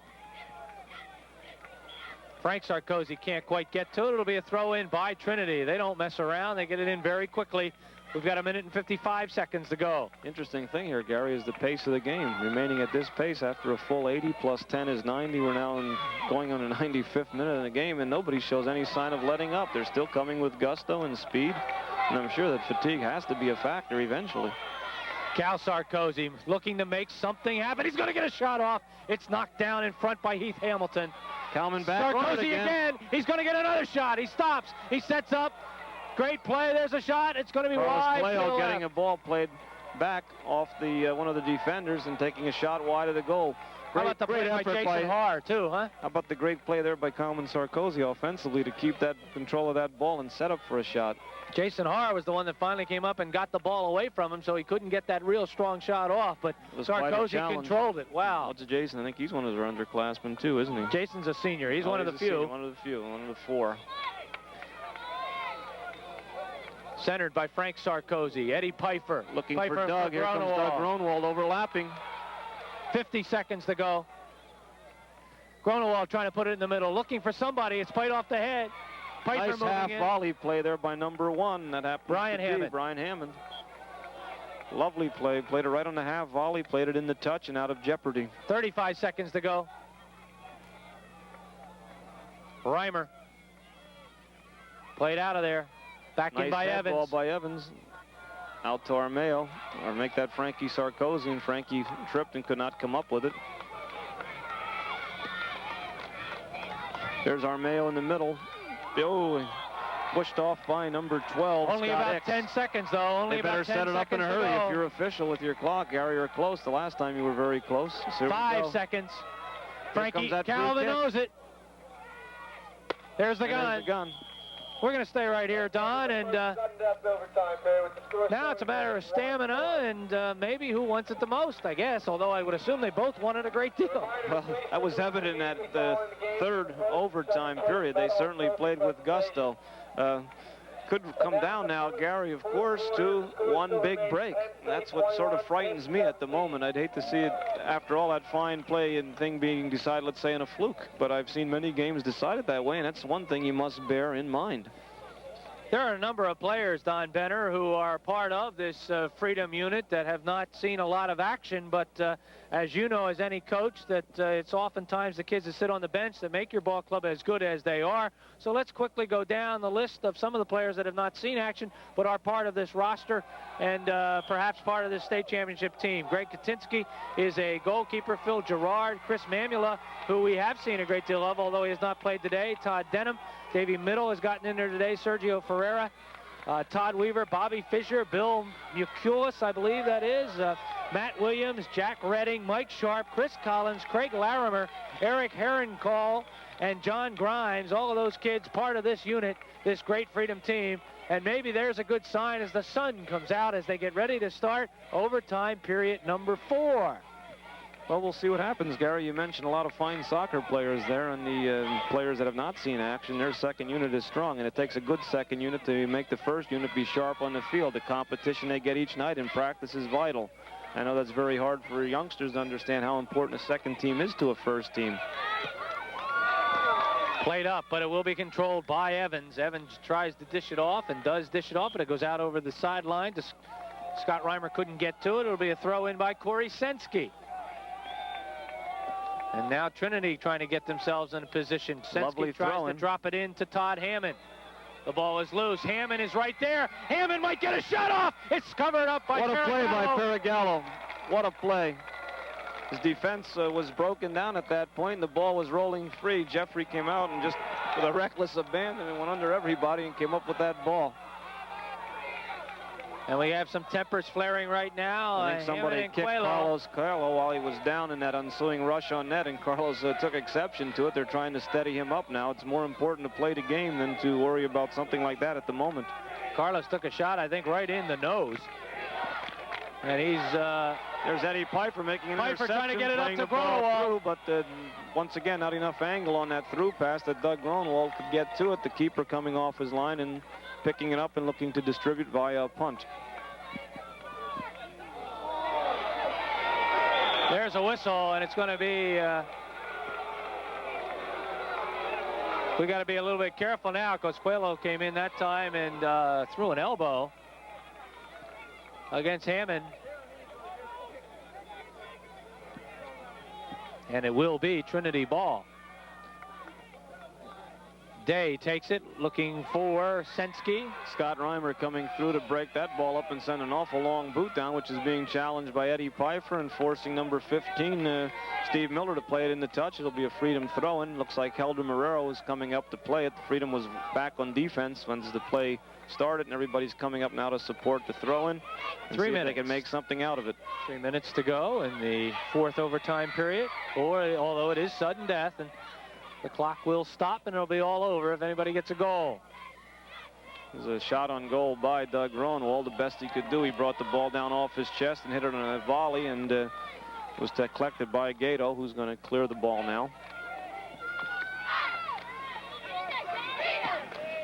Frank Sarkozy can't quite get to it. It'll be a throw in by Trinity. They don't mess around. They get it in very quickly. We've got 1 minute and 55 seconds to go. Interesting thing here, Gary, is the pace of the game. Remaining at this pace after a full 80 plus 10 is 90. We're now going on the 95th minute of the game, and nobody shows any sign of letting up. They're still coming with gusto and speed, and I'm sure that fatigue has to be a factor eventually. Cal Sarkozy looking to make something happen. He's going to get a shot off. It's knocked down in front by Heath Hamilton. Kalman back. Sarkozy again. He's going to get another shot. He stops. He sets up. Great play. There's a shot. It's going to be wide. Carlos getting a ball played back off the one of the defenders and taking a shot wide of the goal. How about the play by Jason Haar, too, huh? How about the great play there by Kalman Sarkozy offensively to keep that control of that ball and set up for a shot? Jason Haar was the one that finally came up and got the ball away from him, so he couldn't get that real strong shot off, but Sarkozy controlled it. Wow. Well, to Jason, I think he's one of their underclassmen, too, isn't he? Jason's a senior. He's one of the few. One of the few, one of the four. Centered by Frank Sarkozy. Eddie Pfeiffer. Looking for Doug. Here comes Doug Gronewald overlapping. 50 seconds to go. Gronewald trying to put it in the middle. Looking for somebody. It's played off the head. Pfeiffer nice half volley play there by number 1. That happened Brian Hammond. Lovely play. Played it right on the half volley. Played it in the touch and out of jeopardy. 35 seconds to go. Reimer. Played out of there. Back in by Evans. Ball by Evans. Out to Armeo. Or make that Frankie Sarkozy, and Frankie tripped and could not come up with it. There's Armeo in the middle. Oh, pushed off by number 12. Only Scott about X. 10 seconds, though. Only they about 10 better set it up in a hurry if you're official with your clock, Gary. You're close. The last time you were very close. So 5 seconds. Frankie Calvin knows it. There's the gun. We're going to stay right here, Don, and now it's a matter of stamina and maybe who wants it the most, I guess, although I would assume they both want it a great deal. Well, that was evident at the third overtime period. They certainly played with gusto. Could come down now, Gary, of course, to one big break. That's what sort of frightens me at the moment. I'd hate to see it, after all that fine play and thing being decided, let's say, in a fluke. But I've seen many games decided that way, and that's one thing you must bear in mind. There are a number of players, Don Benner, who are part of this Freedom unit that have not seen a lot of action, but as you know, as any coach, that it's oftentimes the kids that sit on the bench that make your ball club as good as they are. So let's quickly go down the list of some of the players that have not seen action, but are part of this roster and perhaps part of this state championship team. Greg Katinsky is a goalkeeper. Phil Gerard, Chris Mamula, who we have seen a great deal of, although he has not played today. Todd Denham, Davey Middle has gotten in there today. Sergio Ferreira, Todd Weaver, Bobby Fisher, Bill Muculis, I believe that is, Matt Williams, Jack Redding, Mike Sharp, Chris Collins, Craig Larimer, Eric Herrencall, and John Grimes. All of those kids part of this unit, this great Freedom team. And maybe there's a good sign as the sun comes out as they get ready to start overtime period number 4. Well, we'll see what happens, Gary. You mentioned a lot of fine soccer players there, and the players that have not seen action, their second unit is strong, and it takes a good second unit to make the first unit be sharp on the field. The competition they get each night in practice is vital. I know that's very hard for youngsters to understand how important a second team is to a first team. Played up, but it will be controlled by Evans. Evans tries to dish it off and does dish it off, but it goes out over the sideline. Scott Reimer couldn't get to it. It'll be a throw in by Corey Sensky. And now Trinity trying to get themselves in a position. Sensky tries to drop it in to Todd Hammond. The ball is loose. Hammond is right there. Hammond might get a shot off. It's covered up by What a play by Ferragallo. What a play. His defense was broken down at that point. The ball was rolling free. Jeffrey came out and just with a reckless abandon and went under everybody and came up with that ball. And we have some tempers flaring right now. I think somebody kicked Carlos Coelho while he was down in that ensuing rush on net, and Carlos took exception to it. They're trying to steady him up now. It's more important to play the game than to worry about something like that at the moment. Carlos took a shot, I think, right in the nose. And he's... There's Eddie Pfeiffer making an interception, trying to get it up to Gronewald. But once again, not enough angle on that through pass that Doug Gronewald could get to it. The keeper coming off his line and picking it up and looking to distribute via a punt. There's a whistle, and it's going to be... we got to be a little bit careful now because Coelho came in that time and threw an elbow against Hammond. And it will be Trinity ball. Day takes it, looking for Sensky. Scott Reimer coming through to break that ball up and send an awful long boot down, which is being challenged by Eddie Pfeiffer and forcing number 15, Steve Miller, to play it in the touch. It'll be a Freedom throw-in. Looks like Helder Marrero is coming up to play it. Freedom was back on defense once the play started, and everybody's coming up now to support the throw-in. 3 minutes. They can make something out of it. 3 minutes to go in the fourth overtime period, although it is sudden death, and the clock will stop, and it'll be all over if anybody gets a goal. There's a shot on goal by Doug Gronewald. The best he could do. He brought the ball down off his chest and hit it on a volley, and was collected by Gato, who's going to clear the ball now.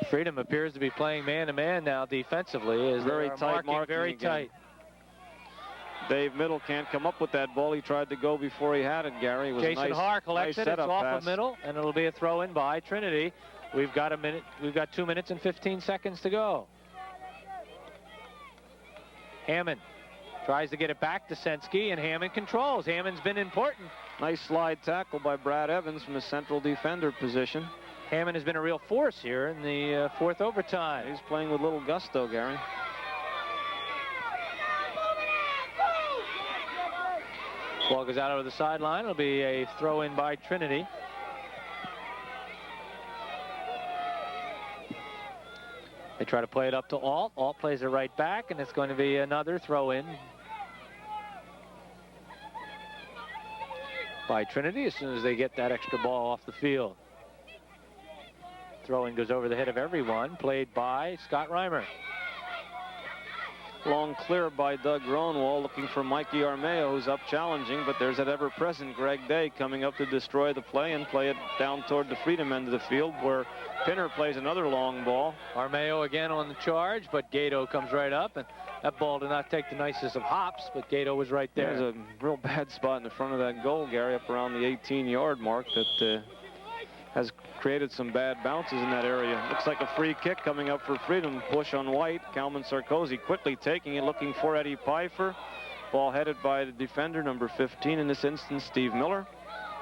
Freedom appears to be playing man-to-man now defensively. As very tight marking, very tight. Dave Middle can't come up with that ball. He tried to go before he had it, Gary. It was Jason Haar collects it. It's off of Middle, and it'll be a throw-in by Trinity. We've got 2 minutes and 15 seconds to go. Hammond tries to get it back to Sensky, and Hammond controls. Hammond's been important. Nice slide tackle by Brad Evans from the central defender position. Hammond has been a real force here in the fourth overtime. He's playing with little gusto, Gary. Ball goes out over the sideline. It'll be a throw-in by Trinity. They try to play it up to Alt. Alt plays it right back, and it's going to be another throw-in by Trinity as soon as they get that extra ball off the field. Throw-in goes over the head of everyone, played by Scott Reimer. Long clear by Doug Gronewald, looking for Mikey Armeo, who's up challenging, but there's that ever-present Greg Day coming up to destroy the play and play it down toward the Freedom end of the field, where Pinner plays another long ball. Armeo again on the charge, but Gato comes right up, and that ball did not take the nicest of hops, but Gato was right there. There's a real bad spot in the front of that goal, Gary, up around the 18-yard mark that has created some bad bounces in that area. Looks like a free kick coming up for Freedom. Push on White. Kalman Sarkozy quickly taking it, looking for Eddie Pfeiffer. Ball headed by the defender, number 15 in this instance, Steve Miller.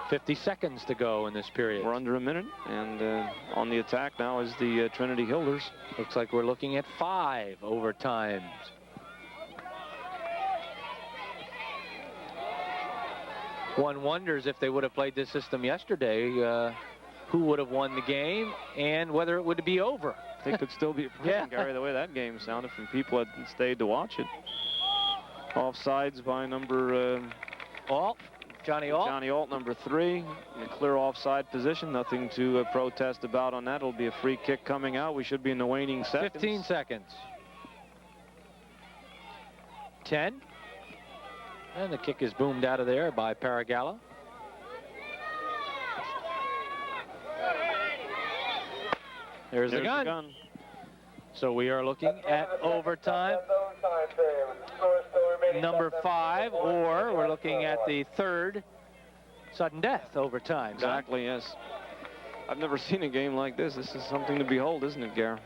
50 seconds to go in this period. We're under a minute, and on the attack now is the Trinity Hillers. Looks like we're looking at 5 overtimes. One wonders if they would have played this system yesterday, who would have won the game and whether it would be over. It could still be a problem, Gary, the way that game sounded from people that stayed to watch it. Offsides by number Alt, Johnny Alt. Johnny Alt, number 3, in a clear offside position. Nothing to protest about on that. It'll be a free kick coming out. We should be in the waning seconds. 15 seconds. 10, And the kick is boomed out of there by Paragallo. There's the gun. So we are looking at overtime. Number 5, or we're looking at the third sudden death overtime. Exactly, yes. I've never seen a game like this. This is something to behold, isn't it, Gary?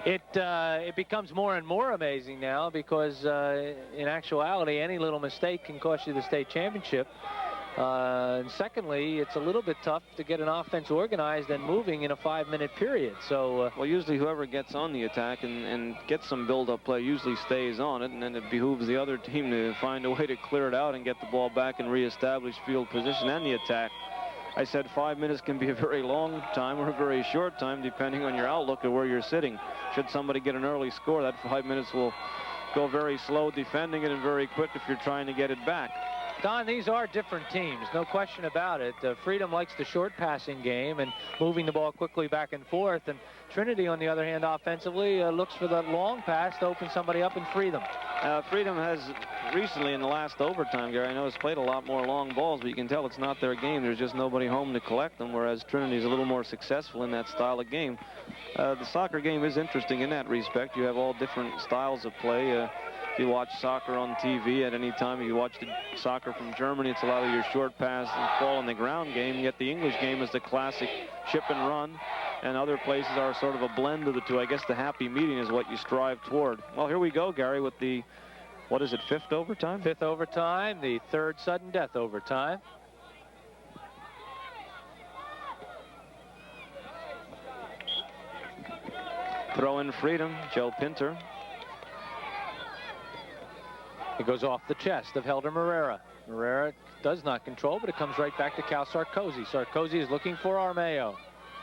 It becomes more and more amazing now because in actuality, any little mistake can cost you the state championship. And secondly, it's a little bit tough to get an offense organized and moving in a 5-minute period. So, well, usually whoever gets on the attack and gets some build-up play usually stays on it, and then it behooves the other team to find a way to clear it out and get the ball back and reestablish field position and the attack. I said 5 minutes can be a very long time or a very short time, depending on your outlook of where you're sitting. Should somebody get an early score, that 5 minutes will go very slow defending it and very quick if you're trying to get it back. Don, these are different teams, no question about it. Freedom likes the short passing game and moving the ball quickly back and forth. And Trinity, on the other hand, offensively, looks for that long pass to open somebody up and free them. Freedom has recently in the last overtime, Gary, I know has played a lot more long balls, but you can tell it's not their game. There's just nobody home to collect them, whereas Trinity's a little more successful in that style of game. The soccer game is interesting in that respect. You have all different styles of play. If you watch soccer on TV at any time, if you watch the soccer from Germany, it's a lot of your short pass and fall on the ground game, yet the English game is the classic chip and run, and other places are sort of a blend of the two. I guess the happy medium is what you strive toward. Well, here we go, Gary, with the, what is it, 5th overtime? 5th overtime, the 3rd sudden death overtime. Throw in Freedom, Joe Pinter. It goes off the chest of Helder Morera. Morera does not control, but it comes right back to Cal Sarkozy. Sarkozy is looking for Armeo.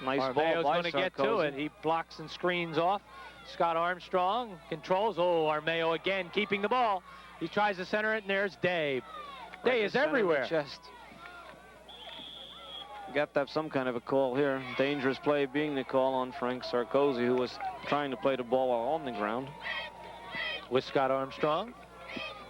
Nice Armeo's ball by going to get to it. He blocks and screens off. Scott Armstrong controls. Oh, Armeo again keeping the ball. He tries to center it, and there's Day. Day is everywhere. Chest. Got to have some kind of a call here. Dangerous play being the call on Frank Sarkozy, who was trying to play the ball while on the ground. With Scott Armstrong.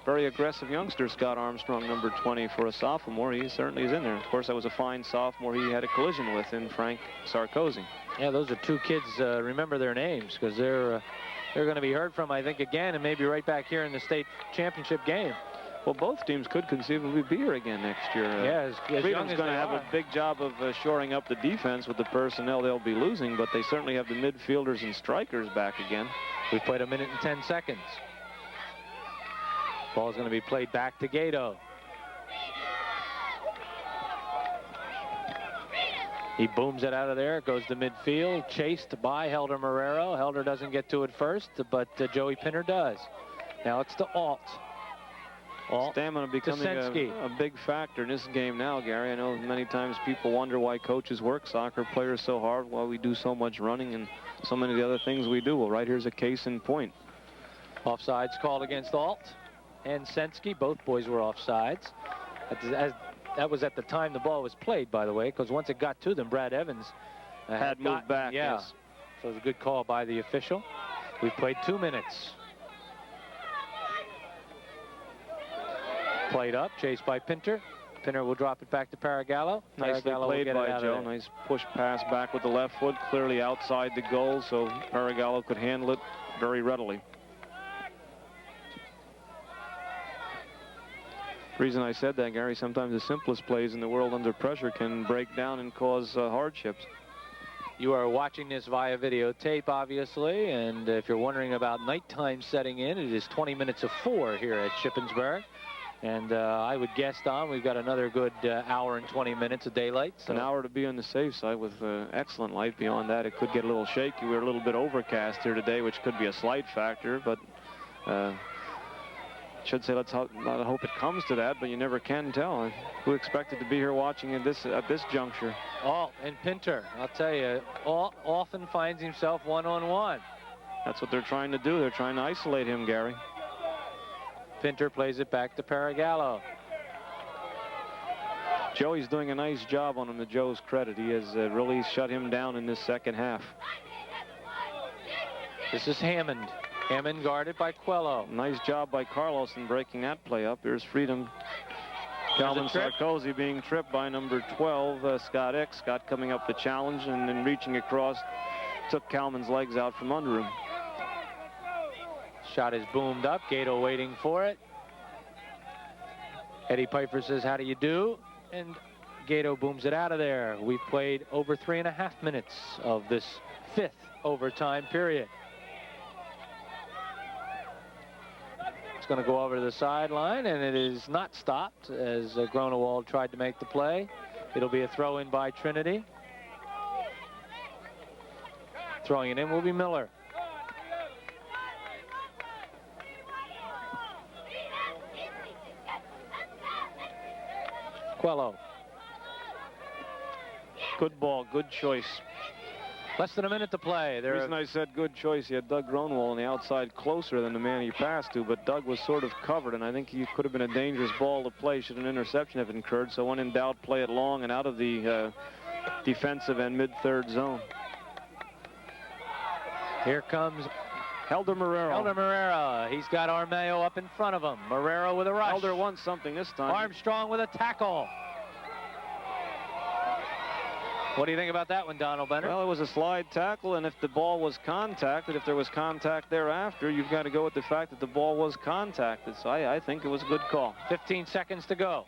Very aggressive youngster, Scott Armstrong, number 20 for a sophomore. He certainly is in there. Of course, that was a fine sophomore he had a collision with in Frank Sarkozy. Yeah, those are two kids, remember their names, because they're going to be heard from, I think, again, and maybe right back here in the state championship game. Well, both teams could conceivably be here again next year. Yeah, Freedom's going to have a big job of shoring up the defense with the personnel they'll be losing, but they certainly have the midfielders and strikers back again. We've played 1 minute and 10 seconds. Ball's going to be played back to Gato. He booms it out of there. It goes to midfield, chased by Helder Morero. Helder doesn't get to it first, but Joey Pinter does. Now it's to Alt. Stamina becoming a big factor in this game now, Gary. I know many times people wonder why coaches work soccer players so hard, why we do so much running and so many of the other things we do. Well, right here's a case in point. Offsides called against Alt and Sensky. Both boys were offsides. That was at the time the ball was played, by the way, because once it got to them, Brad Evans had moved back. Yeah. Yes. So it was a good call by the official. We've played 2 minutes. Played up, chased by Pinter. Pinter will drop it back to Paragallo. Nicely played by Joe. Nice push pass back with the left foot, clearly outside the goal, so Paragallo could handle it very readily. The reason I said that, Gary, sometimes the simplest plays in the world under pressure can break down and cause hardships. You are watching this via videotape, obviously, and if you're wondering about nighttime setting in, it is 20 minutes of 4 here at Shippensburg. And I would guess, Don, we've got another good hour and 20 minutes of daylight. So. An hour to be on the safe side with excellent light. Beyond that, it could get a little shaky. We're a little bit overcast here today, which could be a slight factor, but should say let's hope it comes to that, but you never can tell. Who expected to be here watching at this juncture? Alt and Pinter, I'll tell you, Alt often finds himself one-on-one. That's what they're trying to do. They're trying to isolate him, Gary. Pinter plays it back to Paragallo. Joey's doing a nice job on him, to Joe's credit. He has really shut him down in this second half. This is Hammond. Hammond guarded by Quello. Nice job by Carlos in breaking that play up. Here's Freedom. Calvin Sarkozy being tripped by number 12, Scott Ick. Scott coming up the challenge and then reaching across, took Kalman's legs out from under him. Shot is boomed up. Gato waiting for it. Eddie Piper says, how do you do? And Gato booms it out of there. We've played over 3.5 minutes of this 5th overtime period. It's going to go over to the sideline, and it is not stopped as Gronewald tried to make the play. It'll be a throw in by Trinity. Throwing it in will be Miller. Quello. Good ball, good choice. Less than a minute to play. The reason I said good choice, he had Doug Gronewald on the outside closer than the man he passed to, but Doug was sort of covered, and I think he could have been a dangerous ball to play should an interception have occurred. So when in doubt, play it long and out of the defensive and mid-third zone. Here comes Helder Marrero. Helder Marrero. He's got Armeo up in front of him. Marrero with a rush. Helder wants something this time. Armstrong with a tackle. What do you think about that one, Donald Bennett? Well, it was a slide tackle, and if the ball was contacted, if there was contact thereafter, you've got to go with the fact that the ball was contacted. So I think it was a good call. 15 seconds to go.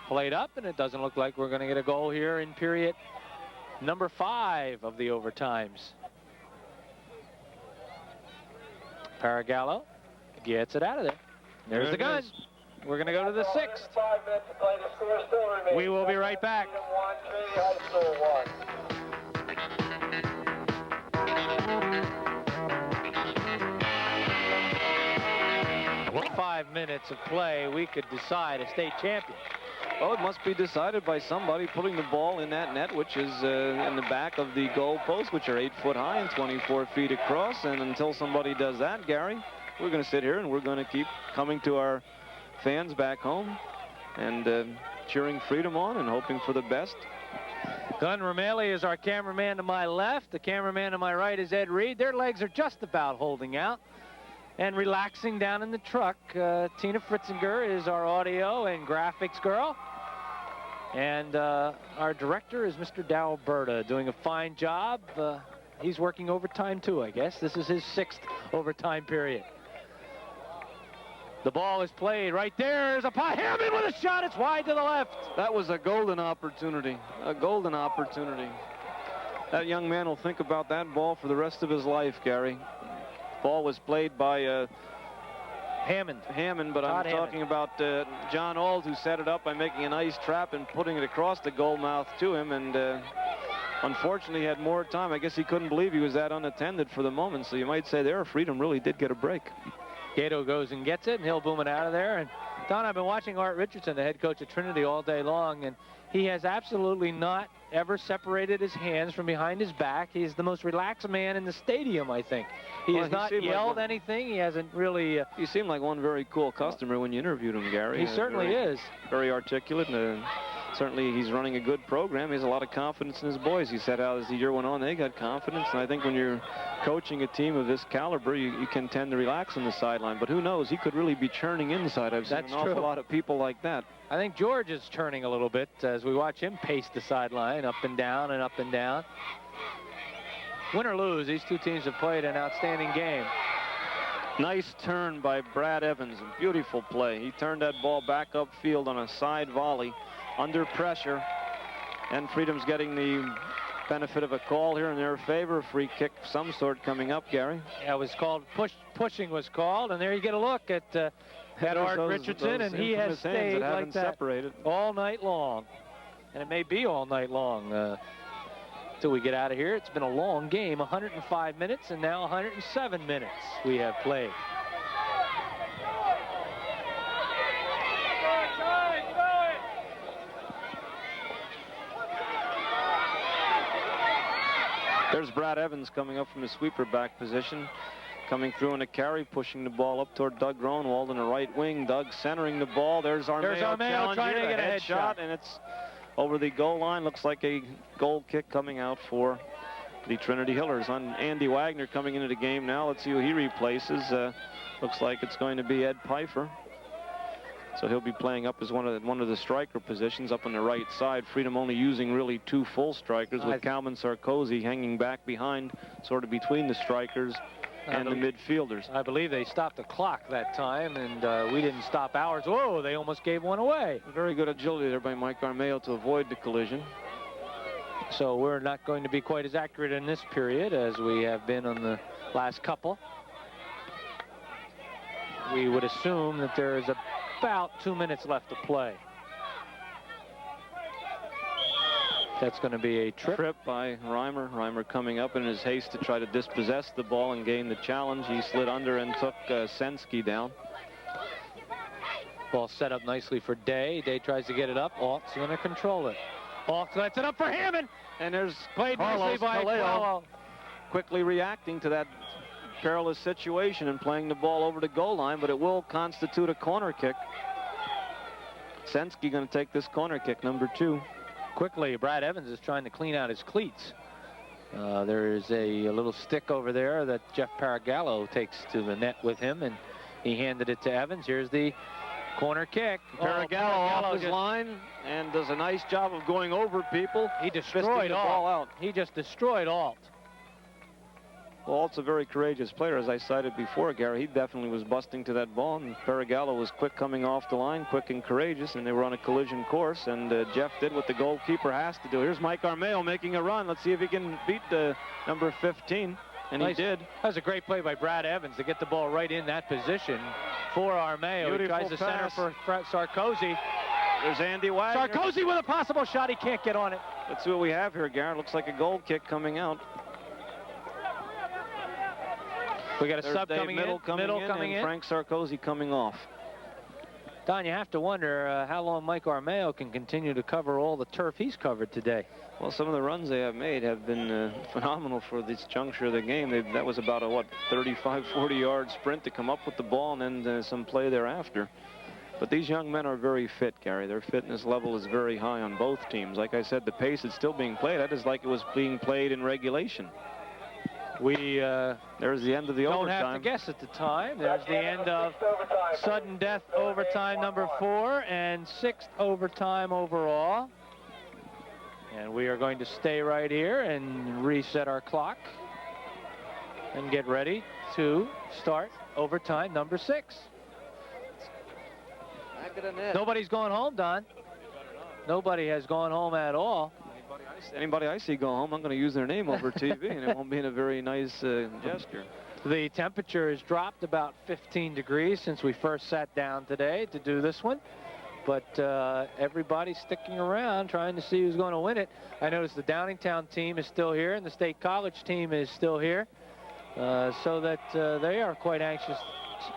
Played up, and it doesn't look like we're going to get a goal here in period number 5 of the overtimes. Paragallo gets it out of there. There's the gun. We're going to go to the 6th. We will be right back. 5 minutes of play, we could decide a state champion. Well, it must be decided by somebody putting the ball in that net, which is in the back of the goal post, which are 8 foot high and 24 feet across. And until somebody does that, Gary, we're going to sit here and we're going to keep coming to our fans back home and cheering Freedom on and hoping for the best. Glenn Romali is our cameraman to my left. The cameraman to my right is Ed Reed. Their legs are just about holding out and relaxing down in the truck. Tina Fritzinger is our audio and graphics girl. And our director is Mr. Dow Berta, doing a fine job. He's working overtime too, I guess. This is his 6th overtime period. The ball is played right there. There's a Hammond with a shot. It's wide to the left. That was a golden opportunity. A golden opportunity. That young man will think about that ball for the rest of his life, Gary. Ball was played by Hammond, but I'm talking about John Auld, who set it up by making a nice trap and putting it across the goal mouth to him. And unfortunately, he had more time. I guess he couldn't believe he was that unattended for the moment. So you might say there, Freedom really did get a break. Gato goes and gets it, and he'll boom it out of there. And Don, I've been watching Art Richardson, the head coach at Trinity, all day long, and he has absolutely not ever separated his hands from behind his back. He's the most relaxed man in the stadium, I think. He has not yelled anything. He hasn't really... He seemed like one very cool customer when you interviewed him, Gary. He certainly is. Very articulate, and certainly he's running a good program. He has a lot of confidence in his boys. He said out as the year went on, they got confidence, and I think when you're coaching a team of this caliber, you can tend to relax on the sideline. But who knows? He could really be churning inside. I've seen an awful lot of people like that. I think George is churning a little bit as we watch him pace the sideline up and down and up and down. Win or lose, these two teams have played an outstanding game. Nice turn by Brad Evans. A beautiful play. He turned that ball back upfield on a side volley under pressure. And Freedom's getting the benefit of a call here in their favor. A free kick of some sort coming up, Gary. Yeah, it was called pushing was called, and there you get a look at Art Richardson, and he has stayed like that separated all night long. And it may be all night long till we get out of here. It's been a long game, 105 minutes, and now 107 minutes we have played. There's Brad Evans coming up from the sweeper back position, coming through in a carry, pushing the ball up toward Doug Gronewald in the right wing. Doug centering the ball. There's Armeo trying to get a headshot, and it's over the goal line. Looks like a goal kick coming out for the Trinity Hillers. On Andy Wagner coming into the game now. Let's see who he replaces. Looks like it's going to be Ed Pfeiffer. So he'll be playing up as one of the striker positions up on the right side. Freedom only using really 2 full strikers, with Calvin Sarkozy hanging back behind, sort of between the strikers and the midfielders. I believe they stopped the clock that time, and we didn't stop ours. Whoa, they almost gave one away. Very good agility there by Mike Armeo to avoid the collision. So we're not going to be quite as accurate in this period as we have been on the last couple. We would assume that there is about 2 minutes left to play. That's going to be a trip by Reimer. Reimer coming up in his haste to try to dispossess the ball and gain the challenge. He slid under and took Sensky down. Ball set up nicely for Day. Day tries to get it up. Alt's going to control it. Alt lets it up for Hammond. And there's played nicely by Kaleo. Quickly reacting to that perilous situation and playing the ball over the goal line, but it will constitute a corner kick. Sensky going to take this corner kick, number 2. Quickly, Brad Evans is trying to clean out his cleats. There is a little stick over there that Jeff Paragallo takes to the net with him, and he handed it to Evans. Here's the corner kick. Paragallo off his line and does a nice job of going over people. He destroyed the ball out. He just destroyed Alt. Well, Alt's a very courageous player, as I cited before, Gary. He definitely was busting to that ball, and Paragallo was quick coming off the line, quick and courageous, and they were on a collision course, and Jeff did what the goalkeeper has to do. Here's Mike Armeo making a run. Let's see if he can beat number 15, and he did. That was a great play by Brad Evans to get the ball right in that position for Armeo. Beautiful he tries to center for Sarkozy. There's Andy Wagner. Sarkozy with a possible shot. He can't get on it. Let's see what we have here, Gary. Looks like a goal kick coming out. We got a sub coming in. Coming in. Frank Sarkozy coming off. Don, you have to wonder how long Mike Armeo can continue to cover all the turf he's covered today. Well, some of the runs they have made have been phenomenal for this juncture of the game. That was about a, 35, 40-yard sprint to come up with the ball, and then some play thereafter. But these young men are very fit, Gary. Their fitness level is very high on both teams. Like I said, the pace is still being played. That is like it was being played in regulation. There's the end of the overtime. Don't have to guess at the time. There's the end of sudden death overtime number 4 and 6th overtime overall. And we are going to stay right here and reset our clock and get ready to start overtime number 6. Nobody's gone home, Don. Nobody has gone home at all. Anybody I see go home, I'm going to use their name over TV, and it won't be in a very nice gesture. The temperature has dropped about 15 degrees since we first sat down today to do this one. But everybody's sticking around trying to see who's going to win it. I notice the Downingtown team is still here, and the State College team is still here. So that they are quite anxious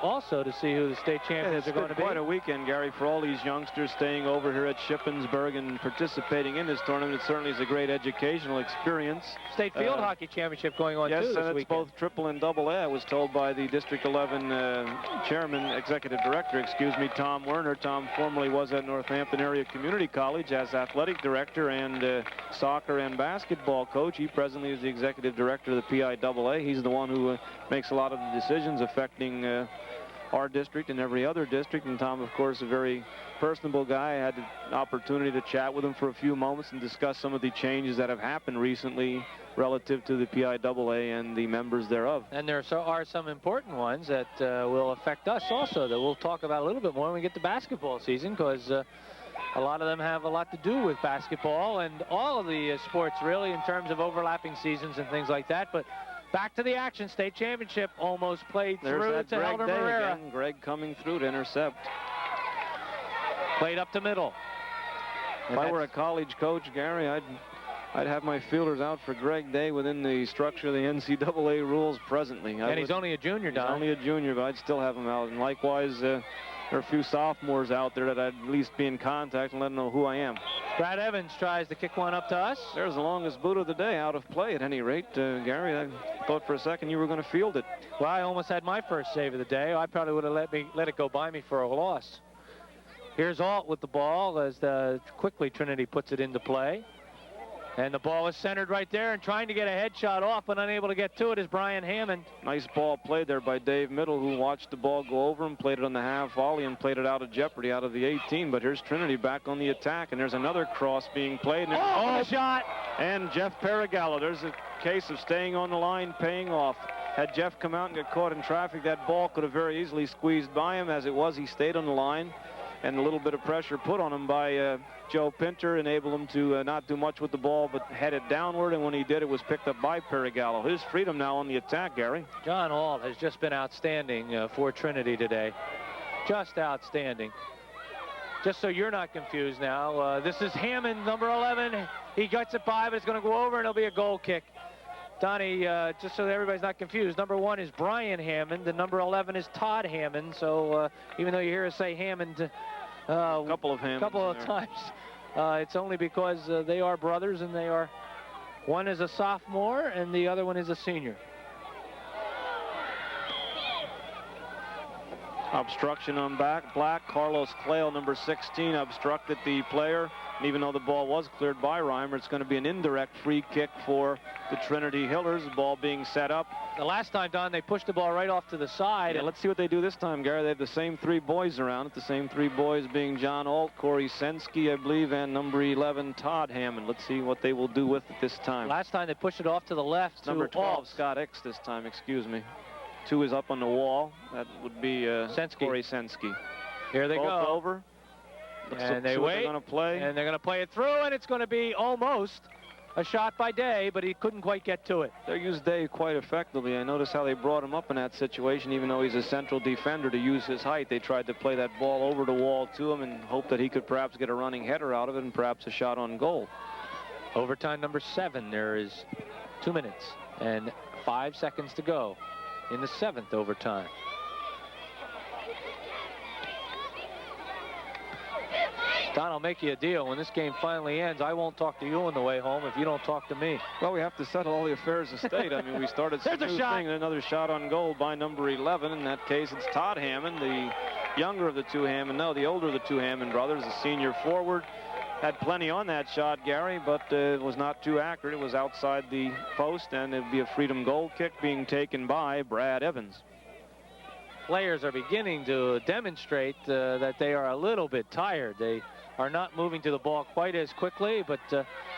also to see who the state champions are going to be. It's quite a weekend, Gary, for all these youngsters staying over here at Shippensburg and participating in this tournament. It certainly is a great educational experience. State Field Hockey Championship going on too this weekend. Yes, and it's weekend. both triple and double A. I was told by the District 11 executive director, Tom Werner. Tom formerly was at Northampton Area Community College as athletic director and soccer and basketball coach. He presently is the executive director of the PIAA. He's the one who makes a lot of the decisions affecting our district and every other district. And Tom, of course, a very personable guy. I had the opportunity to chat with him for a few moments and discuss some of the changes that have happened recently relative to the PIAA and the members thereof. And there are some important ones that will affect us also that we'll talk about a little bit more when we get to basketball season, because a lot of them have a lot to do with basketball and all of the sports really in terms of overlapping seasons and things like that. But back to the action. State championship almost played through to Helder Herrera. Greg coming through to intercept. Played up the middle. If I were a college coach, Gary, I'd have my fielders out for Greg Day within the structure of the NCAA rules presently. And he's only a junior, Don. He's only a junior, but I'd still have him out. And likewise, there are a few sophomores out there that I'd at least be in contact and let them know who I am. Brad Evans tries to kick one up to us. There's the longest boot of the day, out of play at any rate. Gary, I thought for a second you were going to field it. Well, I almost had my first save of the day. I probably would have let it go by me for a loss. Here's Alt with the ball as quickly Trinity puts it into play. And the ball is centered right there, and trying to get a headshot off, but unable to get to it is Brian Hammond. Nice ball played there by Dave Middle, who watched the ball go over him, played it on the half volley, and played it out of jeopardy, out of the 18. But here's Trinity back on the attack, and there's another cross being played. And oh, shot! And Jeff Paragallo, there's a case of staying on the line, paying off. Had Jeff come out and get caught in traffic, that ball could have very easily squeezed by him. As it was, he stayed on the line, and a little bit of pressure put on him by Joe Pinter enabled him to not do much with the ball, but head it downward, and when he did, it was picked up by Paragallo. His Freedom now on the attack, Gary. John Hall has just been outstanding for Trinity today. Just outstanding. Just so you're not confused now, this is Hammond, number 11. He gets it by, but it's going to go over, and it'll be a goal kick. Donnie, just so that everybody's not confused, number 1 is Brian Hammond, and number 11 is Todd Hammond. So even though you hear us say Hammond a couple of times, it's only because they are brothers, and they are, one is a sophomore and the other one is a senior. Obstruction on Black. Carlos Clayle, number 16, obstructed the player. And even though the ball was cleared by Reimer, it's going to be an indirect free kick for the Trinity Hillers. The ball being set up. The last time, Don, they pushed the ball right off to the side. Yeah, let's see what they do this time, Gary. They have the same 3 boys around it. The same 3 boys being John Alt, Corey Sensky, I believe, and number 11, Todd Hammond. Let's see what they will do with it this time. Last time they pushed it off to the left. Number 12, Scott X this time, excuse me. 2 is up on the wall. That would be Corey Sensky. Here they go. Over. And they wait. They're going to play. And they're going to play it through, and it's going to be almost a shot by Day, but he couldn't quite get to it. They used Day quite effectively. I noticed how they brought him up in that situation, even though he's a central defender, to use his height. They tried to play that ball over the wall to him and hope that he could perhaps get a running header out of it and perhaps a shot on goal. Overtime number 7. There is 2 minutes and 5 seconds to go in the 7th overtime. Don, I'll make you a deal. When this game finally ends, I won't talk to you on the way home if you don't talk to me. Well, we have to settle all the affairs of state. I mean, we started some new thing, and another shot on goal by number 11. In that case, it's Todd Hammond, the younger of the 2 Hammond. No, the older of the 2 Hammond brothers, the senior forward. Had plenty on that shot, Gary, but it was not too accurate. It was outside the post, and it'd be a Freedom goal kick being taken by Brad Evans. Players are beginning to demonstrate that they are a little bit tired. They are not moving to the ball quite as quickly, but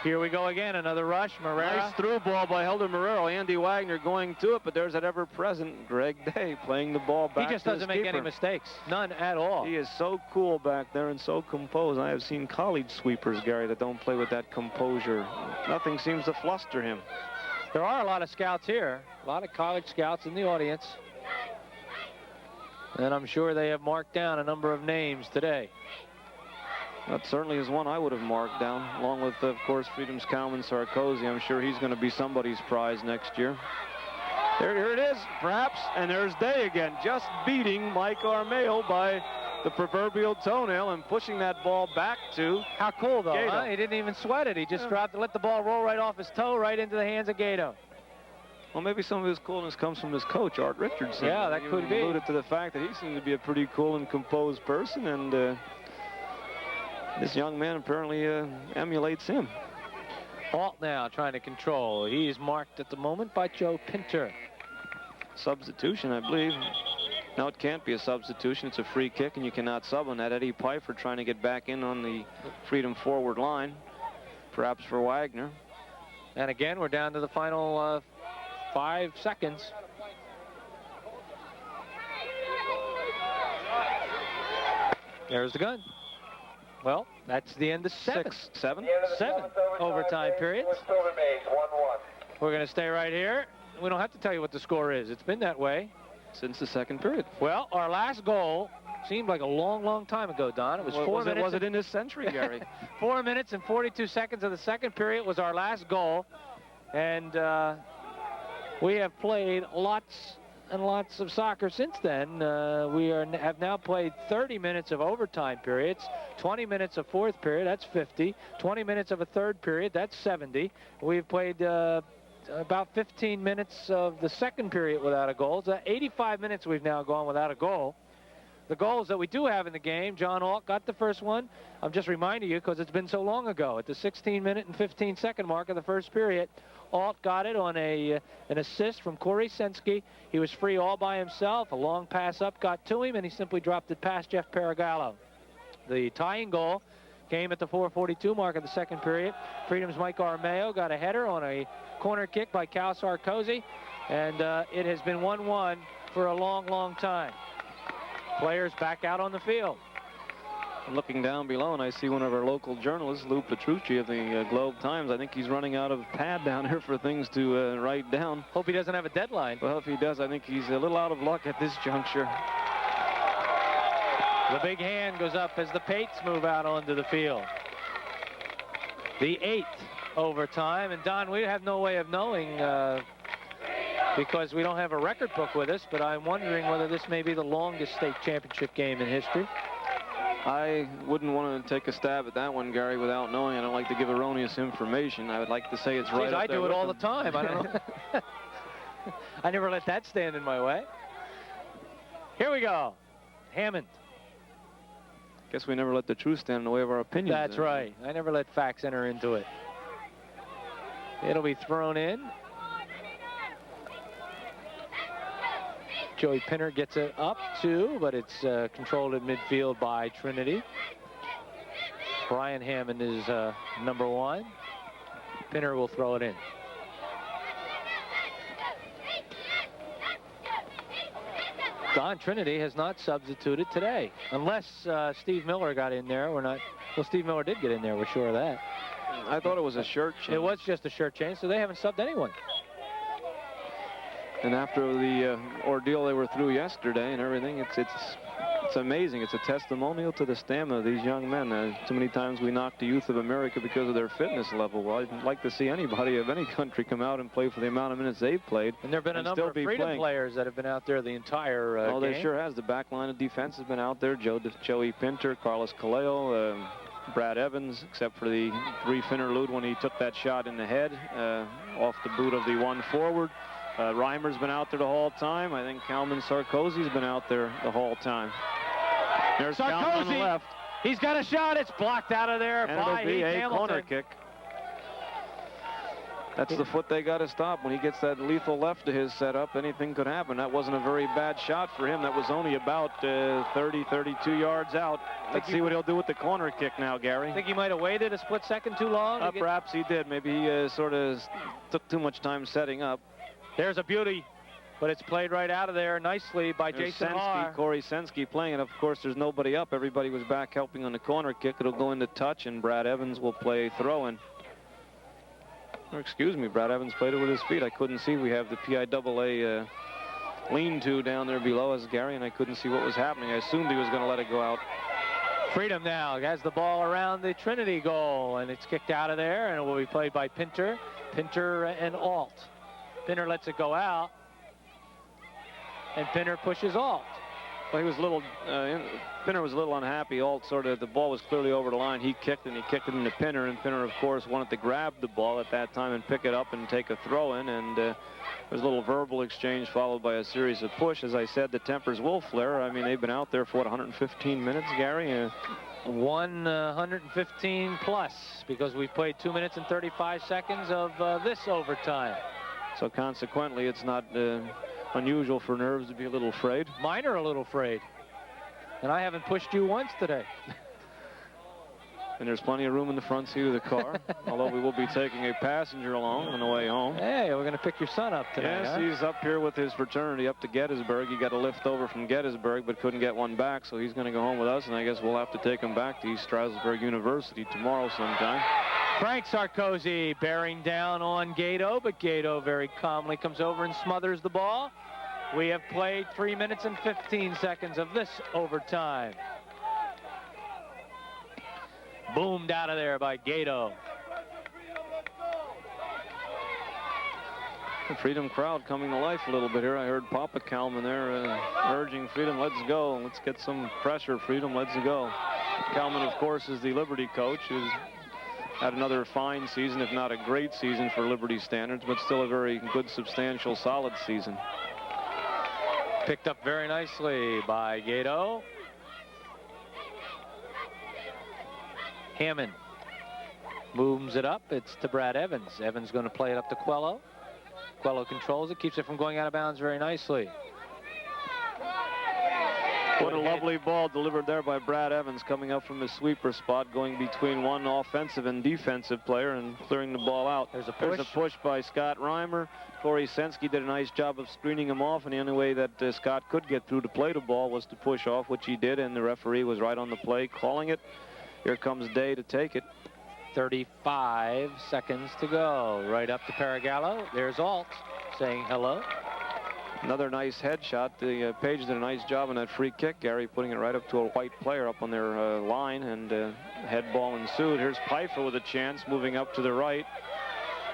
here we go again. Another rush. Marrera. Nice through ball by Helder Marrero. Andy Wagner going to it, but there's that ever-present Greg Day playing the ball back. He just doesn't make any mistakes. None at all. He is so cool back there and so composed. I have seen college sweepers, Gary, that don't play with that composure. Nothing seems to fluster him. There are a lot of scouts here, a lot of college scouts in the audience. And I'm sure they have marked down a number of names today. That certainly is one I would have marked down, along with, of course, Freedom's Calvin Sarkozy. I'm sure he's going to be somebody's prize next year. Here it is, perhaps, and there's Day again, just beating Mike Armeo by the proverbial toenail and pushing that ball back to How cool, though, Gato. huh? He didn't even sweat it. He just dropped it, let the ball roll right off his toe, right into the hands of Gato. Well, maybe some of his coolness comes from his coach, Art Richardson. Yeah, that could be. Alluded to the fact that he seems to be a pretty cool and composed person, and this young man apparently emulates him. Alt now trying to control. He's marked at the moment by Joe Pinter. Substitution, I believe. No, it can't be a substitution. It's a free kick, and you cannot sub on that. Eddie Pfeiffer trying to get back in on the Freedom forward line, perhaps for Wagner. And again, we're down to the final 5 seconds. There's the gun. Well, that's the end of 7 overtime periods. We're going to stay right here. We don't have to tell you what the score is. It's been that way since the 2nd period. Well, our last goal seemed like a long, long time ago, Don. It was 4 minutes. Was it in this century, Gary? 4 minutes and 42 seconds of the 2nd period was our last goal. And we have played lots and lots of soccer since then. We have now played 30 minutes of overtime periods, 20 minutes of 4th period, that's 50, 20 minutes of a 3rd period, that's 70. We've played about 15 minutes of the 2nd period without a goal. So 85 minutes we've now gone without a goal. the goals that we do have in the game. John Alt got the first one. I'm just reminding you because it's been so long ago. At the 16-minute and 15-second mark of the first period, Alt got it on an assist from Corey Sensky. He was free all by himself. A long pass up got to him, and he simply dropped it past Jeff Paragallo. The tying goal came at the 4:42 mark of the second period. Freedom's Mike Armeo got a header on a corner kick by Cal Sarkozy, and it has been 1-1 for a long, long time. Players back out on the field. I'm looking down below, and I see one of our local journalists, Lou Petrucci of the Globe Times. I think he's running out of pad down here for things to write down. Hope he doesn't have a deadline. Well, if he does, I think he's a little out of luck at this juncture. The big hand goes up as the Pates move out onto the field. The 8th overtime, and Don, we have no way of knowing because we don't have a record book with us, but I'm wondering whether this may be the longest state championship game in history. I wouldn't want to take a stab at that one, Gary, without knowing. I don't like to give erroneous information. I would like to say it's right up I there do it with all them. the time. I don't know. I never let that stand in my way. Here we go. Hammond. Guess we never let the truth stand in the way of our opinions. That's right. I never let facts enter into it. It'll be thrown in. Joey Pinner gets it up too, but it's controlled at midfield by Trinity. Brian Hammond is number 1. Pinner will throw it in. Don, Trinity has not substituted today, unless Steve Miller got in there. We're not. Well, Steve Miller did get in there. We're sure of that. I thought it was a shirt change. It was just a shirt change, so they haven't subbed anyone. And after the ordeal they were through yesterday and everything, it's amazing. It's a testimonial to the stamina of these young men. Too many times we knock the youth of America because of their fitness level. Well, I'd like to see anybody of any country come out and play for the amount of minutes they've played. And there have been a number of Freedom players that have been out there the entire game. Oh, they sure has. The back line of defense has been out there. Joey Pinter, Carlos Caleo, Brad Evans, except for the 3 Finnerlud when he took that shot in the head off the boot of the 1 forward. Reimer's been out there the whole time. I think Kalman Sarkozy's been out there the whole time. There's Kalman on the left. He's got a shot. It's blocked out of there and by it'll be a Hamilton. Corner kick. That's the foot they got to stop. When he gets that lethal left to his setup, anything could happen. That wasn't a very bad shot for him. That was only about 30, 32 yards out. Let's see what he'll do with the corner kick now, Gary. I think he might have waited a split second too long. Perhaps he did. Maybe he sort of took too much time setting up. There's a beauty, but it's played right out of there nicely by Jason Haar. Corey Sensky playing it. Of course, there's nobody up. Everybody was back helping on the corner kick. It'll go into touch, and Brad Evans will play throw-in. Or excuse me, Brad Evans played it with his feet. I couldn't see. We have the PIAA lean-to down there below us, Gary, and I couldn't see what was happening. I assumed he was going to let it go out. Freedom now has the ball around the Trinity goal, and it's kicked out of there, and it will be played by Pinter and Alt. Pinner lets it go out, and Pinner pushes Alt. Well, he was a little, Pinner was a little unhappy. Alt the ball was clearly over the line. He kicked it into Pinner, and Pinner, of course, wanted to grab the ball at that time and pick it up and take a throw-in, and there was a little verbal exchange followed by a series of push. As I said, the tempers will flare. I mean, they've been out there for, what, 115 minutes, Gary? 115 plus, because we played 2 minutes and 35 seconds of this overtime. So consequently, it's not unusual for nerves to be a little frayed. Mine are a little frayed. And I haven't pushed you once today. And there's plenty of room in the front seat of the car, although we will be taking a passenger along on the way home. Hey, we're going to pick your son up today. Yes, huh? He's up here with his fraternity up to Gettysburg. He got a lift over from Gettysburg, but couldn't get one back, so he's going to go home with us, and I guess we'll have to take him back to East Stroudsburg University tomorrow sometime. Frank Sarkozy bearing down on Gato, but Gato very calmly comes over and smothers the ball. We have played 3 minutes and 15 seconds of this overtime. Boomed out of there by Gato. The Freedom crowd coming to life a little bit here. I heard Papa Kalman there urging Freedom, let's go. Let's get some pressure, Freedom, let's go. Kalman, of course, is the Liberty coach who's had another fine season, if not a great season for Liberty standards, but still a very good, substantial, solid season. Picked up very nicely by Gato. Hammond moves it up. It's to Brad Evans. Evans going to play it up to Quello. Quello controls it, keeps it from going out of bounds very nicely. What a lovely ball delivered there by Brad Evans, coming up from his sweeper spot, going between one offensive and defensive player and clearing the ball out. There's a push. There's a push by Scott Reimer. Corey Sensky did a nice job of screening him off, and the only way that Scott could get through to play the ball was to push off, which he did, and the referee was right on the play calling it. Here comes Day to take it. 35 seconds to go. Right up to Paragallo. There's Alt saying hello. Another nice headshot. The Page did a nice job on that free kick, Gary, putting it right up to a white player up on their line, and head ball ensued. Here's Pfeiffer with a chance, moving up to the right,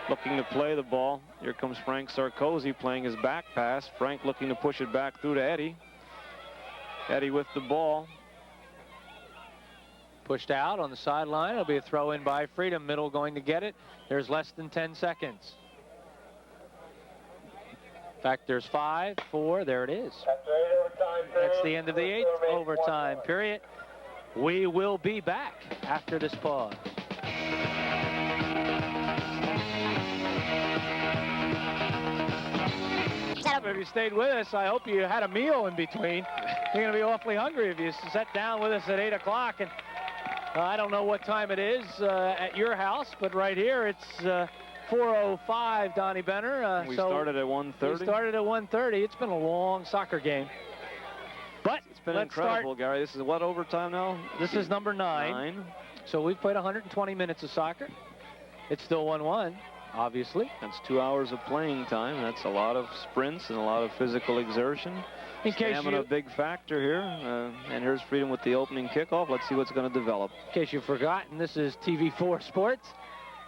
looking to play the ball. Here comes Frank Sarkozy playing his back pass. Frank looking to push it back through to Eddie. Eddie with the ball. Pushed out on the sideline. It'll be a throw in by Freedom. Middle going to get it. There's less than 10 seconds. In fact, there's 5, 4. There it is. That's the end of the 8th overtime period. We will be back after this pause. If you stayed with us, I hope you had a meal in between. You're going to be awfully hungry if you sat down with us at 8 o'clock. And I don't know what time it is at your house, but right here it's 4:05, Donnie Benner. We started at 1:30. We started at 1:30. It's been a long soccer game. But it's been incredible, Gary. This is what overtime now? This is number 9. So we've played 120 minutes of soccer. It's still 1-1, obviously. That's 2 hours of playing time. That's a lot of sprints and a lot of physical exertion. Stamina a big factor here. And here's Freedom with the opening kickoff. Let's see what's going to develop. In case you've forgotten, this is TV4 Sports.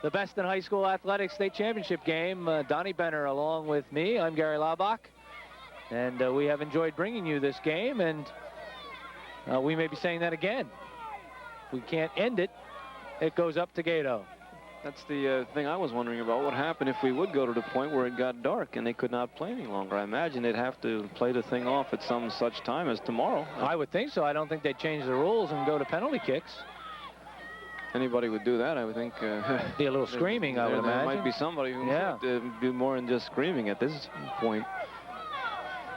The best in high school athletics state championship game. Donnie Benner along with me. I'm Gary Laubach. And we have enjoyed bringing you this game. And we may be saying that again. We can't end it. It goes up to Gato. That's the thing I was wondering about. What happened if we would go to the point where it got dark and they could not play any longer? I imagine they'd have to play the thing off at some such time as tomorrow. I would think so. I don't think they'd change the rules and go to penalty kicks. Anybody would do that, I would think. Be a little screaming, I would imagine. There might be somebody who might do more than just screaming at this point.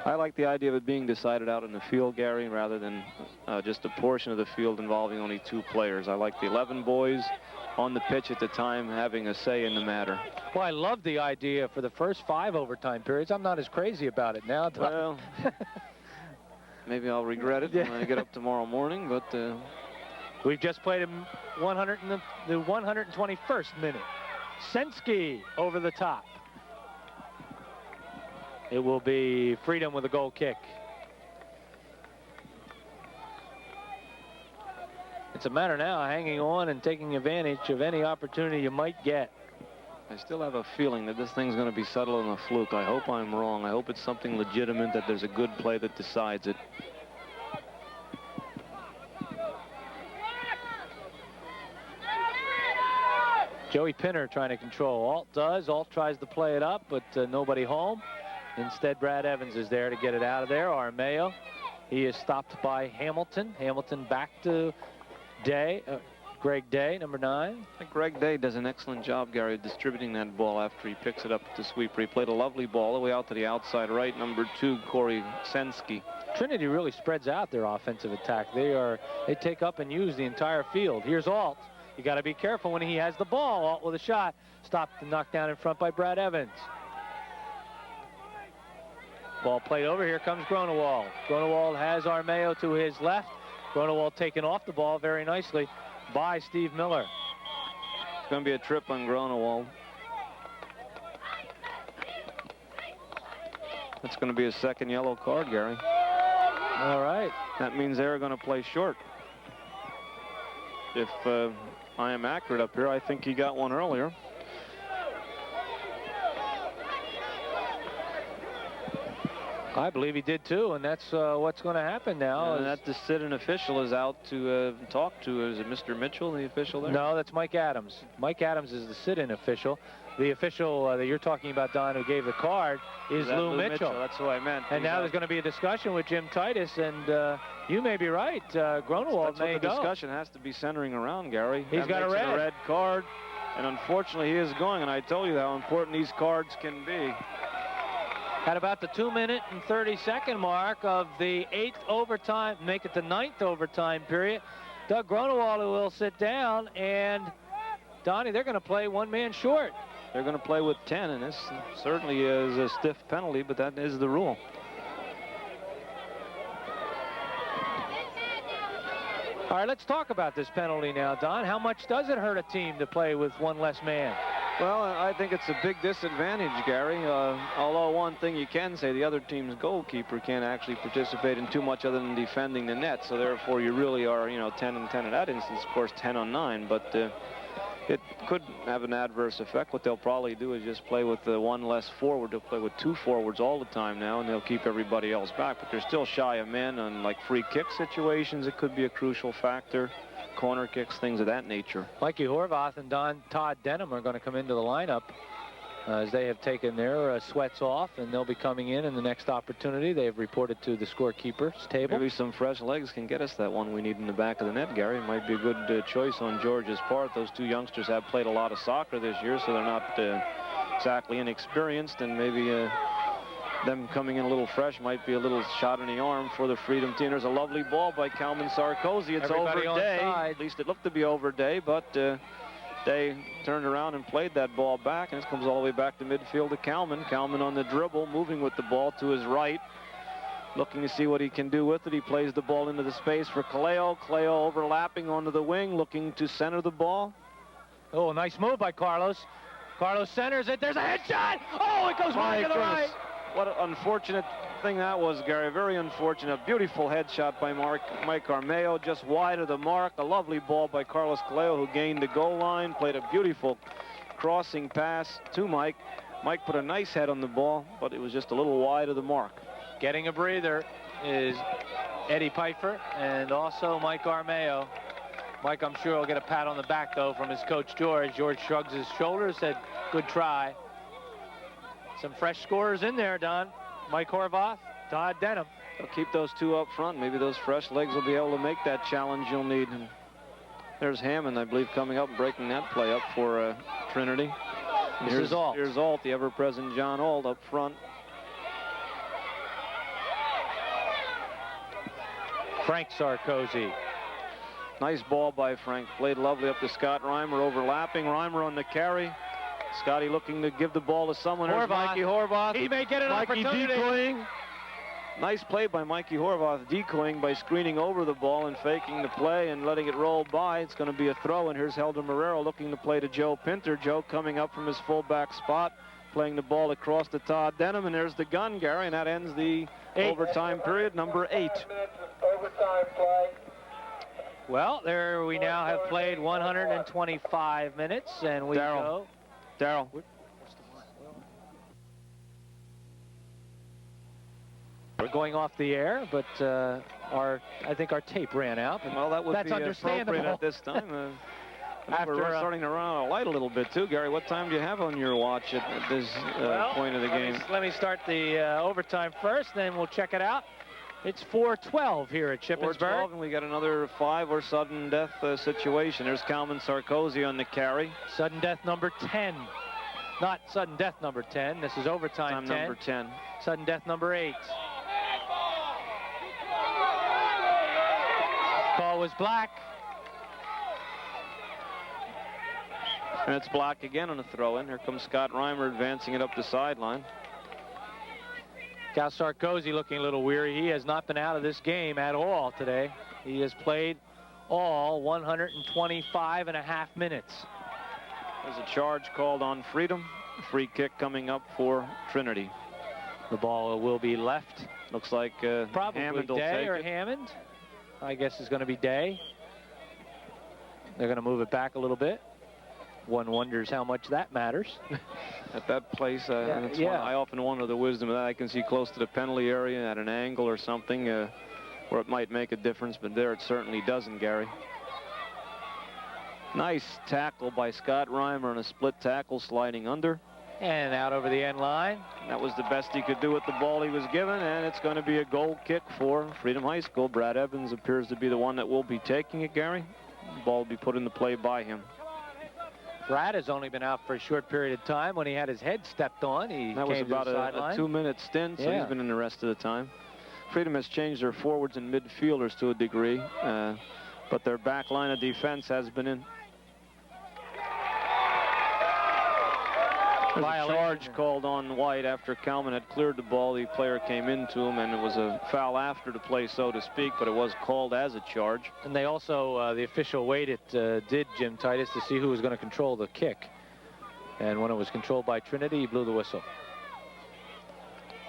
I like the idea of it being decided out in the field, Gary, rather than just a portion of the field involving only 2 players. I like the 11 boys on the pitch at the time having a say in the matter. Well, I love the idea for the first 5 overtime periods. I'm not as crazy about it now. Well, maybe I'll regret it when I get up tomorrow morning, but... We've just played him the 121st minute. Sensky over the top. It will be Freedom with a goal kick. It's a matter now of hanging on and taking advantage of any opportunity you might get. I still have a feeling that this thing's going to be settled on a fluke. I hope I'm wrong. I hope it's something legitimate, that there's a good play that decides it. Joey Pinner trying to control. Alt does. Alt tries to play it up, but nobody home. Instead, Brad Evans is there to get it out of there. Armeo, he is stopped by Hamilton. Hamilton back to Day. Greg Day, number 9. I think Greg Day does an excellent job, Gary, of distributing that ball after he picks it up at the sweeper. He played a lovely ball all the way out to the outside right. Number 2, Corey Sensky. Trinity really spreads out their offensive attack. They take up and use the entire field. Here's Alt. You got to be careful when he has the ball. Alt with a shot. Stopped and knocked down in front by Brad Evans. Ball played over. Here comes Gronewald. Gronewald has Armeo to his left. Gronewald taken off the ball very nicely by Steve Miller. It's going to be a trip on Gronewald. That's going to be a second yellow card, Gary. All right. That means they're going to play short. If I am accurate up here, I think he got one earlier. I believe he did too, and that's what's going to happen now. And that the sit-in official is out to talk to. Is it Mr. Mitchell, the official there? No, that's Mike Adams. Mike Adams is the sit-in official. The official that you're talking about, Don, who gave the card, is Lou Mitchell. That's who I meant. And now there's going to be a discussion with Jim Titus, and you may be right. Grunewald may go. The discussion has to be centering around, Gary. He's got a red card, and unfortunately he is going, and I told you how important these cards can be. At about the 2-minute and 30-second mark of the 8th overtime, make it the 9th overtime period, Doug Grunewald will sit down, and Donnie, they're going to play one man short. They're going to play with 10, and this certainly is a stiff penalty, but that is the rule. All right, let's talk about this penalty now, Don. How much does it hurt a team to play with one less man? Well, I think it's a big disadvantage, Gary. Although one thing you can say, the other team's goalkeeper can't actually participate in too much other than defending the net. So therefore, you really are, 10 and 10 in that instance. Of course, 10 on 9, but it could have an adverse effect. What they'll probably do is just play with one less forward. They'll play with 2 forwards all the time now, and they'll keep everybody else back. But they're still shy of men on like free kick situations. It could be a crucial factor. Corner kicks, things of that nature. Mikey Horvath and Todd Denham are going to come into the lineup as they have taken their sweats off, and they'll be coming in the next opportunity. They have reported to the scorekeeper's table. Maybe some fresh legs can get us that one we need in the back of the net, Gary. It might be a good choice on George's part. Those 2 youngsters have played a lot of soccer this year, so they're not exactly inexperienced, and maybe them coming in a little fresh might be a little shot in the arm for the Freedom team. There's a lovely ball by Kalman Sarkozy. It's Everybody over Day. Side. At least it looked to be over Day, but Day turned around and played that ball back, and this comes all the way back to midfield to Kalman. Kalman on the dribble, moving with the ball to his right, looking to see what he can do with it. He plays the ball into the space for Caleo. Caleo overlapping onto the wing, looking to center the ball. Oh, nice move by Carlos. Carlos centers it. There's a headshot. Oh, it goes wide to the right. What an unfortunate thing that was, Gary. Very unfortunate. Beautiful headshot by Mike Armeo, just wide of the mark. A lovely ball by Carlos Caleo, who gained the goal line, played a beautiful crossing pass to Mike. Mike put a nice head on the ball, but it was just a little wide of the mark. Getting a breather is Eddie Pfeiffer and also Mike Armeo. Mike, I'm sure, will get a pat on the back, though, from his coach, George. George shrugs his shoulders, said, good try. Some fresh scorers in there, Don. Mike Horvath, Todd Denham. They'll keep those 2 up front. Maybe those fresh legs will be able to make that challenge you'll need. And there's Hammond, I believe, coming up and breaking that play up for Trinity. Here's Alt. Here's Alt, the ever-present John Alt up front. Frank Sarkozy. Nice ball by Frank. Played lovely up to Scott Reimer, overlapping. Reimer on the carry. Scotty looking to give the ball to someone. There's Mikey Horvath. He may get an opportunity. Decoying. Nice play by Mikey Horvath, decoying by screening over the ball and faking the play and letting it roll by. It's going to be a throw, and here's Helder Marrero looking to play to Joe Pinter. Joe coming up from his fullback spot, playing the ball across to Todd Denham, and there's the gun, Gary, and that ends the overtime period, number 8. Overtime play. Well, there we now have played 125 minutes, and we go. Darryl. We're going off the air, but I think our tape ran out. Well, that would that's be understandable appropriate at this time. We're starting to run out of light a little bit, too. Gary, what time do you have on your watch at this point of the game? Let me start the overtime first, then we'll check it out. It's 4:12 here at Shippensburg. 4:12, and we got another 5 or sudden death situation. There's Kalman Sarkozy on the carry. Sudden death number 10. Not sudden death number 10. This is overtime 10. Number 10. Sudden death number 8. Call was black. And it's black again on a throw-in. Here comes Scott Reimer advancing it up the sideline. Cal Sarkozy looking a little weary. He has not been out of this game at all today. He has played all 125.5 minutes. There's a charge called on Freedom. Free kick coming up for Trinity. The ball will be left. Looks like probably Hammond will Day take or it. Hammond. I guess it's going to be Day. They're going to move it back a little bit. One wonders how much that matters. At that place, I often wonder the wisdom of that. I can see close to the penalty area at an angle or something where it might make a difference, but there it certainly doesn't, Gary. Nice tackle by Scott Reimer on a split tackle, sliding under. And out over the end line. That was the best he could do with the ball he was given, and it's going to be a goal kick for Freedom High School. Brad Evans appears to be the one that will be taking it, Gary. The ball will be put into play by him. Brad has only been out for a short period of time. When he had his head stepped on, that was about a 2-minute stint, so he's been in the rest of the time. Freedom has changed their forwards and midfielders to a degree, but their back line of defense has been in. There's a charge called on White after Kalman had cleared the ball. The player came into him, and it was a foul after the play, so to speak, but it was called as a charge. And they also, the official waited, did Jim Titus, to see who was going to control the kick. And when it was controlled by Trinity, he blew the whistle.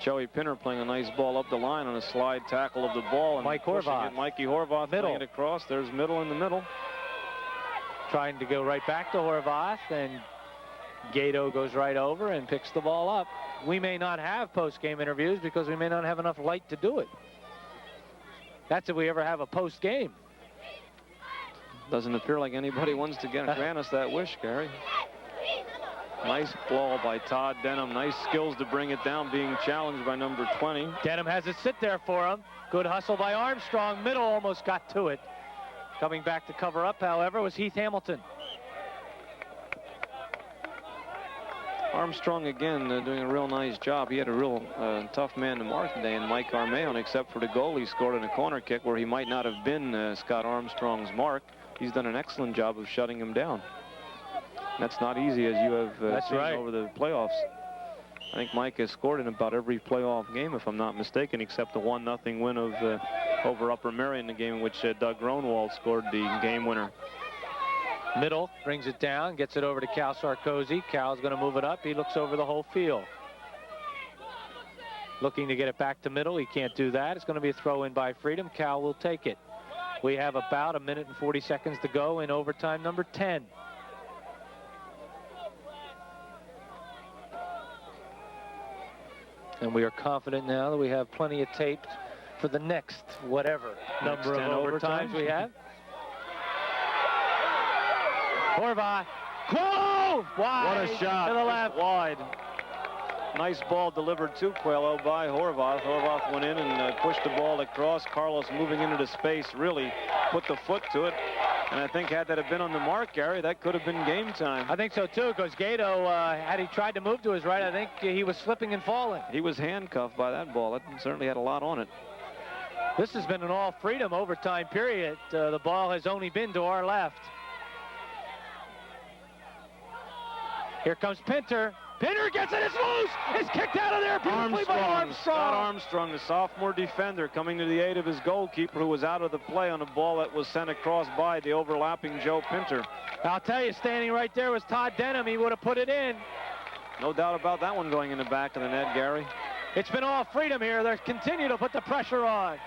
Joey Pinner playing a nice ball up the line on a slide tackle of the ball. And Mike Horvath. Mikey Horvath playing it across. There's Middle in the middle. Trying to go right back to Horvath, and Gato goes right over and picks the ball up. We may not have post-game interviews because we may not have enough light to do it. That's if we ever have a post-game. Doesn't appear like anybody wants to grant us that wish, Gary. Nice ball by Todd Denham. Nice skills to bring it down, being challenged by number 20. Denham has it sit there for him. Good hustle by Armstrong. Middle almost got to it. Coming back to cover up, however, was Heath Hamilton. Armstrong again doing a real nice job. He had a real tough man to mark today in Mike Armeon, except for the goal he scored in a corner kick where he might not have been Scott Armstrong's mark. He's done an excellent job of shutting him down. That's not easy, as you have seen over the playoffs. I think Mike has scored in about every playoff game, if I'm not mistaken, except the 1-0 win of over Upper Merion, the game in which Doug Gronwald scored the game winner. Middle brings it down, gets it over to Cal Sarkozy. Cal's going to move it up. He looks over the whole field. Looking to get it back to Middle. He can't do that. It's going to be a throw in by Freedom. Cal will take it. We have about 1 minute and 40 seconds to go in overtime number 10. And we are confident now that we have plenty of tape for the next whatever number of overtimes we have. Horvath. Whoa! Wide. What a shot. To the left. Wide. Nice ball delivered to Coelho by Horvath. Horvath went in and pushed the ball across. Carlos moving into the space really put the foot to it. And I think had that have been on the mark, Gary, that could have been game time. I think so, too, because Gato, had he tried to move to his right, I think he was slipping and falling. He was handcuffed by that ball. That certainly had a lot on it. This has been an all-Freedom overtime period. The ball has only been to our left. Here comes Pinter. Pinter gets it. It's loose. It's kicked out of there beautifully by Armstrong. Scott Armstrong, the sophomore defender, coming to the aid of his goalkeeper, who was out of the play on a ball that was sent across by the overlapping Joe Pinter. I'll tell you, standing right there was Todd Denham. He would have put it in. No doubt about that one going in the back of the net, Gary. It's been all Freedom here. They continue to put the pressure on.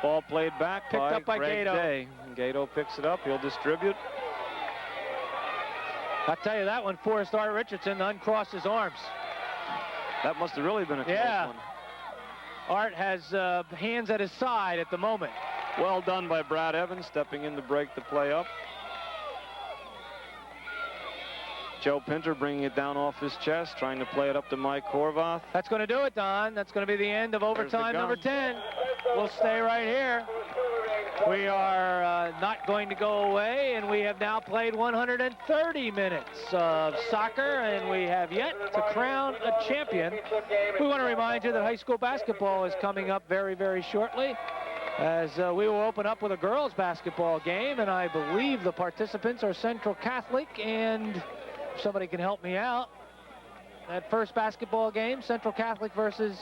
Ball played back Picked up by Craig Gato. Day. Gato picks it up. He'll distribute. I'll tell you that one, Forrest R. Richardson uncrossed his arms. That must have really been a close one. Art has hands at his side at the moment. Well done by Brad Evans, stepping in to break the play up. Joe Pinter bringing it down off his chest, trying to play it up to Mike Horvath. That's going to do it, Don. That's going to be the end of overtime number 10. We'll stay right here. We are not going to go away, and we have now played 130 minutes of soccer, and we have yet to crown a champion. We want to remind you that high school basketball is coming up very, very shortly, as we will open up with a girls basketball game, and I believe the participants are Central Catholic, and if somebody can help me out, that first basketball game, Central Catholic versus...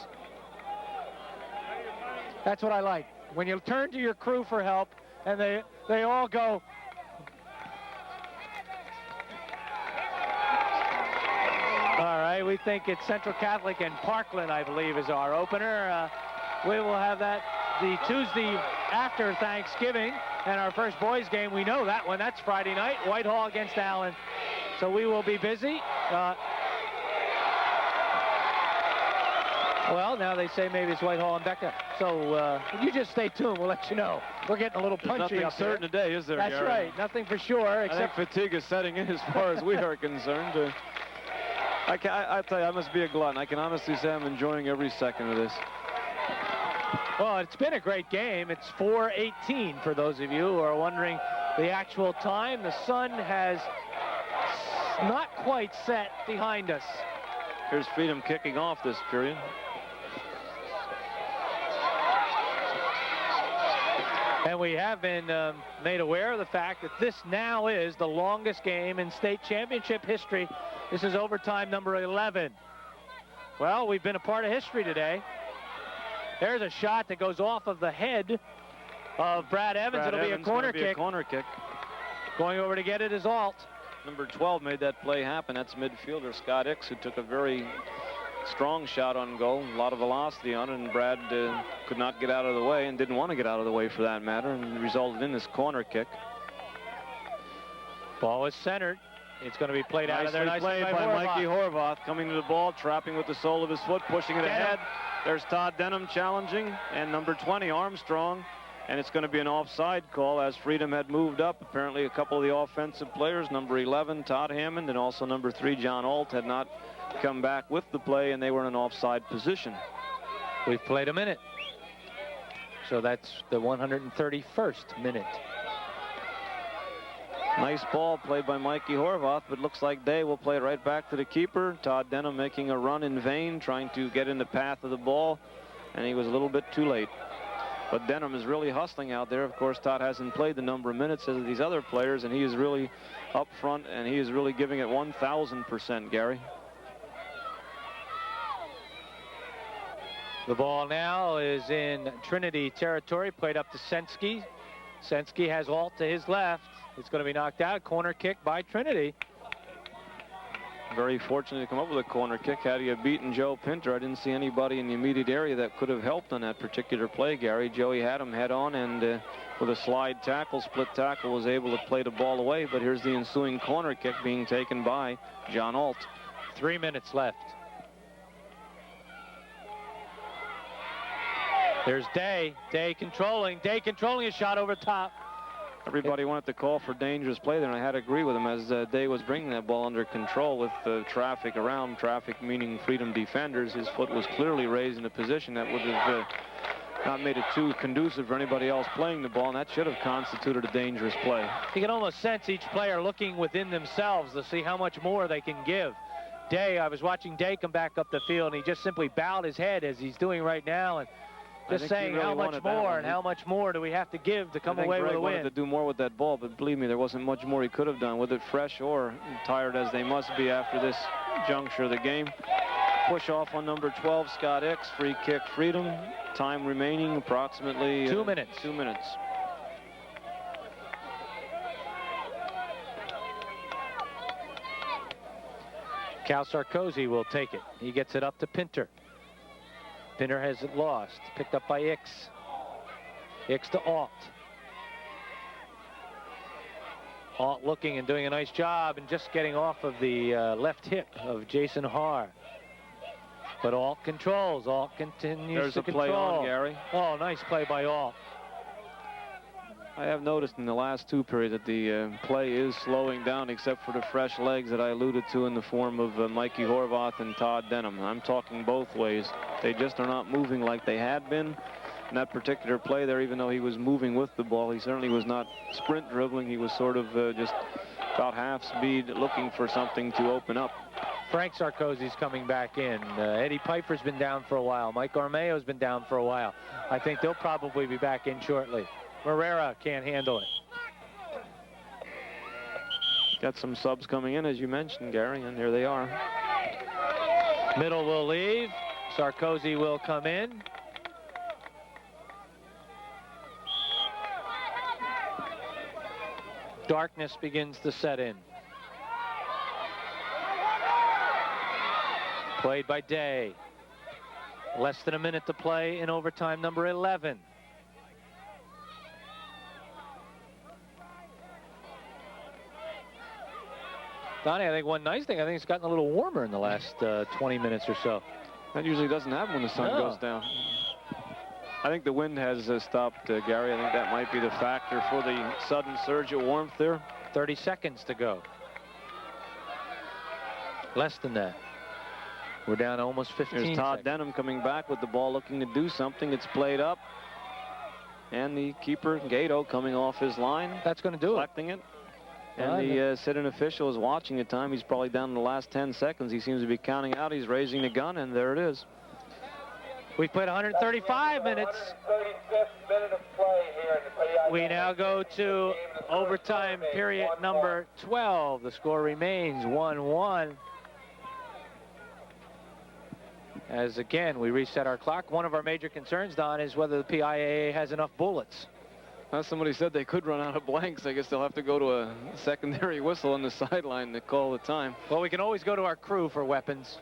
That's what I like. When you turn to your crew for help, and they all go. All right, we think it's Central Catholic and Parkland, I believe, is our opener. We will have that the Tuesday after Thanksgiving, and our first boys game, we know that one. That's Friday night, Whitehall against Allen. So we will be busy. Well, now they say maybe it's Whitehall and Becca. So you just stay tuned. We'll let you know. We're getting a little punchy Nothing up certain here. today, is there, That's Gary? right. Nothing for sure, except I think fatigue is setting in as far as we are concerned. I tell you, I must be a glutton. I can honestly say I'm enjoying every second of this. Well, it's been a great game. It's 4:18 for those of you who are wondering the actual time. The sun has not quite set behind us. Here's Freedom kicking off this period. And we have been made aware of the fact that this now is the longest game in state championship history. This is overtime number 11. Well, we've been a part of history today. There's a shot that goes off of the head of Brad Evans. It'll be a corner kick. Going over to get it is Alt. Number 12 made that play happen. That's midfielder Scott Hicks, who took a very strong shot on goal. A lot of velocity on it, and Brad could not get out of the way and didn't want to get out of the way for that matter, and resulted in this corner kick. Ball is centered. It's going to be played out of there. Nicely played by Mikey Horvath, coming to the ball, trapping with the sole of his foot, pushing it ahead. There's Todd Denham challenging, and number 20, Armstrong. And it's going to be an offside call as Freedom had moved up. Apparently a couple of the offensive players, number 11, Todd Hammond, and also number 3, John Alt, had not come back with the play, and they were in an offside position. We've played a minute. So that's the 131st minute. Nice ball played by Mikey Horvath, but looks like Day will play it right back to the keeper. Todd Denham making a run in vain, trying to get in the path of the ball, and he was a little bit too late. But Denham is really hustling out there. Of course, Todd hasn't played the number of minutes as these other players, and he is really up front, and he is really giving it 1,000%, Gary. The ball now is in Trinity territory, played up to Sensky. Sensky has Alt to his left. It's going to be knocked out. Corner kick by Trinity. Very fortunate to come up with a corner kick. Had he beaten Joe Pinter, I didn't see anybody in the immediate area that could have helped on that particular play, Gary. Joey had him head on, and with a slide tackle, split tackle, was able to play the ball away. But here's the ensuing corner kick being taken by John Alt. 3 minutes left. There's Day. Day controlling a shot over top. Everybody wanted to call for dangerous play there, and I had to agree with him as Day was bringing that ball under control with traffic around. Traffic meaning Freedom defenders. His foot was clearly raised in a position that would have not made it too conducive for anybody else playing the ball, and that should have constituted a dangerous play. You can almost sense each player looking within themselves to see how much more they can give. Day, I was watching Day come back up the field, and he just simply bowed his head as he's doing right now, and just saying really how much more and how much more do we have to give to come away with a win. Wanted to do more with that ball, but believe me, there wasn't much more he could have done with it, fresh or tired as they must be after this juncture of the game. Push off on number 12, Scott Hicks. Free kick, Freedom. Time remaining approximately 2 minutes. 2 minutes. Cal Sarkozy will take it. He gets it up to Pinter. Pinter has it lost. Picked up by Hicks. Hicks to Alt. Alt looking and doing a nice job and just getting off of the left hip of Jason Haar. But Alt controls. Alt continues to control. There's a play on, Gary. Oh, nice play by Alt. I have noticed in the last 2 periods that the play is slowing down, except for the fresh legs that I alluded to in the form of Mikey Horvath and Todd Denham. I'm talking both ways. They just are not moving like they had been. In that particular play there, even though he was moving with the ball, he certainly was not sprint dribbling. He was sort of just about half speed looking for something to open up. Frank Sarkozy's coming back in. Eddie Piper's been down for a while. Mike Armeo's been down for a while. I think they'll probably be back in shortly. Morera can't handle it. Got some subs coming in, as you mentioned, Gary, and here they are. Middle will leave. Sarkozy will come in. Darkness begins to set in. Played by Day. Less than a minute to play in overtime number 11. Donnie, I think one nice thing, I think it's gotten a little warmer in the last 20 minutes or so. That usually doesn't happen when the sun goes down. I think the wind has stopped, Gary. I think that might be the factor for the sudden surge of warmth there. 30 seconds to go. Less than that. We're down almost 15 Here's Todd seconds. Denham coming back with the ball, looking to do something. It's played up. And the keeper, Gato, coming off his line. That's going to do collecting it. And the sit-in official is watching the time. He's probably down in the last 10 seconds. He seems to be counting out. He's raising the gun, and there it is. We played 135 minutes. We now go to overtime period number 12. The score remains 1-1. As again, we reset our clock. One of our major concerns, Don, is whether the PIAA has enough bullets. Well, somebody said they could run out of blanks. I guess they'll have to go to a secondary whistle on the sideline to call the time. Well, we can always go to our crew for weapons.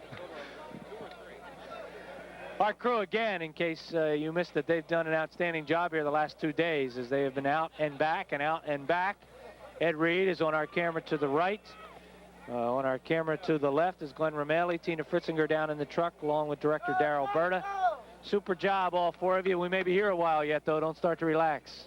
Our crew, again, in case you missed it, they've done an outstanding job here the last 2 days as they have been out and back and out and back. Ed Reed is on our camera to the right. On our camera to the left is Glenn Romelli, Tina Fritzinger down in the truck, along with director Darryl Berta. Super job, all four of you. We may be here a while yet, though. Don't start to relax.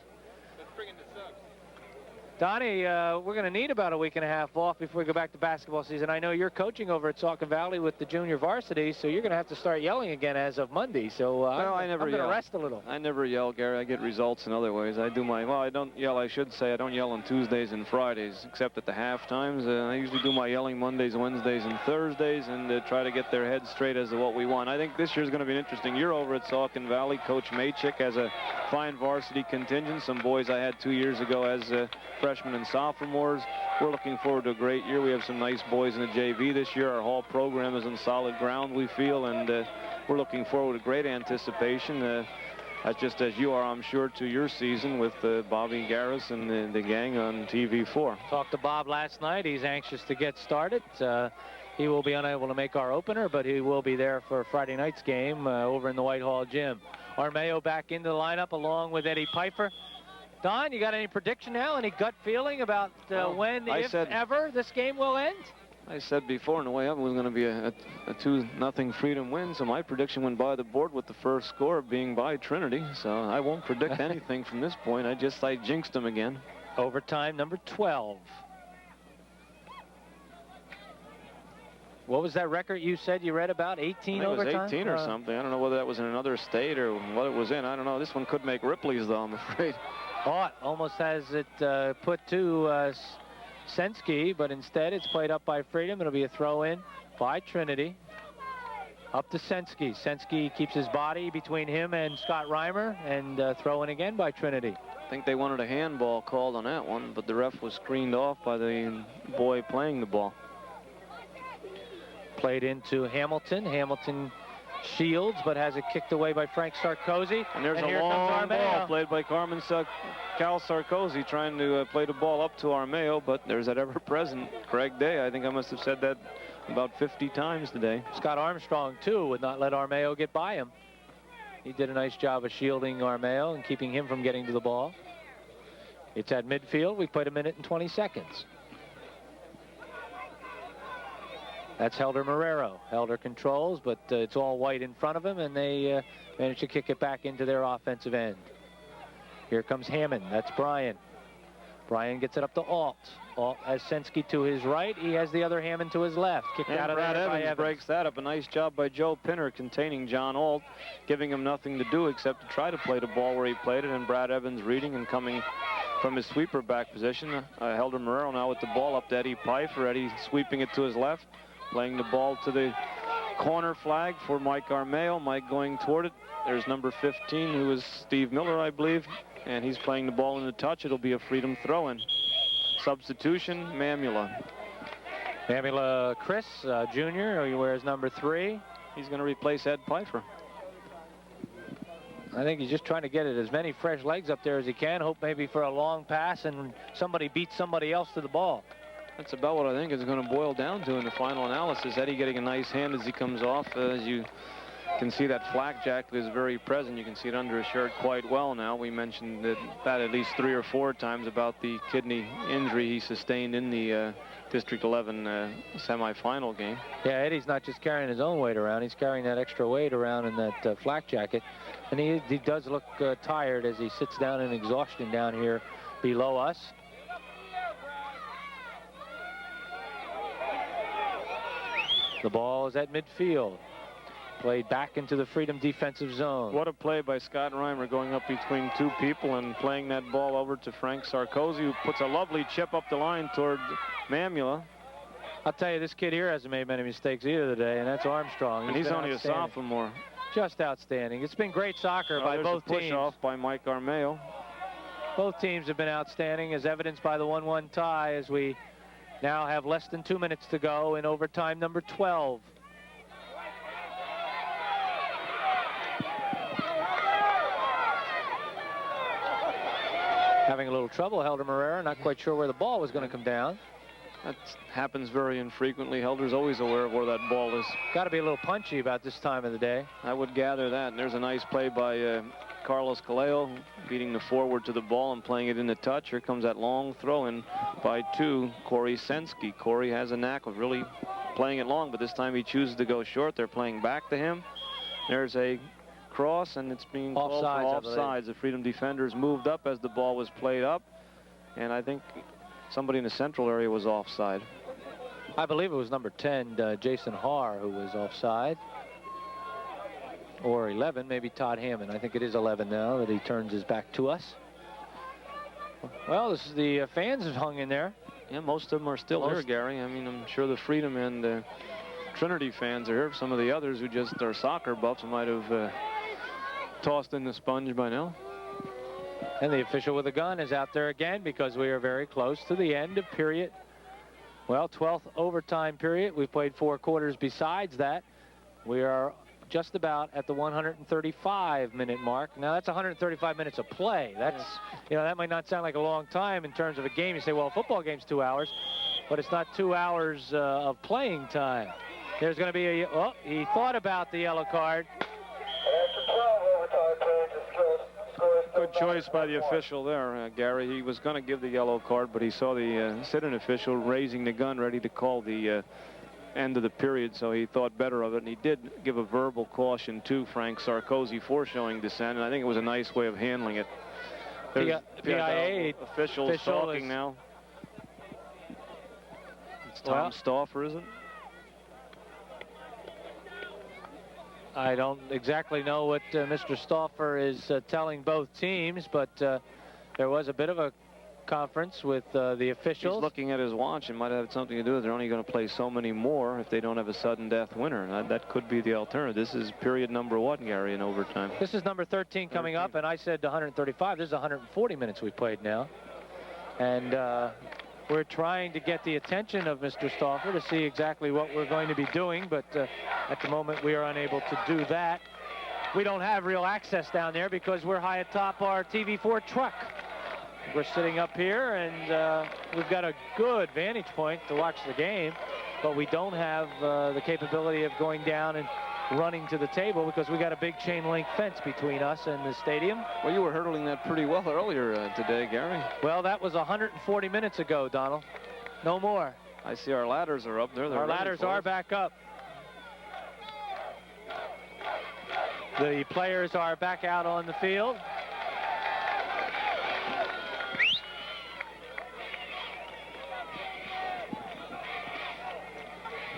Donnie, we're going to need about a week and a half off before we go back to basketball season. I know you're coaching over at Saucon Valley with the junior varsity, so you're going to have to start yelling again as of Monday. So well, I'm going to rest a little. I never yell, Gary. I get results in other ways. I do my, well, I don't yell, I should say. I don't yell on Tuesdays and Fridays, except at the half times. I usually do my yelling Mondays, Wednesdays, and Thursdays, and try to get their heads straight as to what we want. I think this year's going to be an interesting year over at Saucon Valley. Coach Maychick has a fine varsity contingent. Some boys I had 2 years ago as freshmen and sophomores. We're looking forward to a great year. We have some nice boys in the JV this year. Our whole program is on solid ground, we feel, and we're looking forward to great anticipation. Just as you are, I'm sure, to your season with Bobby Garris and the gang on TV4. Talked to Bob last night. He's anxious to get started. He will be unable to make our opener, but he will be there for Friday night's game over in the Whitehall gym. Armeo back into the lineup along with Eddie Piper. Don, you got any prediction now? Any gut feeling about when, if ever, this game will end? I said before on the way up it was going to be a 2-0 Freedom win, so my prediction went by the board with the first score being by Trinity. So I won't predict anything from this point. I jinxed them again. Overtime number 12. What was that record you said you read about? 18 overtime? It was 18 or something. I don't know whether that was in another state or what it was in. I don't know. This one could make Ripley's, though, I'm afraid. Oh, it almost has it put to Sensky, but instead it's played up by Freedom. It'll be a throw-in by Trinity. Up to Sensky. Sensky keeps his body between him and Scott Reimer, and throw-in again by Trinity. I think they wanted a handball called on that one, but the ref was screened off by the boy playing the ball. Played into Hamilton. Hamilton shields, but has it kicked away by Frank Sarkozy. And there's a long ball played by Cal Sarkozy, trying to play the ball up to Armeo, but there's that ever-present Craig Day. I think I must have said that about 50 times today. Scott Armstrong, too, would not let Armeo get by him. He did a nice job of shielding Armeo and keeping him from getting to the ball. It's at midfield. We played 1 minute and 20 seconds. That's Helder Marrero. Helder controls, but it's all white in front of him, and they manage to kick it back into their offensive end. Here comes Hammond. That's Brian. Brian gets it up to Alt. Alt has Sensky to his right. He has the other Hammond to his left. Kicked out of Brad there by Evans Evans. breaks that up. A nice job by Joe Pinner containing John Alt, giving him nothing to do except to try to play the ball where he played it, and Brad Evans reading and coming from his sweeper back position. Helder Marrero now with the ball up to Eddie Pfeiffer. Eddie sweeping it to his left. Playing the ball to the corner flag for Mike Armeo. Mike going toward it. There's number 15, who is Steve Miller, I believe. And he's playing the ball in the touch. It'll be a Freedom throw-in. Substitution, Mamula. Mamula Chris, Jr., who wears number 3. He's going to replace Ed Pfeiffer. I think he's just trying to get it as many fresh legs up there as he can. Hope maybe for a long pass and somebody beats somebody else to the ball. That's about what I think it's going to boil down to in the final analysis. Eddie getting a nice hand as he comes off. As you can see that flak jacket is very present. You can see it under his shirt quite well now. We mentioned that at least 3 or 4 times about the kidney injury he sustained in the District 11 semifinal game. Yeah, Eddie's not just carrying his own weight around. He's carrying that extra weight around in that flak jacket. And he does look tired as he sits down in exhaustion down here below us. The ball is at midfield. Played back into the Freedom defensive zone. What a play by Scott Reimer, going up between 2 people and playing that ball over to Frank Sarkozy, who puts a lovely chip up the line toward Mamula. I'll tell you, this kid here hasn't made many mistakes either today, and that's Armstrong. And he's only a sophomore. Just outstanding. It's been great soccer by both teams. Push off by Mike Armeo. Both teams have been outstanding, as evidenced by the 1-1 tie, as we now have less than 2 minutes to go in overtime number 12. Having a little trouble, Helder Morera, not quite sure where the ball was going to come down. That happens very infrequently. Helder's always aware of where that ball is. Got to be a little punchy about this time of the day. I would gather that. And there's a nice play by Carlos Caleo, beating the forward to the ball and playing it in the touch. Here comes that long throw in by 2, Corey Sensky. Corey has a knack of really playing it long, but this time he chooses to go short. They're playing back to him. There's a cross, and it's being called for offsides. The Freedom defenders moved up as the ball was played up, and I think somebody in the central area was offside. I believe it was number 10, Jason Haar, who was offside. Or 11, maybe Todd Hammond. I think it is 11 now that he turns his back to us. Well, this is the fans have hung in there. Yeah, most of them are still here, Gary. I mean, I'm sure the Freedom and Trinity fans are here. Some of the others who just are soccer buffs might have tossed in the sponge by now. And the official with a gun is out there again because we are very close to the end of period. Well, 12th overtime period. We've played 4 quarters besides that. We are just about at the 135-minute mark. Now, that's 135 minutes of play. That's, you know, that might not sound like a long time in terms of a game. You say, well, a football game's 2 hours, but it's not 2 hours of playing time. There's going to be a, oh, he thought about the yellow card. Good choice by the official there, Gary. He was going to give the yellow card, but he saw the sit-in official raising the gun, ready to call the end of the period, so he thought better of it, and he did give a verbal caution to Frank Sarkozy for showing dissent, and I think it was a nice way of handling it. PIAA officials talking now. It's Tom Stauffer, is it? I don't exactly know what Mr. Stauffer is telling both teams, but there was a bit of a conference with the officials. He's looking at his watch and might have something to do with they're only going to play so many more if they don't have a sudden death winner. And that could be the alternative. This is period number 1, Gary, in overtime. This is number 13 coming up, and I said 135. This is 140 minutes we've played now. And we're trying to get the attention of Mr. Stauffer to see exactly what we're going to be doing, but at the moment we are unable to do that. We don't have real access down there because we're high atop our TV4 truck. We're sitting up here, and we've got a good vantage point to watch the game, but we don't have the capability of going down and running to the table because we got a big chain link fence between us and the stadium. Well, you were hurdling that pretty well earlier today, Gary. Well, that was 140 minutes ago, Donald. No more. I see our ladders are up there. Our ladders are back up. The players are back out on the field.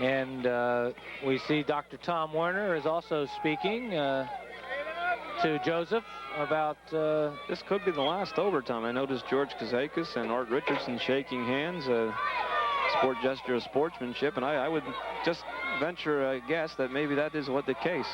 And we see Dr. Tom Werner is also speaking to Joseph about... this could be the last overtime. I noticed George Kazakis and Art Richardson shaking hands. Sport gesture of sportsmanship. And I would just venture a guess that maybe that is what the case.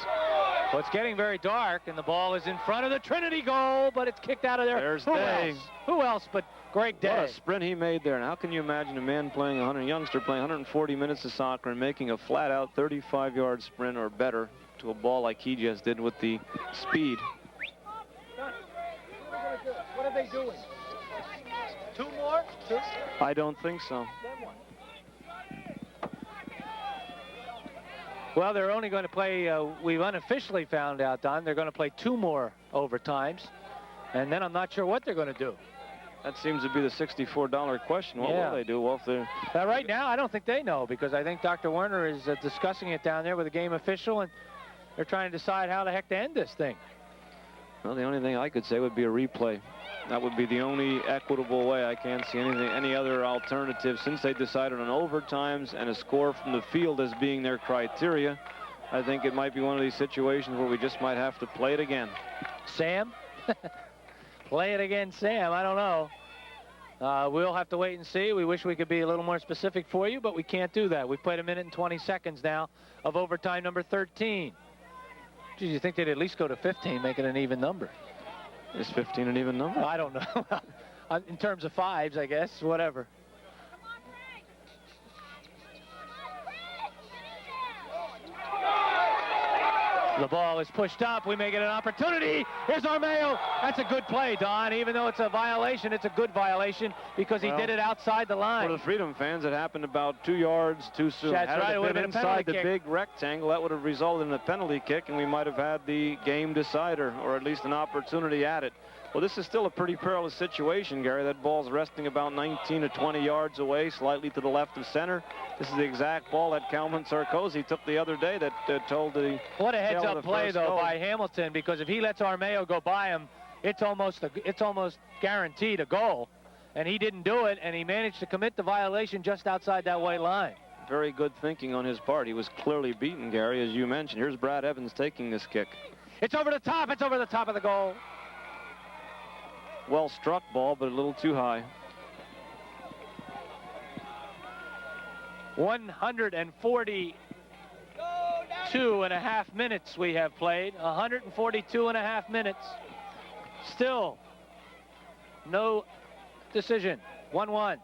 Well, it's getting very dark, and the ball is in front of the Trinity goal, but it's kicked out of there. There's Day. Who else but Greg Day? What a sprint he made there. And how can you imagine a man playing a youngster playing 140 minutes of soccer and making a flat-out 35-yard sprint or better to a ball like he just did with the speed? What are they doing? 2 more? 2? I don't think so. Well, they're only going to play, we've unofficially found out, Don, they're going to play 2 more overtimes. And then I'm not sure what they're going to do. That seems to be the $64 question. What will they do? Well, if they're... Right now, I don't think they know, because I think Dr. Werner is discussing it down there with the game official, and they're trying to decide how the heck to end this thing. Well, the only thing I could say would be a replay. That would be the only equitable way. I can't see any other alternative. Since they decided on overtimes and a score from the field as being their criteria, I think it might be one of these situations where we just might have to play it again. Sam? Play it again, Sam. I don't know. We'll have to wait and see. We wish we could be a little more specific for you, but we can't do that. We've played 1 minute and 20 seconds now of overtime number 13. Geez, you think they'd at least go to 15, make it an even number? Is 15 an even number? I don't know. In terms of 5s, I guess, whatever. The ball is pushed up. We may get an opportunity. Here's Armeo. That's a good play, Don. Even though it's a violation, it's a good violation because he did it outside the line. For the Freedom fans, it happened about 2 yards too soon. That's right. It would have been inside the big rectangle. That would have resulted in a penalty kick, and we might have had the game decider, or at least an opportunity at it. Well, this is still a pretty perilous situation, Gary. That ball's resting about 19 to 20 yards away, slightly to the left of center. This is the exact ball that Calvin Sarkozy took the other day that told the... What a heads-up play, though, by Hamilton, because if he lets Armeo go by him, it's almost guaranteed a goal. And he didn't do it, and he managed to commit the violation just outside that white line. Very good thinking on his part. He was clearly beaten, Gary, as you mentioned. Here's Brad Evans taking this kick. It's over the top. It's over the top of the goal. Well struck ball, but a little too high. 142.5 minutes we have played. 142.5 minutes. Still no decision. 1-1.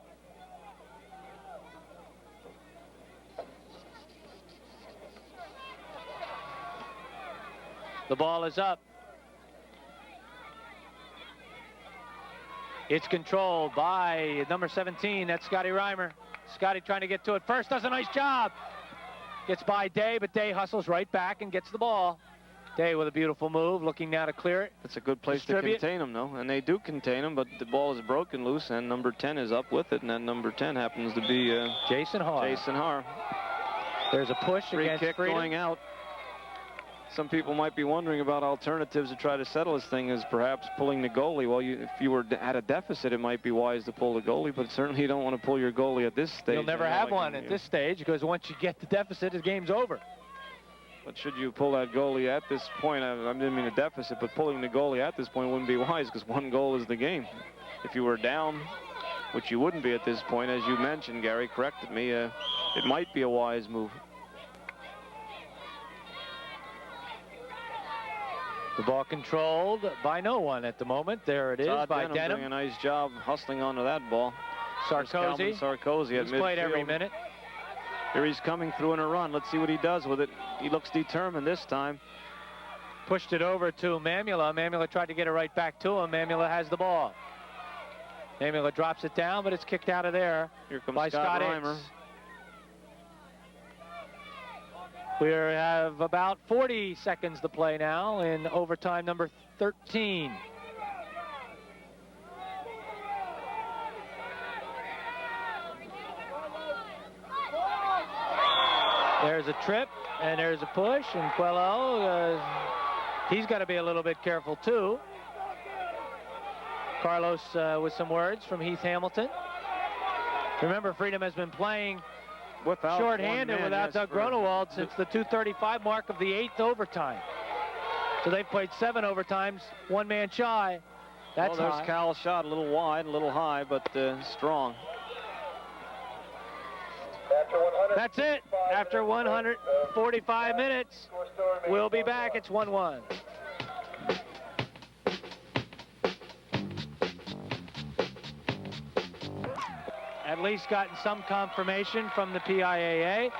The ball is up. It's controlled by number 17. That's Scotty Reimer. Scotty trying to get to it first. Does a nice job. Gets by Day, but Day hustles right back and gets the ball. Day with a beautiful move, looking now to clear it. It's a good place to contain him, though. And they do contain him, but the ball is broken loose, and number 10 is up with it. And then number 10 happens to be Jason Haar. Jason Haar. There's a push Free against kick Freedom. going out. Some people might be wondering about alternatives to try to settle this thing, as perhaps pulling the goalie. Well, if you were at a deficit, it might be wise to pull the goalie, but certainly you don't want to pull your goalie at this stage. You'll never have one at this stage, because once you get the deficit, the game's over. But should you pull that goalie at this point, I didn't mean a deficit, but pulling the goalie at this point wouldn't be wise, because 1 goal is the game. If you were down, which you wouldn't be at this point, as you mentioned, Gary corrected me, it might be a wise move. The ball controlled by no one at the moment. There it is by Denham. Doing a nice job hustling onto that ball. Sarkozy. Sarkozy at midfield. He's played every minute. Here he's coming through in a run. Let's see what he does with it. He looks determined this time. Pushed it over to Mamula. Mamula tried to get it right back to him. Mamula has the ball. Mamula drops it down, but it's kicked out of there. Here comes by Scott Reimer. We have about 40 seconds to play now in overtime number 13. There's a trip, and there's a push, and Coelho, he's got to be a little bit careful too. Carlos with some words from Heath Hamilton. Remember, Freedom has been playing short-handed without Doug Gronewald since the 2:35 mark of the 8th overtime. So they've played 7 overtimes, 1 man shy. That's there's high. Cal's shot, a little wide, a little high, but strong. That's it. After 145 minutes, we'll be back. It's 1-1. At least gotten some confirmation from the PIAA.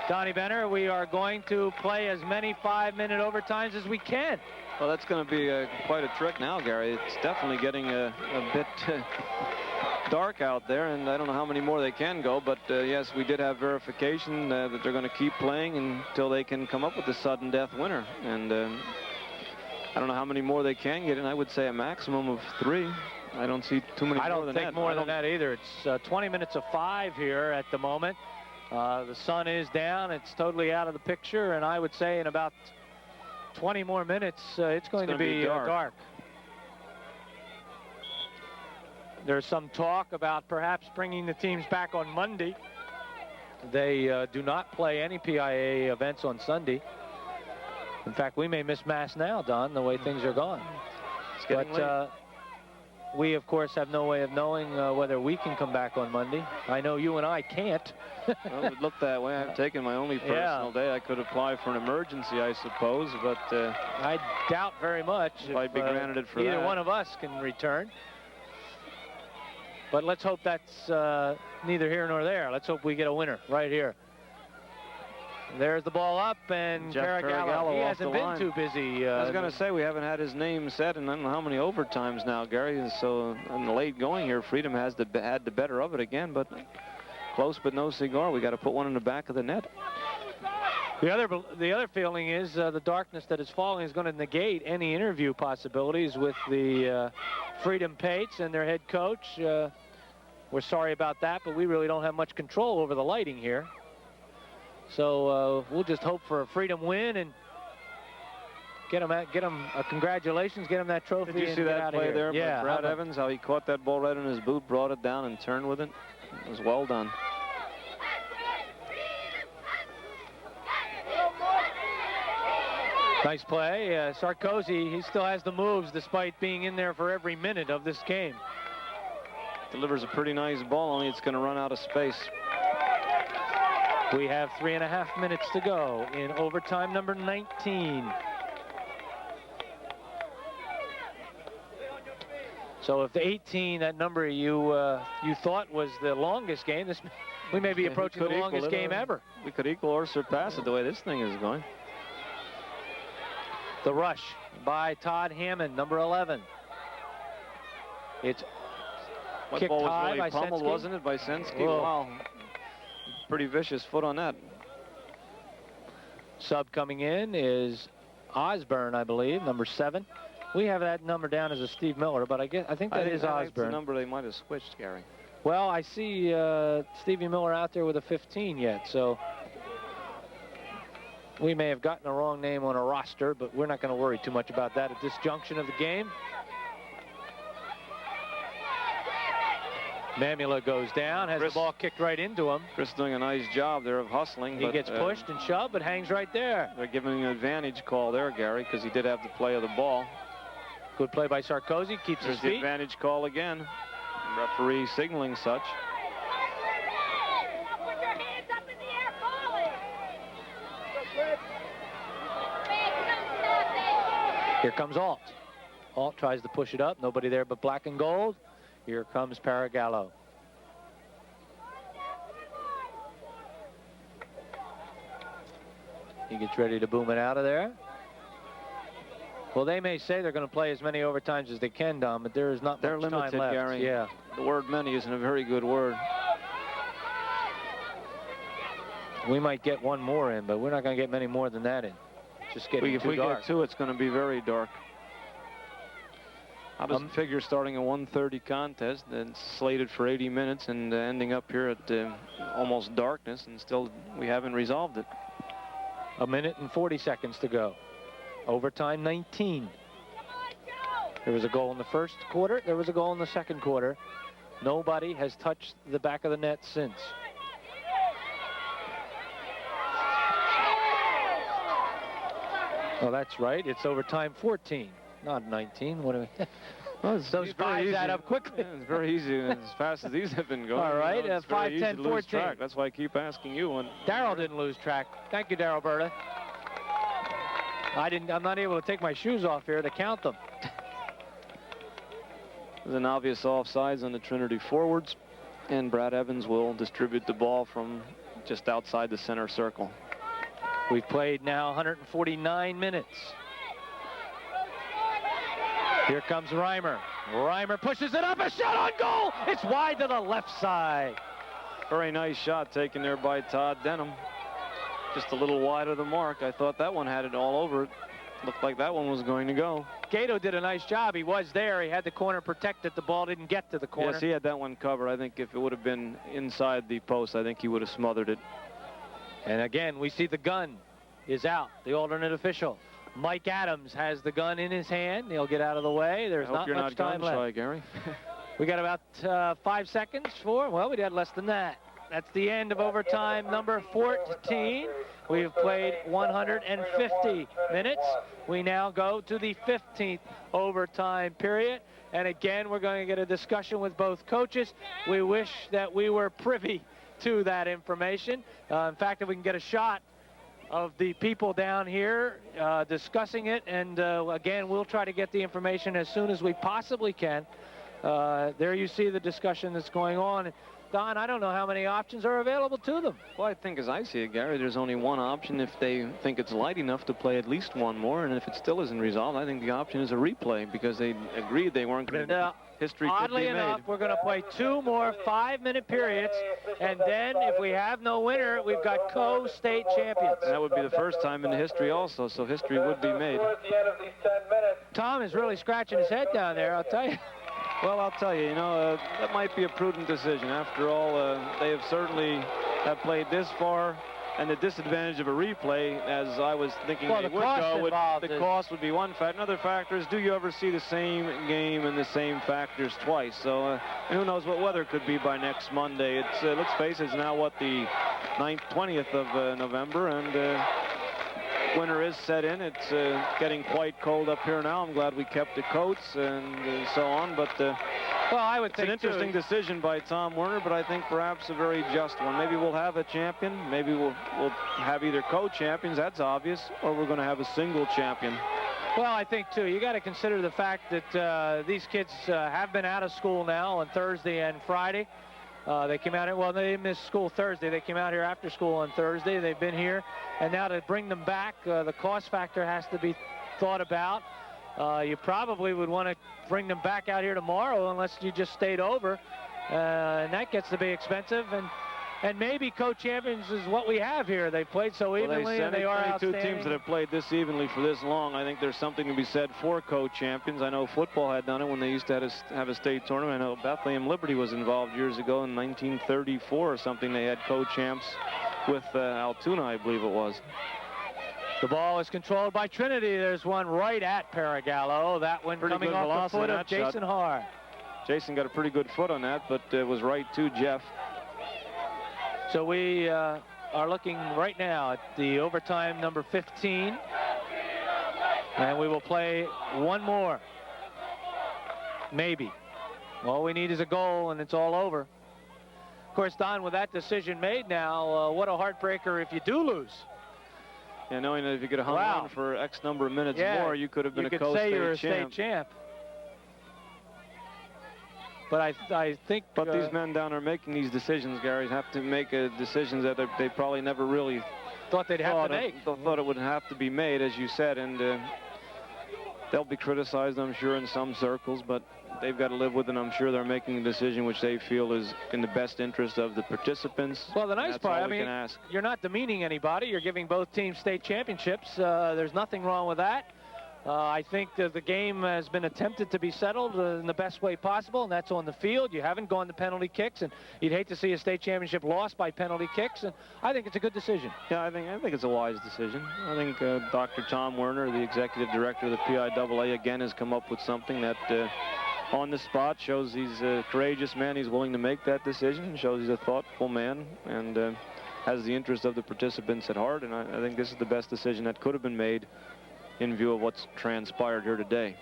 Donnie Benner, we are going to play as many 5-minute overtimes as we can. Well, that's going to be quite a trick now, Gary. It's definitely getting a bit dark out there, and I don't know how many more they can go, but yes, we did have verification that they're going to keep playing until they can come up with a sudden death winner. And I don't know how many more they can get, and I would say a maximum of 3. I don't see too many more than that. I don't think more than that either. It's 20 minutes of 5 here at the moment. The sun is down. It's totally out of the picture, and I would say in about 20 more minutes, it's going to be dark. There's some talk about perhaps bringing the teams back on Monday. They do not play any PIAA events on Sunday. In fact, we may miss Mass now, Don, the way things are going. It's getting late. We, of course, have no way of knowing whether we can come back on Monday. I know you and I can't. Well, it looked that way. I've taken my only personal day. I could apply for an emergency, I suppose, but I doubt very much if I'd be granted it for either that. one of us can return. But let's hope that's neither here nor there. Let's hope we get a winner right here. There's the ball up, and Paragallo, he hasn't been too busy. I was going to say, we haven't had his name said in I don't know how many overtimes now, Gary. So in the late going here, Freedom had the better of it again, but close but no cigar. We got to put one in the back of the net. The other feeling is the darkness that is falling is going to negate any interview possibilities with the Freedom Pates and their head coach. We're sorry about that, but we really don't have much control over the lighting here. So we'll just hope for a Freedom win and get them congratulations, get them that trophy. Did you see that play there by Brad how Evans, how he caught that ball right in his boot, brought it down and turned with it? It was well done. Nice play. Sarkozy, he still has the moves despite being in there for every minute of this game. Delivers a pretty nice ball, only it's going to run out of space. We have 3.5 minutes to go in overtime number 19. So if the 18, that number you thought was the longest game, we may be approaching the longest game ever. We could equal or surpass it the way this thing is going. The rush by Todd Hammond, number 11. It's kicked ball was high really by pummeled, Sensky. wasn't it, by Sensky? Whoa. Wow. Pretty vicious foot on that. Sub coming in is Osborne, I believe, number 7. We have that number down as a Steve Miller, but I think that is Osborne. That's the number they might have switched, Gary. Well, I see Stevie Miller out there with a 15 yet, so we may have gotten the wrong name on a roster, but we're not going to worry too much about that at this junction of the game. Mamula goes down, has the ball kicked right into him. Chris doing a nice job there of hustling. He gets pushed and shoved, but hangs right there. They're giving him an advantage call there, Gary, because he did have the play of the ball. Good play by Sarkozy, keeps There's his feet. the advantage call again. Referee signaling such. Here comes Alt. Alt tries to push it up. Nobody there but black and gold. Here comes Paragallo. He gets ready to boom it out of there. Well, they may say they're going to play as many overtimes as they can, Don, but there is not much limited, time left. Gary. Yeah. The word many isn't a very good word. We might get one more in, but we're not going to get many more than that in. Just getting If too we dark. get 2, it's going to be very dark. How does it figure starting a 1:30 contest and slated for 80 minutes and ending up here at almost darkness, and still we haven't resolved it? 1 minute and 40 seconds to go. Overtime 19. There was a goal in the first quarter. There was a goal in the second quarter. Nobody has touched the back of the net since. Oh, that's right. It's overtime 14, not 19. What do we? Well, those fives add up quickly. Yeah, it's very easy as fast as these have been going. All right, 5, 10, 14. That's why I keep asking you. Darryl didn't lose track. Thank you, Darryl Berta. I'm not able to take my shoes off here to count them. There's an obvious offsides on the Trinity forwards, and Brad Evans will distribute the ball from just outside the center circle. We've played now 149 minutes. Here comes Reimer. Reimer pushes it up, a shot on goal. It's wide to the left side. Very nice shot taken there by Todd Denham. Just a little wide of the mark. I thought that one had it all over it. Looked like that one was going to go. Gato did a nice job. He was there. He had the corner protected. The ball didn't get to the corner. Yes, he had that one covered. I think if it would have been inside the post, I think he would have smothered it. And again, we see the gun is out. The alternate official, Mike Adams, has the gun in his hand. He'll get out of the way. There's not much time left. Gary. We got about 5 seconds for, well, we had less than that. That's the end of overtime number 14. We've played 150 minutes. We now go to the 15th overtime period. And again, we're going to get a discussion with both coaches. We wish that we were privy to that information. In fact, if we can get a shot of the people down here discussing it. And again, we'll try to get the information as soon as we possibly can. There you see the discussion that's going on. Don, I don't know how many options are available to them. Well, I think as I see it, Gary, there's only one option if they think it's light enough to play at least one more. And if it still isn't resolved, I think the option is a replay because they agreed they weren't going to. History could be made. Oddly enough, we're going to play 2 more 5-minute periods. And then if we have no winner, we've got co-state champions. And that would be the first time in history also, so history would be made. Tom is really scratching his head down there, I'll tell you. Well, I'll tell you, that might be a prudent decision. After all, they have certainly have played this far, and the disadvantage of a replay, as I was thinking they would go, the cost would be one factor. Another factor is, do you ever see the same game and the same factors twice? So who knows what weather could be by next Monday. It's let's face it, it's now what, the 20th of November, and winter is set in. It's getting quite cold up here now. I'm glad we kept the coats and so on, but well, I would think it's an interesting decision by Tom Werner, but I think perhaps a very just one. Maybe we'll have a champion. Maybe we'll have either co-champions, that's obvious, or we're going to have a single champion. Well, I think, too, you got to consider the fact that these kids have been out of school now on Thursday and Friday. They came out here, well, they missed school Thursday. They came out here after school on Thursday. They've been here. And now to bring them back, the cost factor has to be thought about. You probably would want to bring them back out here tomorrow unless you just stayed over. And that gets to be expensive. And maybe co-champions is what we have here. They played so evenly, and they are outstanding. 2 teams that have played this evenly for this long. I think there's something to be said for co-champions. I know football had done it when they used to have a state tournament. I know Bethlehem Liberty was involved years ago in 1934 or something. They had co-champs with Altoona, I believe it was. The ball is controlled by Trinity. There's one right at Paragallo. That one coming off the foot of Jason Haar. Jason got a pretty good foot on that, but it was right to Jeff. So we are looking right now at the overtime number 15. And we will play one more. Maybe. All we need is a goal, and it's all over. Of course, Don, with that decision made now, what a heartbreaker if you do lose. Yeah, knowing that if you could have hung on for X number of minutes more, you could have been a co-state champ. You could say you're a state champ. But I think... But these men down there making these decisions, Gary, have to make decisions that they probably never really thought they'd have to make. Thought it would have to be made, as you said, and they'll be criticized, I'm sure, in some circles, but they've got to live with it. I'm sure they're making a decision which they feel is in the best interest of the participants. Well, the nice part, I mean, you're not demeaning anybody. You're giving both teams state championships. There's nothing wrong with that. I think that the game has been attempted to be settled in the best way possible, and that's on the field. You haven't gone to penalty kicks, and you'd hate to see a state championship lost by penalty kicks, and I think it's a good decision. Yeah, I think it's a wise decision. I think Dr. Tom Werner, the executive director of the PIAA, again has come up with something that on the spot shows he's a courageous man. He's willing to make that decision, shows he's a thoughtful man, and has the interest of the participants at heart, and I think this is the best decision that could have been made in view of what's transpired here today.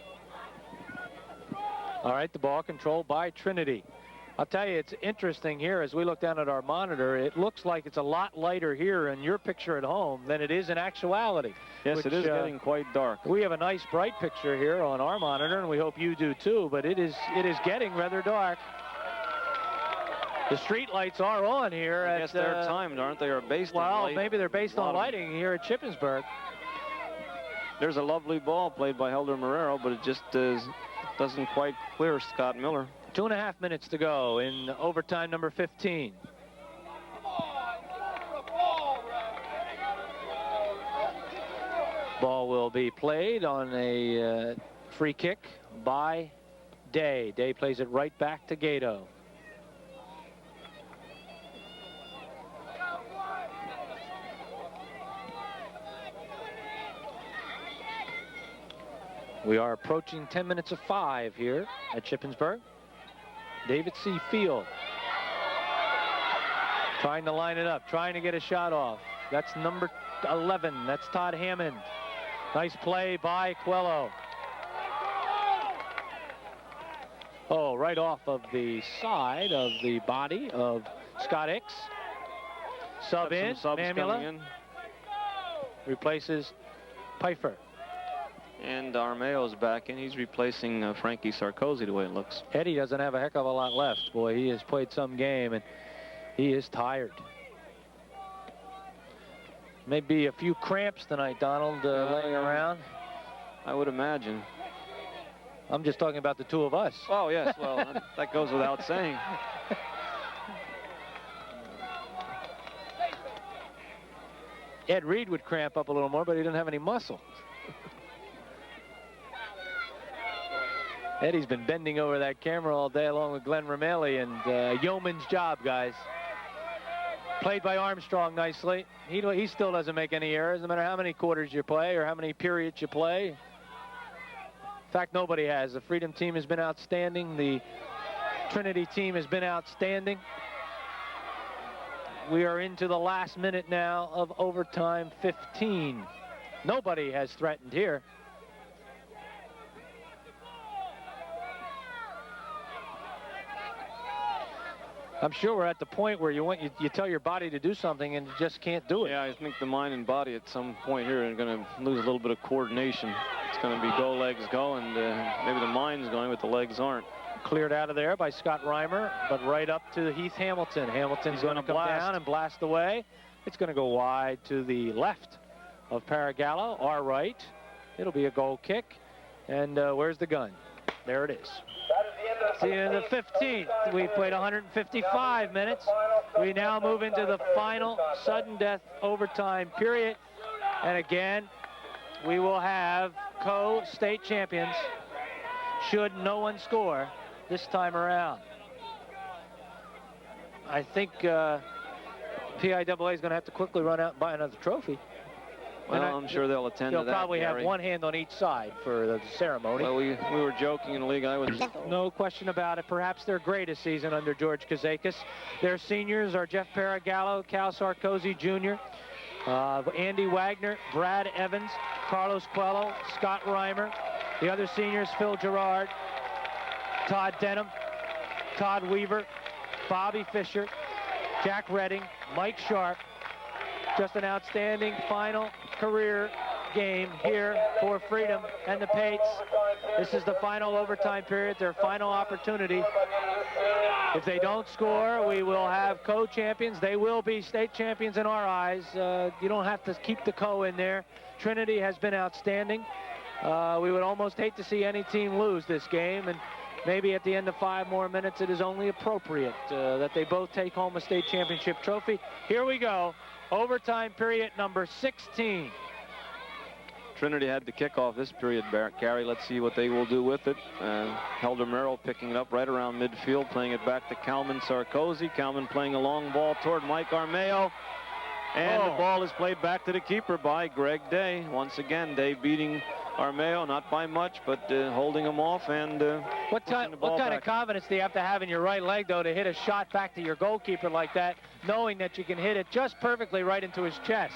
All right, the ball controlled by Trinity. I'll tell you, it's interesting here as we look down at our monitor. It looks like it's a lot lighter here in your picture at home than it is in actuality. Yes, it is getting quite dark. We have a nice bright picture here on our monitor, and we hope you do too, but it is getting rather dark. The street lights are on here. I guess they're timed, aren't they, or based on light? Well, maybe they're based on lighting here at Shippensburg. There's a lovely ball played by Helder Marrero, but it just doesn't quite clear Scott Miller. 2.5 minutes to go in overtime number 15. Ball will be played on a free kick by Day. Day plays it right back to Gato. We are approaching 10 minutes of 5 here at Shippensburg. David C. Field trying to line it up, trying to get a shot off. That's number 11. That's Todd Hammond. Nice play by Quello. Oh, right off of the side of the body of Scott Hicks. Sub in, Mamula replaces Pfeiffer. And Armeo's back in. He's replacing Frankie Sarkozy the way it looks. Eddie doesn't have a heck of a lot left. Boy, he has played some game and he is tired. Maybe a few cramps tonight, Donald, laying around. I would imagine. I'm just talking about the two of us. Oh, yes. Well, that goes without saying. Ed Reed would cramp up a little more, but he didn't have any muscle. Eddie's been bending over that camera all day along with Glenn Romelli, and yeoman's job, guys. Played by Armstrong nicely. He still doesn't make any errors, no matter how many quarters you play or how many periods you play. In fact, nobody has. The Freedom team has been outstanding. The Trinity team has been outstanding. We are into the last minute now of overtime 15. Nobody has threatened here. I'm sure we're at the point where you tell your body to do something and you just can't do it. Yeah, I think the mind and body at some point here are going to lose a little bit of coordination. It's going to be go, legs, go, and maybe the mind's going, but the legs aren't. Cleared out of there by Scott Reimer, but right up to Heath Hamilton. Hamilton's going to come down and blast away. It's going to go wide to the left of Paragallo, our right. It'll be a goal kick. And where's the gun? There it is. See, in the 15th, we played 155 minutes. We now move into the final sudden death overtime period. And again, we will have co-state champions should no one score this time around. I think PIAA is going to have to quickly run out and buy another trophy. Well, I'm sure they'll attend to that. They'll probably have one hand on each side for the ceremony. Well, we were joking in the league. No question about it. Perhaps their greatest season under George Kazakis. Their seniors are Jeff Paragallo, Cal Sarkozy Jr., Andy Wagner, Brad Evans, Carlos Quello, Scott Reimer. The other seniors, Phil Gerard, Todd Denham, Todd Weaver, Bobby Fisher, Jack Redding, Mike Sharp. Just an outstanding final career game here for Freedom and the Pates. This is the final overtime period, their final opportunity. If they don't score, we will have co-champions. They will be state champions in our eyes. You don't have to keep the co in there. Trinity has been outstanding. We would almost hate to see any team lose this game, and maybe at the end of 5 more minutes, it is only appropriate that they both take home a state championship trophy. Here we go. Overtime period number 16. Trinity had the kickoff this period, Gary. Let's see what they will do with it. Helder Merrill picking it up right around midfield, playing it back to Calman Sarkozy. Calman playing a long ball toward Mike Armeo. And the ball is played back to the keeper by Greg Day. Once again, Day beating Armeo, not by much, but holding him off and what kind of confidence do you have to have in your right leg, though, to hit a shot back to your goalkeeper like that, knowing that you can hit it just perfectly right into his chest?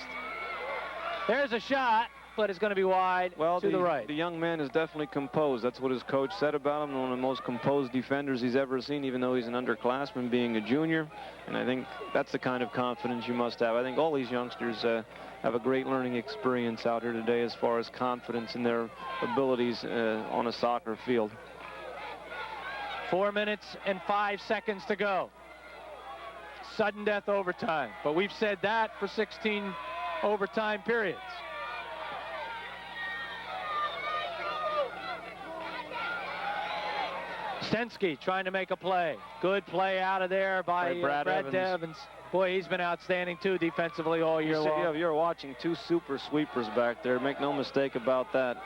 There's a shot, but it's going to be wide to the right. The young man is definitely composed. That's what his coach said about him. One of the most composed defenders he's ever seen, even though he's an underclassman being a junior. And I think that's the kind of confidence you must have. I think all these youngsters have a great learning experience out here today as far as confidence in their abilities on a soccer field. 4 minutes and 5 seconds to go. Sudden death overtime. But we've said that for 16 overtime periods. Stensky trying to make a play. Good play out of there by Brad Evans. Boy, he's been outstanding, too, defensively all year long. You're watching two super sweepers back there. Make no mistake about that.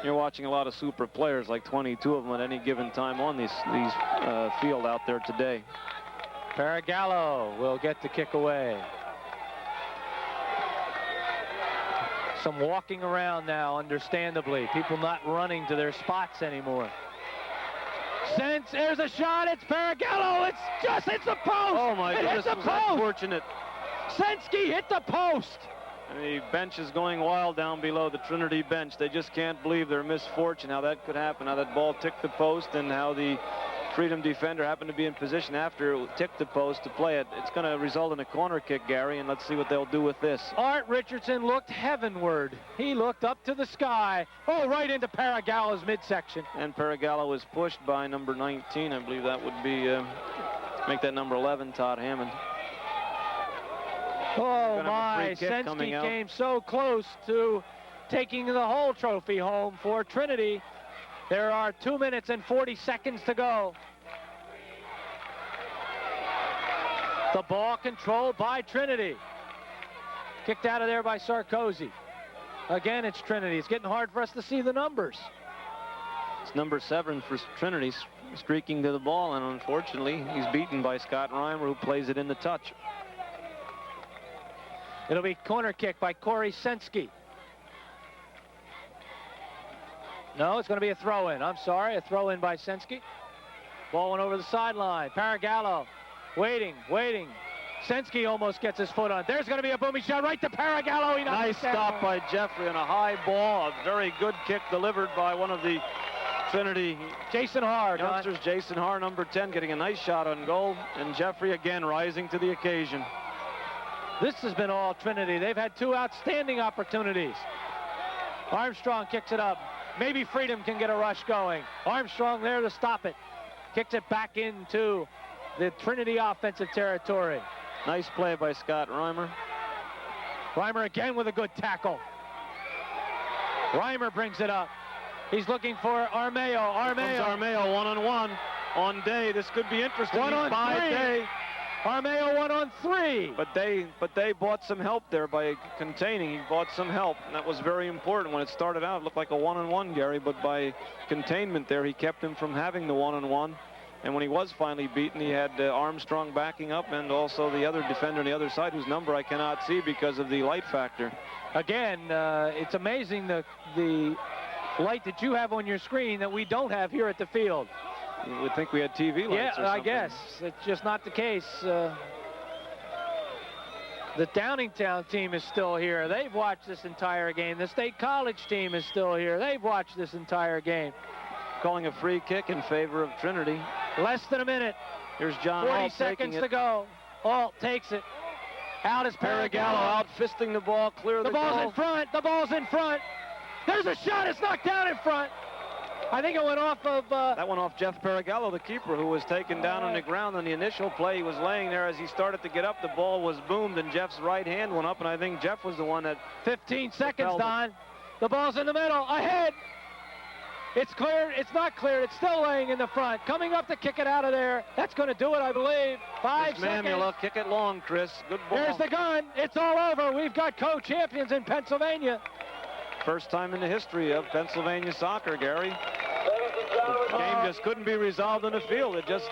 You're watching a lot of super players, like 22 of them at any given time on these field out there today. Paragallo will get the kick away. Some walking around now, understandably. People not running to their spots anymore. There's a shot. It's Paragallo. It's the post. Oh, my goodness. It hit the post. Unfortunate. Sensky hit the post. And the bench is going wild down below, the Trinity bench. They just can't believe their misfortune, how that could happen, how that ball ticked the post, and how the Freedom defender happened to be in position after it ticked the post to play it. It's going to result in a corner kick, Gary, and let's see what they'll do with this. Art Richardson looked heavenward. He looked up to the sky. Oh, right into Paragallo's midsection. And Paragallo was pushed by number 19. I believe that would be, make that number 11, Todd Hammond. Oh, my. Sensky came so close to taking the whole trophy home for Trinity. There are 2 minutes and 40 seconds to go. The ball controlled by Trinity. Kicked out of there by Sarkozy. Again, it's Trinity. It's getting hard for us to see the numbers. It's number 7 for Trinity, streaking to the ball, and unfortunately, he's beaten by Scott Reimer, who plays it in the touch. It'll be corner kick by Corey Sensky. No, it's going to be a throw-in. I'm sorry, a throw-in by Sensky. Ball went over the sideline. Paragallo waiting. Sensky almost gets his foot on. There's going to be a booming shot right to Paragallo. Nice stop by Jeffrey on a high ball. A very good kick delivered by one of the Trinity Jason Haar, youngsters. Jason Haar, number 10, getting a nice shot on goal. And Jeffrey again rising to the occasion. This has been all Trinity. They've had 2 outstanding opportunities. Armstrong kicks it up. Maybe Freedom can get a rush going. Armstrong there to stop it. Kicks it back into the Trinity offensive territory. Nice play by Scott Reimer. Reimer again with a good tackle. Reimer brings it up. He's looking for Armeo. Armeo one-on-one on Day. This could be interesting. 1-on-3. Day. Armeo 1-on-3. But they bought some help there by containing. He bought some help, and that was very important. When it started out, it looked like a 1-on-1, Gary, but by containment there, he kept him from having the 1-on-1. And when he was finally beaten, he had Armstrong backing up, and also the other defender on the other side, whose number I cannot see because of the light factor. Again, it's amazing the light that you have on your screen that we don't have here at the field. You would think we had TV lights. Yeah, I guess. It's just not the case. The Downingtown team is still here. They've watched this entire game. The State College team is still here. They've watched this entire game. Calling a free kick in favor of Trinity. Less than a minute. Here's John 40 seconds to go. Alt takes it. Out is Paragallo. Out fisting the ball, clear of the goal. The ball's in front. The ball's in front. There's a shot. It's knocked down in front. I think it went off of... that went off Jeff Paragallo, the keeper, who was taken down on the ground on the initial play. He was laying there as he started to get up. The ball was boomed, and Jeff's right hand went up, and I think Jeff was the one that... 15 seconds, Don. The ball's in the middle. Ahead. It's cleared. It's not cleared. It's still laying in the front. Coming up to kick it out of there. That's going to do it, I believe. 5 seconds. Mamula, kick it long, Chris. Good ball. There's the gun. It's all over. We've got co-champions in Pennsylvania. First time in the history of Pennsylvania soccer, Gary. The game just couldn't be resolved in the field. It just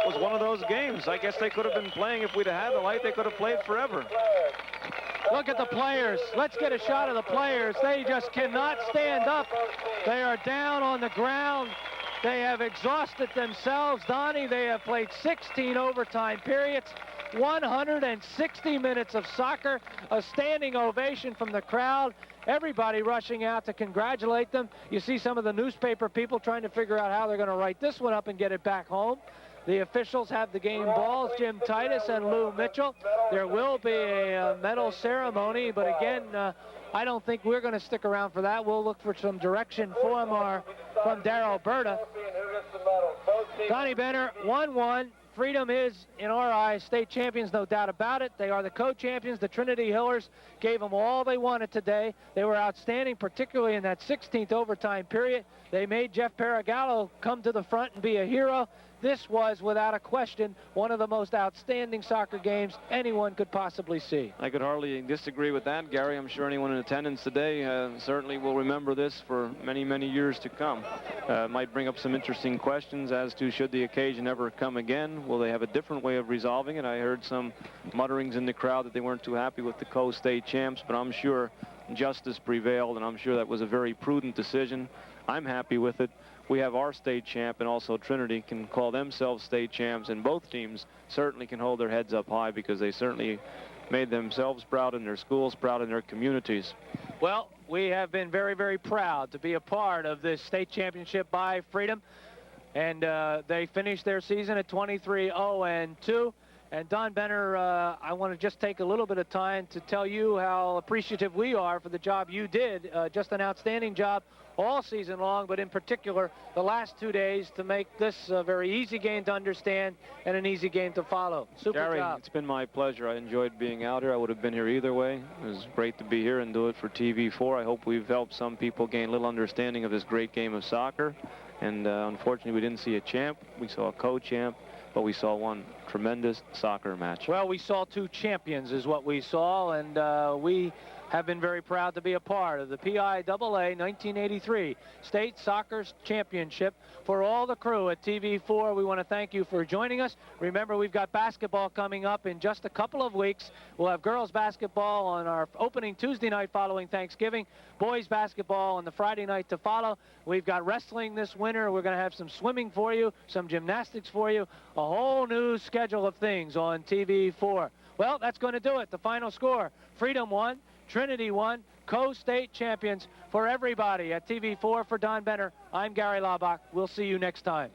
was one of those games. I guess they could have been playing, if we'd have had the light, they could have played forever. Look at the players. Let's get a shot of the players. They just cannot stand up. They are down on the ground. They have exhausted themselves. Donnie, they have played 16 overtime periods, 160 minutes of soccer, a standing ovation from the crowd. Everybody rushing out to congratulate them. You see some of the newspaper people trying to figure out how they're going to write this one up and get it back home. The officials have the game balls, Jim Titus and Lou Mitchell. There will be a medal ceremony, but again, I don't think we're going to stick around for that. We'll look for some direction from Darryl Berta. Donnie Benner, 1-1 Freedom is, in our eyes, state champions, no doubt about it. They are the co-champions. The Trinity Hillers gave them all they wanted today. They were outstanding, particularly in that 16th overtime period. They made Jeff Paragallo come to the front and be a hero. This was, without a question, one of the most outstanding soccer games anyone could possibly see. I could hardly disagree with that, Gary. I'm sure anyone in attendance today certainly will remember this for many, many years to come. Might bring up some interesting questions as to should the occasion ever come again. Will they have a different way of resolving it? I heard some mutterings in the crowd that they weren't too happy with the co-state champs, but I'm sure justice prevailed, and I'm sure that was a very prudent decision. I'm happy with it. We have our state champ, and also Trinity can call themselves state champs, and both teams certainly can hold their heads up high because they certainly made themselves proud and their schools proud in their communities. Well, we have been very, very proud to be a part of this state championship by Freedom, and they finished their season at 23-0-2. And Don Benner, I want to just take a little bit of time to tell you how appreciative we are for the job you did. Just an outstanding job all season long, but in particular the last 2 days to make this a very easy game to understand and an easy game to follow. Super Gary, job. It's been my pleasure. I enjoyed being out here. I would have been here either way. It was great to be here and do it for TV4. I hope we've helped some people gain a little understanding of this great game of soccer. And unfortunately, we didn't see a champ. We saw a co-champ, but we saw one tremendous soccer match. Well, we saw two champions is what we saw, and we have been very proud to be a part of the PIAA 1983 State Soccer Championship. For all the crew at TV4, we want to thank you for joining us. Remember, we've got basketball coming up in just a couple of weeks. We'll have girls basketball on our opening Tuesday night following Thanksgiving, boys basketball on the Friday night to follow. We've got wrestling this winter. We're going to have some swimming for you, some gymnastics for you, a whole new schedule of things on TV4. Well, that's going to do it. The final score, Freedom 1, Trinity 1, co-state champions for everybody at TV4. For Don Benner, I'm Gary Laubach. We'll see you next time.